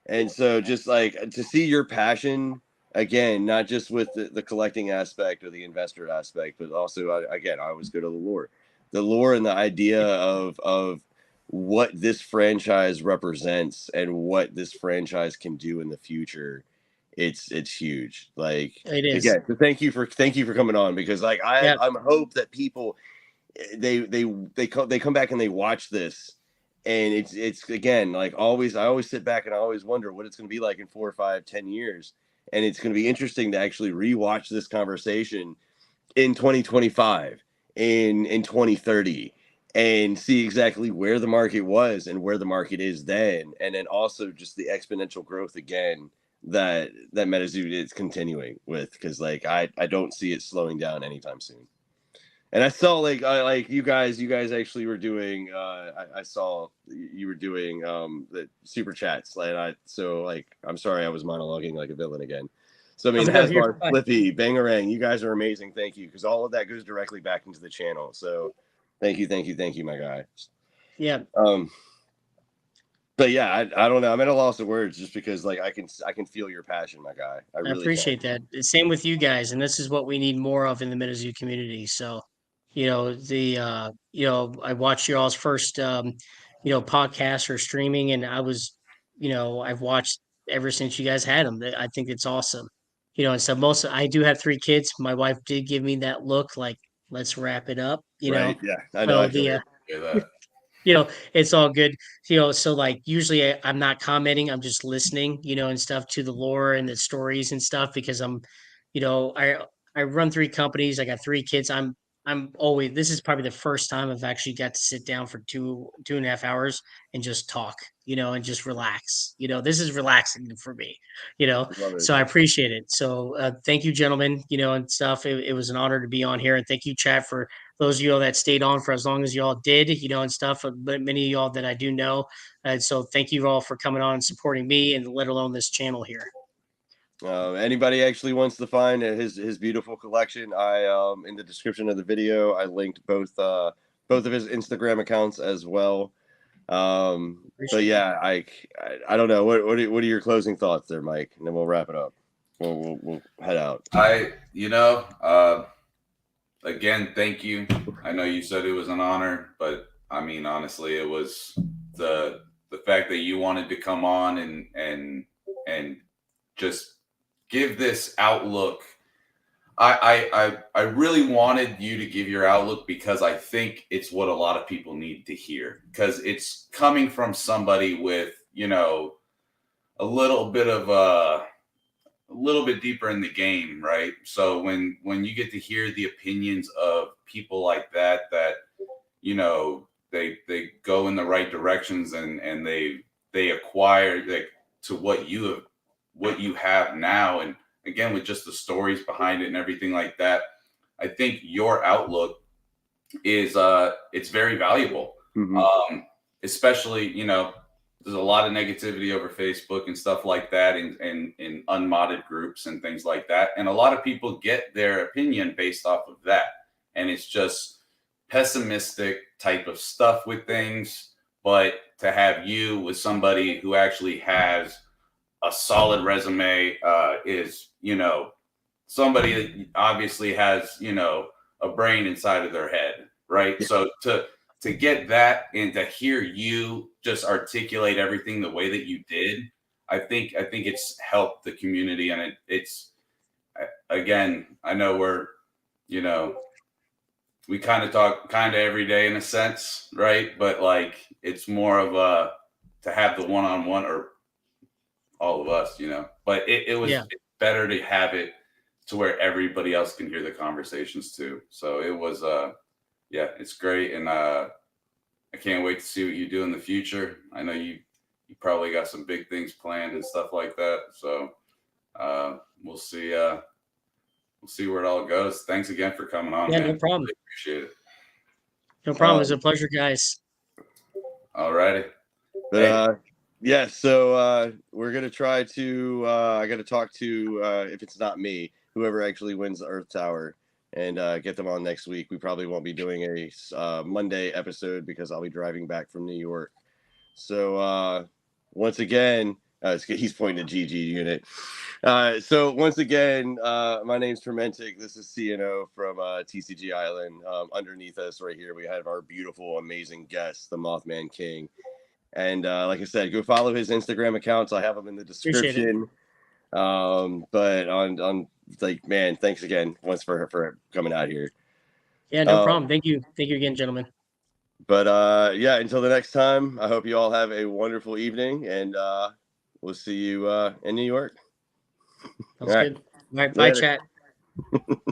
And so, just like to see your passion again, not just with the collecting aspect or the investor aspect, but also, again, I always go to the lore and the idea of what this franchise represents and what this franchise can do in the future. It's huge. Like, it is. Again, so thank you for coming on, because like I'm hope that people they come back and they watch this, and it's again, like, I always sit back and I always wonder what it's going to be like in 4 or 5, 10 years. And it's going to be interesting to actually rewatch this conversation in 2025, in 2030, and see exactly where the market was and where the market is then. And then also just the exponential growth again that MetaZoo is continuing with, because like I don't see it slowing down anytime soon. And I saw like you guys actually were doing I saw you were doing the super chats, and I'm sorry I was monologuing like a villain again. So I mean, Hasbar, Flippy, Bangarang, you guys are amazing. Thank you, because all of that goes directly back into the channel. So thank you, my guy. Yeah. But yeah, I don't know. I'm at a loss of words, just because like I can feel your passion, my guy. I really appreciate that. Same with you guys, and this is what we need more of in the MetaZoo community. So, I watched y'all's first podcast or streaming, and I've watched ever since you guys had them. I think it's awesome. And so I do have 3 kids. My wife did give me that look, like, let's wrap it up. Right? Yeah, I know. It's all good. So like usually I'm not commenting, I'm just listening, and stuff to the lore and the stories and stuff, because I run 3 companies, I got 3 kids. This is probably the first time I've actually got to sit down for 2.5 hours and just talk, and just relax. This is relaxing for me, so I appreciate it. So thank you, gentlemen, and stuff. It was an honor to be on here, and thank you, chat, for those of y'all that stayed on for as long as y'all did, and stuff, but many of y'all that I do know. And so thank you all for coming on and supporting me, and let alone this channel here. Anybody actually wants to find his beautiful collection, I in the description of the video I linked both of his Instagram accounts as well. But yeah, I don't know, what are your closing thoughts there, Mike, and then we'll wrap it up. We'll head out. Again, thank you. I know you said it was an honor, but I mean, honestly, it was the fact that you wanted to come on and just give this outlook. I really wanted you to give your outlook, because I think it's what a lot of people need to hear, because it's coming from somebody with, a little bit deeper in the game, right? So when you get to hear the opinions of people like that they go in the right directions, and they acquire, like, to what you have now, and again, with just the stories behind it and everything like that, I think your outlook is it's very valuable. Mm-hmm. Especially, there's a lot of negativity over Facebook and stuff like that, and in unmodded groups and things like that. And a lot of people get their opinion based off of that. And it's just, pessimistic type of stuff with things, but to have you with somebody who actually has a solid resume, is, you know, somebody that obviously has, you know, a brain inside of their head, right? Yeah. So to get that and to hear you just articulate everything the way that you did, I think it's helped the community, and it's again, I know we're, you know, we kind of talk kind of every day in a sense, right? But like it's more of a to have the one-on-one, or all of us, you know. But it was better to have it to where everybody else can hear the conversations too. So it was yeah, it's great, and I can't wait to see what you do in the future. I know you probably got some big things planned and stuff like that. So we'll see where it all goes. Thanks again for coming on, Yeah, man. no problem. Really appreciate it. No problem. It's a pleasure, guys. All righty. But yeah, so we're gonna try to I gotta talk to if it's not me, whoever actually wins the Earth Tower, and get them on next week. We probably won't be doing a Monday episode because I'll be driving back from New York. So once again, he's pointing to GG unit. So once again, my name's Turmentic. This is CNO from TCG Island. Underneath us right here, we have our beautiful, amazing guest, the Mothman King. And like I said, go follow his Instagram accounts. I have them in the description. But on like, man, thanks again once for coming out here. Yeah, no problem. Thank you again, gentlemen. But yeah, until the next time, I hope you all have a wonderful evening, and we'll see you in New York. That's good. All right, bye, Later. chat.